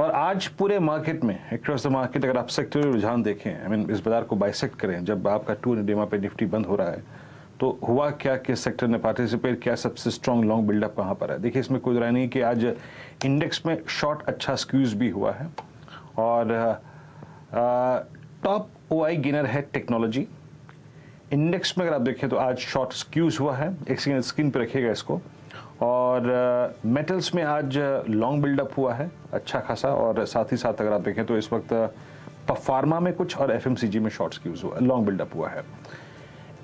और आज पूरे मार्केट में अक्रॉस द मार्केट अगर आप सेक्टरल रुझान देखें, आई मीन इस बाजार को बाइसेक्ट करें, जब आपका 2 इंडिया पे निफ्टी बंद हो रहा है तो हुआ क्या, किस सेक्टर ने पार्टिसिपेट किया, सबसे स्ट्रॉन्ग लॉन्ग बिल्डअप कहाँ पर है? देखिए, इसमें कोई राय नहीं कि आज इंडेक्स में शॉर्ट अच्छा स्क्यूज भी हुआ है और टॉप OI गेनर है टेक्नोलॉजी। इंडेक्स में अगर आप देखें तो आज शॉर्ट स्क्यूज हुआ है, एक सेकेंड स्क्रीन पर रखिएगा इसको। और मेटल्स में आज लॉन्ग बिल्डअप हुआ है अच्छा खासा, और साथ ही साथ अगर आप देखें तो इस वक्त फार्मा में कुछ और FMCG में शॉर्ट स्क्यूज हुआ, लॉन्ग बिल्डअप हुआ है।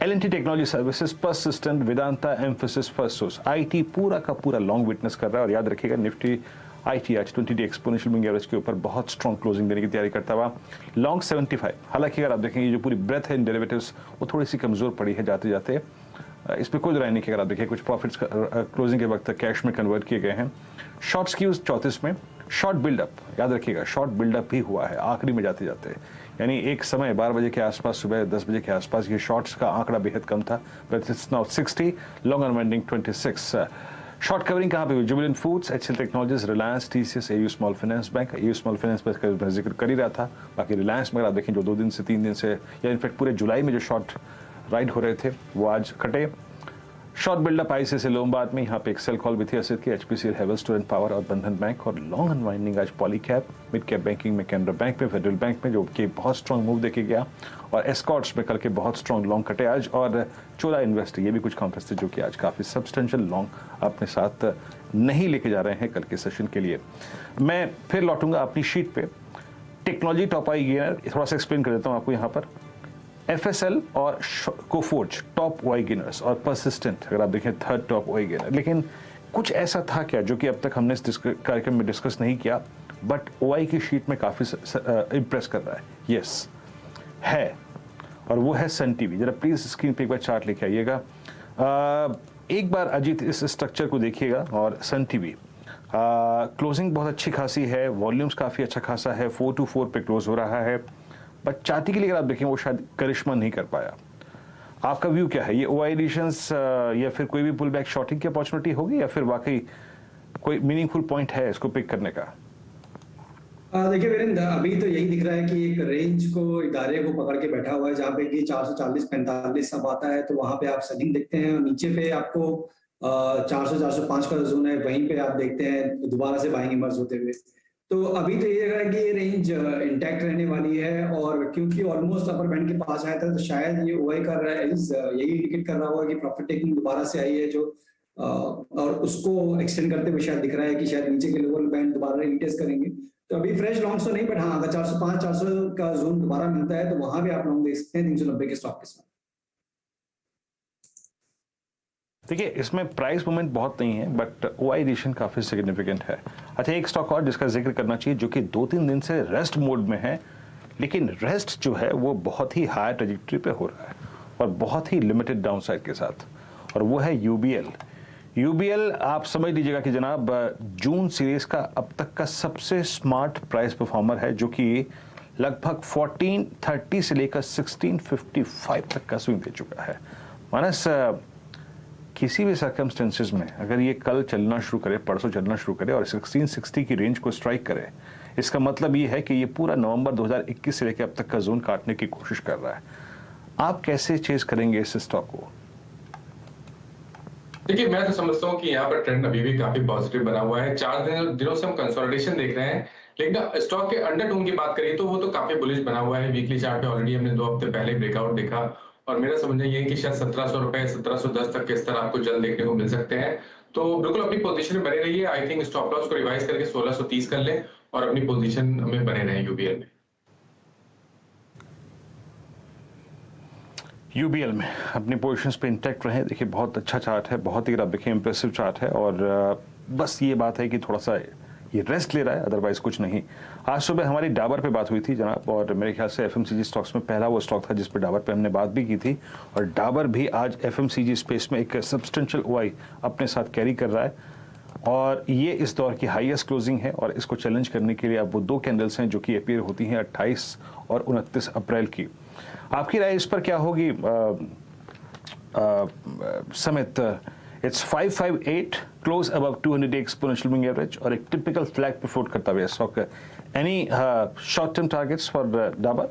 L&T technology services, persistent, Vedanta, emphasis, Firstsource, IT पूरा का पूरा लॉन्ग विटनेस कर रहा है। और याद रखिएगा, निफ्टी IT आज 20 डे एक्सपोनेंशियल मूविंग एवरेज के ऊपर बहुत स्ट्रॉन्ग क्लोजिंग देने की तैयारी करता हुआ, लॉन्ग 75। हालांकि अगर आप देखेंगे जो पूरी ब्रेथ है इन डेरिवेटिव्स वो थोड़ी सी कमजोर पड़ी है जाते जाते, इस पर कोई राय नहीं कि अगर आप देखिए कुछ प्रॉफिट्स क्लोजिंग के वक्त कैश में कन्वर्ट किए गए हैं। शॉर्ट स्क्यूज 34 में, शॉर्ट बिल्डअप याद रखिएगा, शॉर्ट बिल्डअप भी हुआ है आखिरी में जाते जाते, यानी एक समय 12 बजे के आसपास, सुबह 10 बजे के आसपास ये शॉर्ट्स का आंकड़ा बेहद कम था, but it's now 60, long unwinding 26। Short covering कहाँ पे? Jubilant foods, HCL technologies, Reliance, TCS, AU small finance bank. AU small finance bank का जिक्र कर ही रहा था। बाकी रिलायंस में अगर आप देखें जो 2 दिन से 3 दिन से, या इनफैक्ट पूरे जुलाई में जो शॉर्ट राइड हो रहे थे वो आज कटे। शॉर्ट बिल्डअप ICICI लोमबार्ड में, यहाँ पे एक सेल कॉल भी थी असित की, HPCL, हेवल्स, टूरेंट पावर और बंधन बैंक। और लॉन्ग अनवाइंडिंग आज पॉलीकैप, मिड कैप बैंकिंग में कैनरा बैंक में, फेडरल बैंक में, जो कि बहुत स्ट्रॉन्ग मूव देखे गया। और एस्कॉर्ट्स में कल के बहुत स्ट्रॉन्ग लॉन्ग कटे आज। और चोला इन्वेस्ट, ये भी कुछ काउंटर्स थे जो कि आज काफ़ी सब्सटेंशियल लॉन्ग अपने साथ नहीं लेके जा रहे हैं कल के सेशन के लिए। मैं फिर लौटूंगा अपनी शीट पे। टेक्नोलॉजी टॉप आई गेनर, थोड़ा सा एक्सप्लेन कर देता हूँ आपको यहाँ पर। FSL और कोफोर्ज टॉप ओआई गेनर्स और परसिस्टेंट अगर आप देखें थर्ड टॉप ओआई गेनर। लेकिन कुछ ऐसा था क्या जो कि अब तक हमने इस कार्यक्रम में डिस्कस नहीं किया, बट ओआई की शीट में काफ़ी इम्प्रेस कर रहा है? यस है, और वो है सन टीवी। जरा प्लीज़ स्क्रीन पे एक बार चार्ट लेके आइएगा। एक बार अजीत इस स्ट्रक्चर को देखिएगा। और सन टीवी क्लोजिंग बहुत अच्छी खासी है, वॉल्यूम्स काफ़ी अच्छा खासा है, 424 पे क्लोज हो रहा है, बट चाहती के लिए अगर आप देखें वो शायद करिश्मा नहीं कर पाया। आपका व्यू क्या है? ये ओआई एडिशंस या फिर कोई भी पुल बैक शॉर्टिंग की अपॉर्चुनिटी होगी, या फिर वाकई कोई मीनिंगफुल पॉइंट है इसको पिक करने का? देखिए वीरेंद्र, अभी तो यही दिख रहा है कि एक रेंज को, इदारे को पकड़ के बैठा हुआ है जहाँ पे कि 440-45 सब आता है, तो वहां पे आप सेलिंग देखते हैं। नीचे पे आपको 400-405 का जोन है, वहीं पे आप देखते हैं दोबारा से बाइंग इमर्ज होते हुए। तो अभी तो ये है कि ये रेंज इंटैक्ट रहने वाली है, और क्योंकि ऑलमोस्ट अपर बैंड के पास आया था, तो शायद ये ओआई कर रहा है, यही इंडिकेट कर रहा होगा कि प्रॉफिट टेकिंग दोबारा से आई है, जो और उसको एक्सटेंड करते हुए शायद दिख रहा है कि शायद नीचे के लोअर बैंड दोबारा रीटेस्ट करेंगे। तो अभी फ्रेश लॉन्ग्स तो नहीं, बट हाँ अगर 405-400 का जोन दोबारा मिलता है तो वहां भी आप लॉन्ग देख सकते हैं 390 के स्टॉक के साथ। देखिए इसमें प्राइस मूवमेंट बहुत नहीं है, बट ओआई एडिशन काफ़ी सिग्निफिकेंट है। अच्छा, एक स्टॉक और जिसका जिक्र करना चाहिए जो कि 2-3 दिन से रेस्ट मोड में है, लेकिन रेस्ट जो है वो बहुत ही हाई ट्रेजेक्टरी पे हो रहा है और बहुत ही लिमिटेड डाउनसाइड के साथ, और वो है यूबीएल। यूबीएल आप समझ लीजिएगा कि जनाब जून सीरीज का अब तक का सबसे स्मार्ट प्राइस परफॉर्मर है, जो कि लगभग 1430 से लेकर 1655 तक का स्विंग दे चुका है। मानस किसी भी सर्कमस्टेंसेस में अगर ये कल चलना शुरू करे, परसों चलना शुरू करे और 1660 की रेंज को स्ट्राइक करे, इसका मतलब ये है कि ये पूरा नवंबर 2021 से लेकर अब तक का जोन काटने की कोशिश कर रहा है। आप कैसे चेज करेंगे इस स्टॉक को? देखिए मैं तो समझता हूँ कि यहाँ पर ट्रेंड अभी भी काफी पॉजिटिव बना हुआ है। 4 दिनों से हम कंसोलिडेशन देख रहे हैं, लेकिन स्टॉक के अंडरटोन की बात करें तो वो तो काफी बुलिश बना हुआ है। वीकली चार्ट पे ऑलरेडी हमने 2 हफ्ते पहले ब्रेकआउट देखा, और मेरा समझना ये है कि शायद 1700 रुपए 1710 तक के स्तर आपको जल्द देखने को मिल सकते हैं। तो बिल्कुल अपनी पोजीशन में बने रहिए। आई थिंक स्टॉप लॉस को रिवाइज करके 1630 कर लें और अपनी पोजीशन में बने रहें यूबीएल में। यूबीएल में अपनी पोजीशंस पे इंटैक्ट रहे। देखिए बहुत अच्छा चार्ट है, बहुत ही अगर आप देखें इंप्रेसिव चार्ट है, और बस ये बात है कि थोड़ा सा ये रेस्ट ले रहा है, अदरवाइज कुछ नहीं। आज सुबह हमारी डाबर पे बात हुई थी जनाब, और मेरे ख्याल से एफएमसीजी स्टॉक्स में पहला वो स्टॉक था जिस पे डाबर पे हमने बात भी की थी, और डाबर भी आज एफएमसीजी स्पेस में एक सब्सटेंशियल ओआई अपने साथ कैरी कर रहा है, और ये इस दौर की हाईएस्ट क्लोजिंग है। और इसको चैलेंज करने के लिए अब वो 2 कैंडल्स हैं जो कि अपीयर होती हैं 28 और 29 अप्रैल की। आपकी राय इस पर क्या होगी समित? It's 558 close above 200-day exponential moving average और एक typical flag पे float करता हुआ stock. Any short-term targets for Dabur?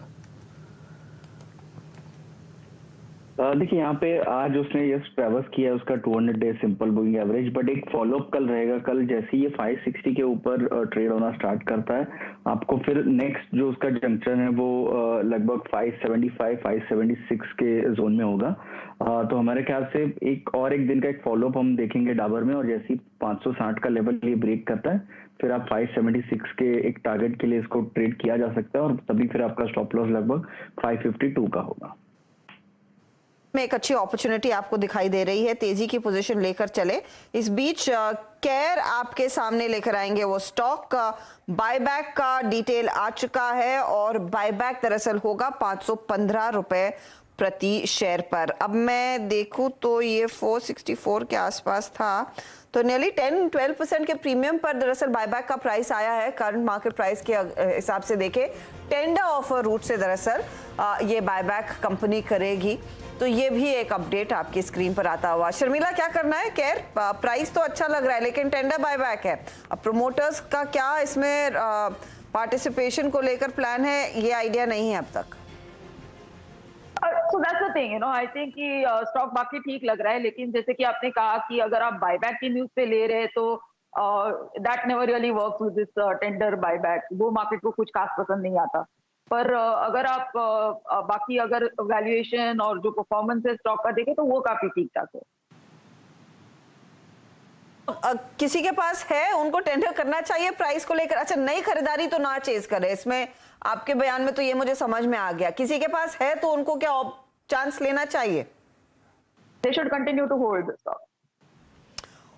देखिए यहाँ पे आज उसने यस ट्रेवर्स किया है उसका 200 day simple moving average, but एक फॉलोअप कल रहेगा। कल जैसे ये 560 के ऊपर ट्रेड होना स्टार्ट करता है, आपको फिर नेक्स्ट जो उसका जंक्शन है वो लगभग 575-576 के जोन में होगा। तो हमारे ख्याल से एक दिन का एक फॉलोअप हम देखेंगे डाबर में, और जैसे ही 560 का लेवल ये ब्रेक करता है फिर आप 576 के एक टारगेट के लिए इसको ट्रेड किया जा सकता है, और तभी फिर आपका स्टॉप लॉस लगभग 552 का होगा। में एक अच्छी अपॉर्चुनिटी आपको दिखाई दे रही है, तेजी की पोजीशन लेकर चले। इस बीच केयर आपके सामने लेकर आएंगे वो स्टॉक। बायबैक का डिटेल आ चुका है, और बायबैक दरअसल होगा 515 रुपए प्रति शेयर पर। अब मैं देखूं तो ये 464 के आसपास था, तो नियरली 10-12% के प्रीमियम पर दरअसल बायबैक का प्राइस आया है। करंट मार्केट प्राइस के हिसाब से देखें, टेंडर ऑफर रूट से दरअसल ये बायबैक कंपनी करेगी। तो ये भी एक अपडेट आपकी स्क्रीन पर आता हुआ। शर्मिला, क्या करना है? केयर प्राइस तो अच्छा लग रहा है, लेकिन टेंडर बायबैक है। अब प्रोमोटर्स का क्या इसमें पार्टिसिपेशन को लेकर प्लान है, ये आइडिया नहीं है अब तक। So that's the thing, I think कि स्टॉक बाकी ठीक लग रहा है, लेकिन जैसे कि आपने कहा कि अगर आप बायबैक की न्यूज पे ले रहे हैं तो that never really works with this tender buyback. वो मार्केट को कुछ खास पसंद नहीं आता। पर अगर आप बाकी अगर वैल्यूएशन और जो परफॉर्मेंस है स्टॉक का देखें तो वो काफी ठीक ठाक है। किसी के पास है उनको टेंडर करना चाहिए प्राइस को लेकर। अच्छा, नई खरीदारी तो ना चेज करे, इसमें आपके बयान में तो ये मुझे समझ में आ गया। किसी के पास है तो उनको क्या चांस लेना चाहिए? They should continue to hold the stock.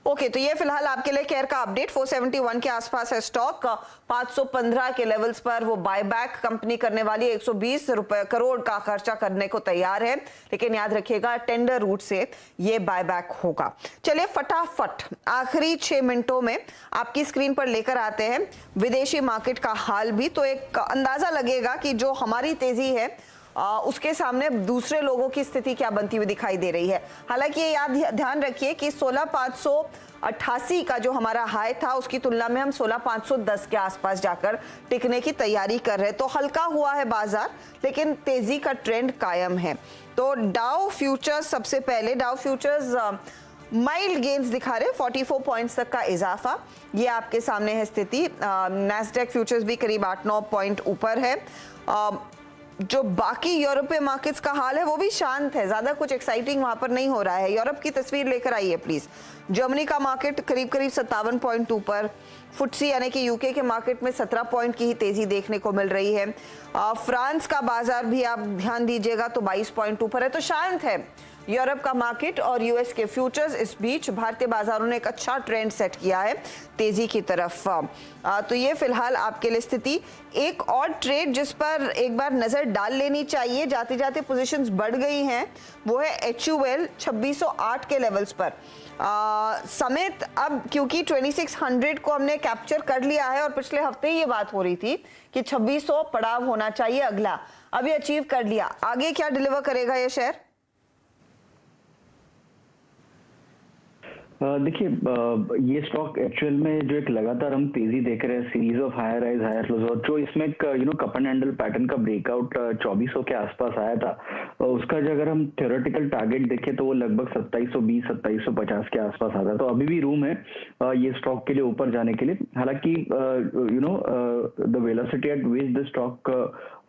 Okay, तो ये फिलहाल आपके लिए केयर का अपडेट। 471 के आसपास है स्टॉक, 515 के लेवल्स पर वो बायबैक कंपनी करने वाली 120 करोड़ का खर्चा करने को तैयार है, लेकिन याद रखिएगा टेंडर रूट से ये बायबैक होगा। चलिए फटाफट आखिरी 6 मिनटों में आपकी स्क्रीन पर लेकर आते हैं विदेशी मार्केट का हाल भी, तो एक अंदाजा लगेगा कि जो हमारी तेजी है उसके सामने दूसरे लोगों की स्थिति क्या बनती हुई दिखाई दे रही है। हालांकि ये याद ध्यान रखिए कि 16,588 का जो हमारा हाई था उसकी तुलना में हम 16,510 के आसपास जाकर टिकने की तैयारी कर रहे हैं। तो हल्का हुआ है बाजार, लेकिन तेजी का ट्रेंड कायम है। तो डाउ फ्यूचर्स सबसे पहले, डाउ फ्यूचर्स माइल्ड गेन्स दिखा रहे, 44 पॉइंट्स तक का इजाफा, ये आपके सामने है स्थिति। नैस्डैक फ्यूचर्स भी करीब 8-9 पॉइंट ऊपर है। जो बाकी यूरोपीय मार्केट्स का हाल है वो भी शांत है, ज्यादा कुछ एक्साइटिंग वहां पर नहीं हो रहा है। यूरोप की तस्वीर लेकर आइए प्लीज। जर्मनी का मार्केट करीब 57 पॉइंट ऊपर, फुट्सी यानी कि यूके के मार्केट में 17 पॉइंट की ही तेजी देखने को मिल रही है। फ्रांस का बाजार भी आप ध्यान दीजिएगा तो 22 पॉइंट ऊपर है। तो शांत है यूरोप का मार्केट और यूएस के फ्यूचर्स। इस बीच भारतीय बाजारों ने एक अच्छा ट्रेंड सेट किया है तेजी की तरफ। तो ये फिलहाल आपके लिए स्थिति। एक और ट्रेड जिस पर एक बार नजर डाल लेनी चाहिए, जाते जाते पोजीशंस बढ़ गई हैं, वो है HUL 2608 के लेवल्स पर समेत। अब क्योंकि 2600 को हमने कैप्चर कर लिया है और पिछले हफ्ते ही ये बात हो रही थी कि 2600 पड़ाव होना चाहिए अगला, अभी अचीव कर लिया। आगे क्या डिलीवर करेगा ये शेयर? देखिए, ये स्टॉक एक्चुअल में जो एक लगातार हम तेजी देख रहे हैं, series of higher rise higher lows, और जो इसमें एक कप एंड हैंडल पैटर्न का ब्रेकआउट 2400 के आसपास आया था, उसका जो अगर हम थ्योरेटिकल टारगेट देखें तो वो लगभग 2720 2750 के आसपास आता है। तो अभी भी रूम है ये स्टॉक के लिए ऊपर जाने के लिए। हालांकि the velocity at which the stock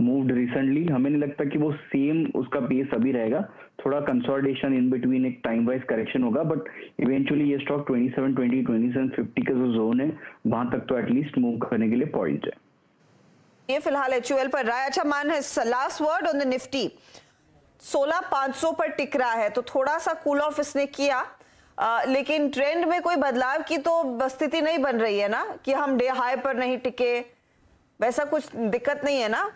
moved recently, हमें नहीं लगता कि वो सेम उसका पेस अभी रहेगा। थोड़ा कंसोलिडेशन इन बिटवीन, एक टाइम वाइज करेक्शन होगा, बट इवेंचुअली ये स्टॉक 2720 2750 का जो जोन है वहां तक तो एटलीस्ट मूव करने के लिए पॉइंट है। ये फिलहाल HUL पर रहा है। अच्छा मान है, last word on the Nifty 16,500 पर टिक रहा है, तो थोड़ा सा कूल ऑफ इसने किया, लेकिन ट्रेंड में कोई बदलाव की तो स्थिति नहीं बन रही है ना, कि हम डे हाई पर नहीं टिके, वैसा कुछ दिक्कत नहीं है ना?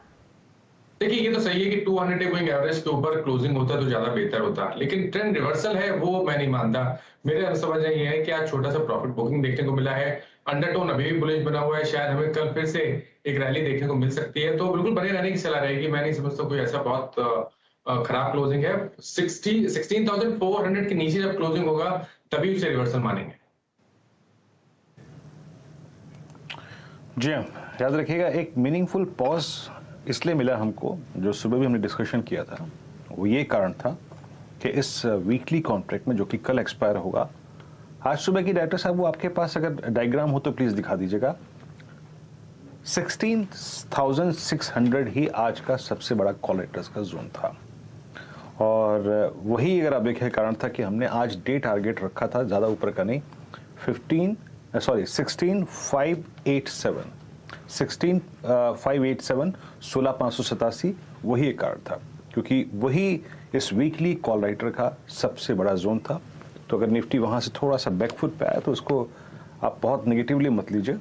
देखिए ये तो सही है कि 200 डे मूविंग एवरेज के ऊपर क्लोजिंग होता तो ज्यादा बेहतर होता, लेकिन ट्रेंड रिवर्सल है वो मैं नहीं मानता। मेरे समझ में ये है कि आज छोटा सा प्रॉफिट बुकिंग देखने को मिला है, अंडरटोन अभी भी बुलिश बना हुआ है, शायद हमें कल फिर से एक रैली देखने को मिल सकती है। तो बिल्कुल बने रहने की सलाह रहेगी। मैं नहीं समझता कोई ऐसा बहुत खराब क्लोजिंग है। 16,400 के नीचे जब क्लोजिंग होगा तभी उसे रिवर्सल मानेंगे। जी हाँ, याद रखिएगा एक मीनिंगफुल पॉज इसलिए मिला हमको, जो सुबह भी हमने डिस्कशन किया था, वो ये कारण था कि इस वीकली कॉन्ट्रैक्ट में जो कि कल एक्सपायर होगा, आज सुबह की डायरेक्टर साहब वो आपके पास अगर डायग्राम हो तो प्लीज दिखा दीजिएगा। 16,600 ही आज का सबसे बड़ा कॉल राइटर्स का जोन था, और वही अगर आप देखें कारण था कि हमने आज डे टारगेट रखा था ज्यादा ऊपर का नहीं, 16,587 16,587 वही एक कारण था, क्योंकि वही इस वीकली कॉल राइटर का सबसे बड़ा जोन था। तो अगर निफ्टी वहां से थोड़ा सा बैकफुट पे आया तो उसको आप बहुत नेगेटिवली मत लीजिए।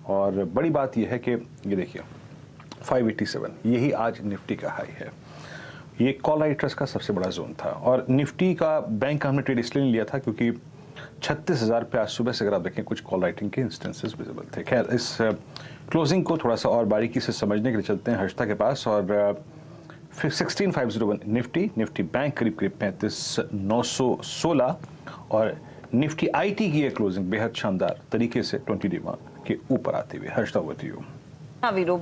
और बड़ी बात यह है कि ये देखिए 587 यही आज निफ्टी का हाई है, ये कॉल राइटर्स का सबसे बड़ा जोन था। और निफ्टी का बैंक का हमने ट्रेड इसलिए नहीं लिया था क्योंकि 36,000 पे आज सुबह से अगर आप देखें कुछ कॉल राइटिंग के इंस्टेंसेस विजिबल थे। खैर इस क्लोजिंग को थोड़ा सा और बारीकी से समझने के लिए चलते हैं हर्षिता के पास। और 16,501 निफ्टी बैंक करीब 35,916 और निफ्टी आईटी की क्लोजिंग बेहद शानदार तरीके से 20 डे के ऊपर आते हुए। Harshita over to you. हाँ वीरू,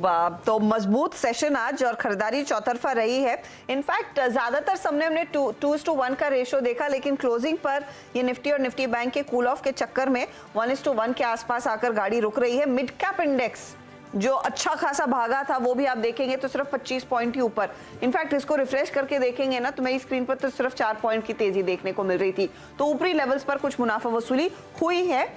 तो मजबूत सेशन आज और खरीदारी चौतरफा रही है। इनफैक्ट ज्यादातर समय हमने 2:1 का रेशो देखा, लेकिन क्लोजिंग पर ये निफ्टी और निफ्टी बैंक के कूल ऑफ के चक्कर में 1:1 के आसपास आकर गाड़ी रुक रही है। मिड कैप इंडेक्स जो अच्छा खासा भागा था वो भी आप देखेंगे तो सिर्फ 25 पॉइंट ही ऊपर। इनफैक्ट इसको रिफ्रेश करके देखेंगे ना तो मेरी स्क्रीन पर तो सिर्फ 4 पॉइंट की तेजी देखने को मिल रही थी। तो ऊपरी लेवल्स पर कुछ मुनाफा वसूली हुई है,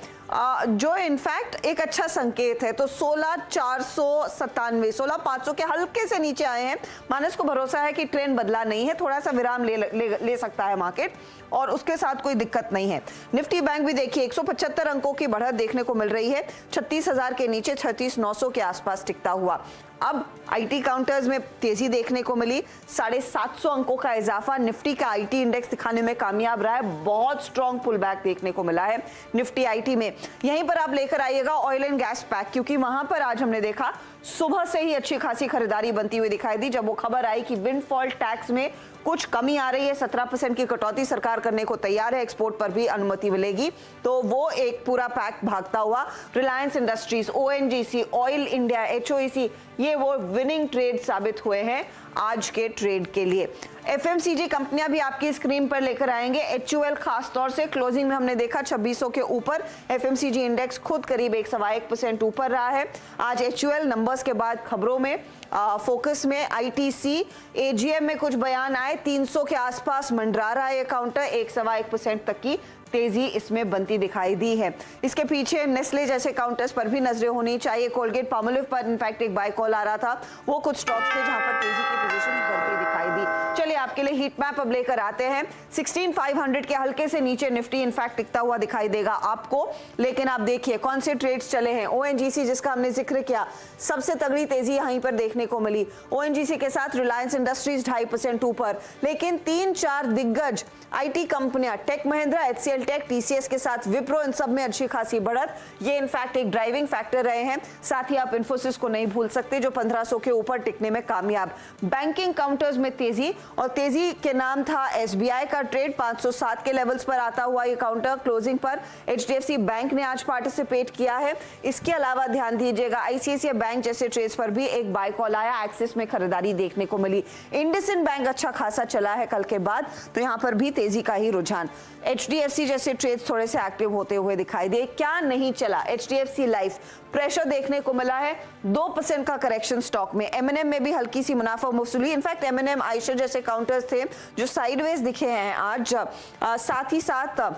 जो इनफैक्ट एक अच्छा संकेत है। तो 16,497, 16,500 के हल्के से नीचे आए हैं। मानस को भरोसा है कि ट्रेंड बदला नहीं है, थोड़ा सा विराम ले सकता है मार्केट और उसके साथ कोई दिक्कत नहीं है। निफ्टी बैंक भी देखिए 175 अंकों की बढ़त देखने को मिल रही है, 36,000 के नीचे 36,900 के आसपास टिकता हुआ। अब आईटी काउंटर्स में तेजी देखने को मिली, 750 अंकों का इजाफा निफ्टी का आईटी इंडेक्स दिखाने में कामयाब रहा है। बहुत स्ट्रॉन्ग पुल बैक देखने को मिला है निफ्टी आईटी में। यहीं पर आप लेकर आइएगा ऑयल एंड गैस पैक, क्योंकि वहां पर आज हमने देखा सुबह से ही अच्छी खासी खरीदारी बनती हुई दिखाई दी जब वो खबर आई कि विंडफॉल टैक्स में कुछ कमी आ रही है, 17% की कटौती सरकार करने को तैयार है, एक्सपोर्ट पर भी अनुमति मिलेगी। तो वो एक पूरा पैक भागता हुआ। Reliance Industries, ONGC, Oil India, HOEC, ये वो विनिंग ट्रेड साबित हुए हैं आज के ट्रेड के लिए। एफएमसीजी कंपनियां भी आपकी स्क्रीन पर लेकर आएंगे। एचयूएल खास तौर से क्लोजिंग में हमने देखा 2600 के ऊपर, एफएमसीजी इंडेक्स खुद करीब 1.1% ऊपर रहा है। आज एचयूएल नंबर्स के बाद खबरों में फोकस में आईटीसी, एजीएम में कुछ बयान आए, 300 के आसपास मंडरा रहा है ये काउंटर, 1.1% तक की तेजी इसमें बनती दिखाई दी है। इसके पीछे नेस्ले जैसे काउंटर्स पर भी नजरें होनी चाहिए। कोलगेट पामोलिव पर इनफैक्ट एक बाय कॉल आ रहा था, वो कुछ स्टॉक्स थे जहां पर तेजी की पोजीशंस बनती दिखाई दी। चलिए आपके लिए हीट मैप अब लेकर आते हैं। 16,500 के हल्के से नीचे निफ्टी इनफैक्ट टिकता हुआ दिखाई देगा आपको, लेकिन आप देखिए कौन से ट्रेड्स चले हैं। ओएनजीसी जिसका हमने जिक्र किया, सबसे तगड़ी तेजी यहीं पर देखने को मिली। ओएनजीसी के साथ रिलायंस इंडस्ट्रीज 2.5% ऊपर, लेकिन 3-4 दिग्गज आईटी कंपनियां, Tech Mahindra, HCL Tech, TCS के साथ विप्रो, इन सब में अच्छी खासी बढ़त, ये इनफैक्ट एक ड्राइविंग फैक्टर रहे हैं। साथ ही आप इन्फोसिस को नहीं भूल सकते जो 1500 के ऊपर टिकने में कामयाब। बैंकिंग काउंटर्स में तेजी, और तेजी के नाम था एसबीआई का ट्रेड, 507 के लेवल्स पर आता हुआ ये काउंटर क्लोजिंग पर। एचडीएफसी बैंक ने आज पार्टिसिपेट किया है। इसके अलावा ध्यान दीजिएगा आईसीआईसीआई बैंक जैसे ट्रेड्स पर भी एक बाय कॉल आया, एक्सिस में खरीदारी देखने को मिली। इंडसइंड बैंक अच्छा खासा चला है कल के बाद, तो यहाँ पर भी तेजी का ही रुझान। एचडीएफसी जैसे ट्रेड्स थोड़े से एक्टिव होते हुए दिखाई दिए। क्या नहीं चला, एचडीएफसी लाइफ प्रेशर देखने को मिला है, 2% का करेक्शन स्टॉक में। एमएनएम में भी हल्की सी मुनाफा वसूली, इनफैक्ट एमएनएम, आयशर जैसे काउंटर्स थे जो साइडवेज दिखे हैं आज। साथ ही साथ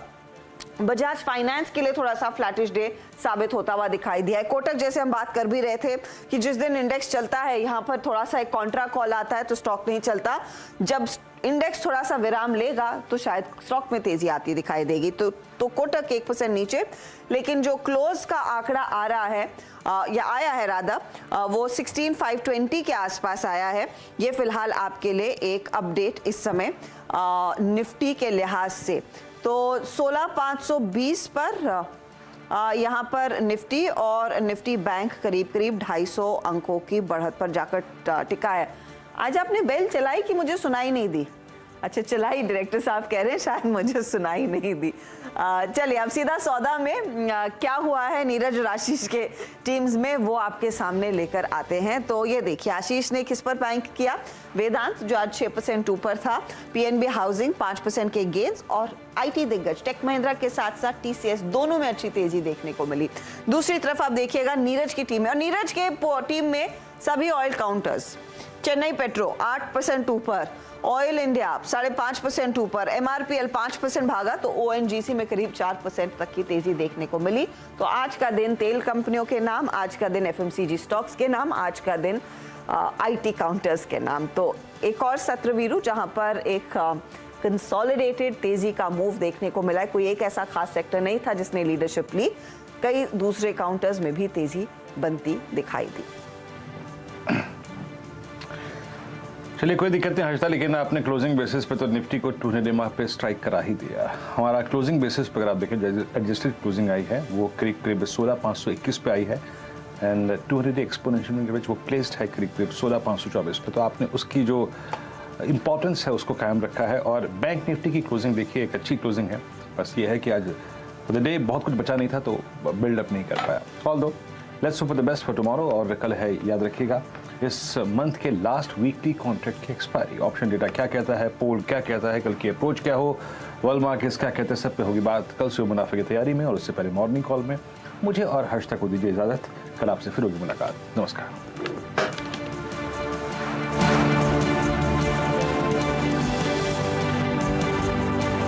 बजाज फाइनेंस के लिए थोड़ा सा फ्लैटिश डे साबित होता हुआ दिखाई दिया है। कोटक जैसे हम बात कर भी रहे थे कि जिस दिन इंडेक्स चलता है यहाँ पर थोड़ा सा एक कॉन्ट्रा कॉल आता है तो स्टॉक नहीं चलता। जब इंडेक्स थोड़ा सा विराम लेगा तो शायद स्टॉक में तेजी आती दिखाई देगी। तो कोटक 1% नीचे, लेकिन जो क्लोज का आंकड़ा आ रहा है या आया है राधा, वो 16,520 के आसपास आया है। ये फिलहाल आपके लिए एक अपडेट इस समय निफ्टी के लिहाज से। तो 16,520 पर यहाँ पर निफ्टी और निफ्टी बैंक करीब 250 अंकों की बढ़त पर जाकर टिका है। आज आपने बेल चलाई कि मुझे सुनाई नहीं दी? अच्छा चलाई, डायरेक्टर साहब कह रहे हैं शायद मुझे सुनाई नहीं दी। चलिए अब सीधा सौदा में क्या हुआ है नीरज और आशीष के टीम्स में वो आपके सामने लेकर आते हैं। तो ये देखिए आशीष ने किस पर बैंक किया, वेदांत जो आज 6% ऊपर था, पीएनबी हाउसिंग 5% के गेंस, और आईटी दिग्गज टेक महिंद्रा के साथ साथ टीसीएस दोनों में अच्छी तेजी देखने को मिली। दूसरी तरफ आप देखिएगा नीरज की टीम है, और नीरज के टीम में सभी ऑयल काउंटर्स, चेन्नई पेट्रो 8% ऊपर, ऑयल इंडिया 5.5% ऊपर, एमआरपीएल 5% भागा, तो ओएनजीसी में करीब 4% तक की तेजी देखने को मिली। तो आज का दिन तेल कंपनियों के नाम, आज का दिन एफएमसीजी स्टॉक्स के नाम, आज का दिन आईटी काउंटर्स के नाम। तो एक और सत्र वीरू जहां पर एक कंसोलिडेटेड तेजी का मूव देखने को मिला है। कोई एक ऐसा खास सेक्टर नहीं था जिसने लीडरशिप ली, कई दूसरे काउंटर्स में भी तेजी बनती दिखाई दी। चलिए कोई दिक्कत नहीं हर्षदा, लेकिन आपने क्लोजिंग बेसिस पे तो निफ्टी को 200 माह पे स्ट्राइक करा ही दिया। हमारा क्लोजिंग बेसिस पे अगर आप देखें जो एडजस्टेड क्लोजिंग आई है वो करीब 16,521 पे आई है, एंड 200 एक्सपोनेंशियल के बीच वो प्लेस्ड है करीब 16,524 पे। तो आपने उसकी जो इंपॉर्टेंस है उसको कायम रखा है। और बैंक निफ्टी की क्लोजिंग देखिए एक अच्छी क्लोजिंग है, बस ये है कि आज फॉर द डे बहुत कुछ बचा नहीं था तो बिल्डअप नहीं कर पाया। ऑल दो let's hope for the best for tomorrow. और कल है, याद रखिएगा, इस मंथ के लास्ट वीकली कॉन्ट्रैक्ट की एक्सपायरी। ऑप्शन डेटा क्या कहता है, पोल क्या कहता है, कल की अप्रोच क्या हो, वर्ल्ड मार्केट्स क्या कहते हैं, सब पे होगी बात कल सुबह मुनाफे की तैयारी में और उससे पहले मॉर्निंग कॉल में। मुझे और हर्ष तक को दीजिए इजाजत। कल आपसे फिर होगी मुलाकात। नमस्कार।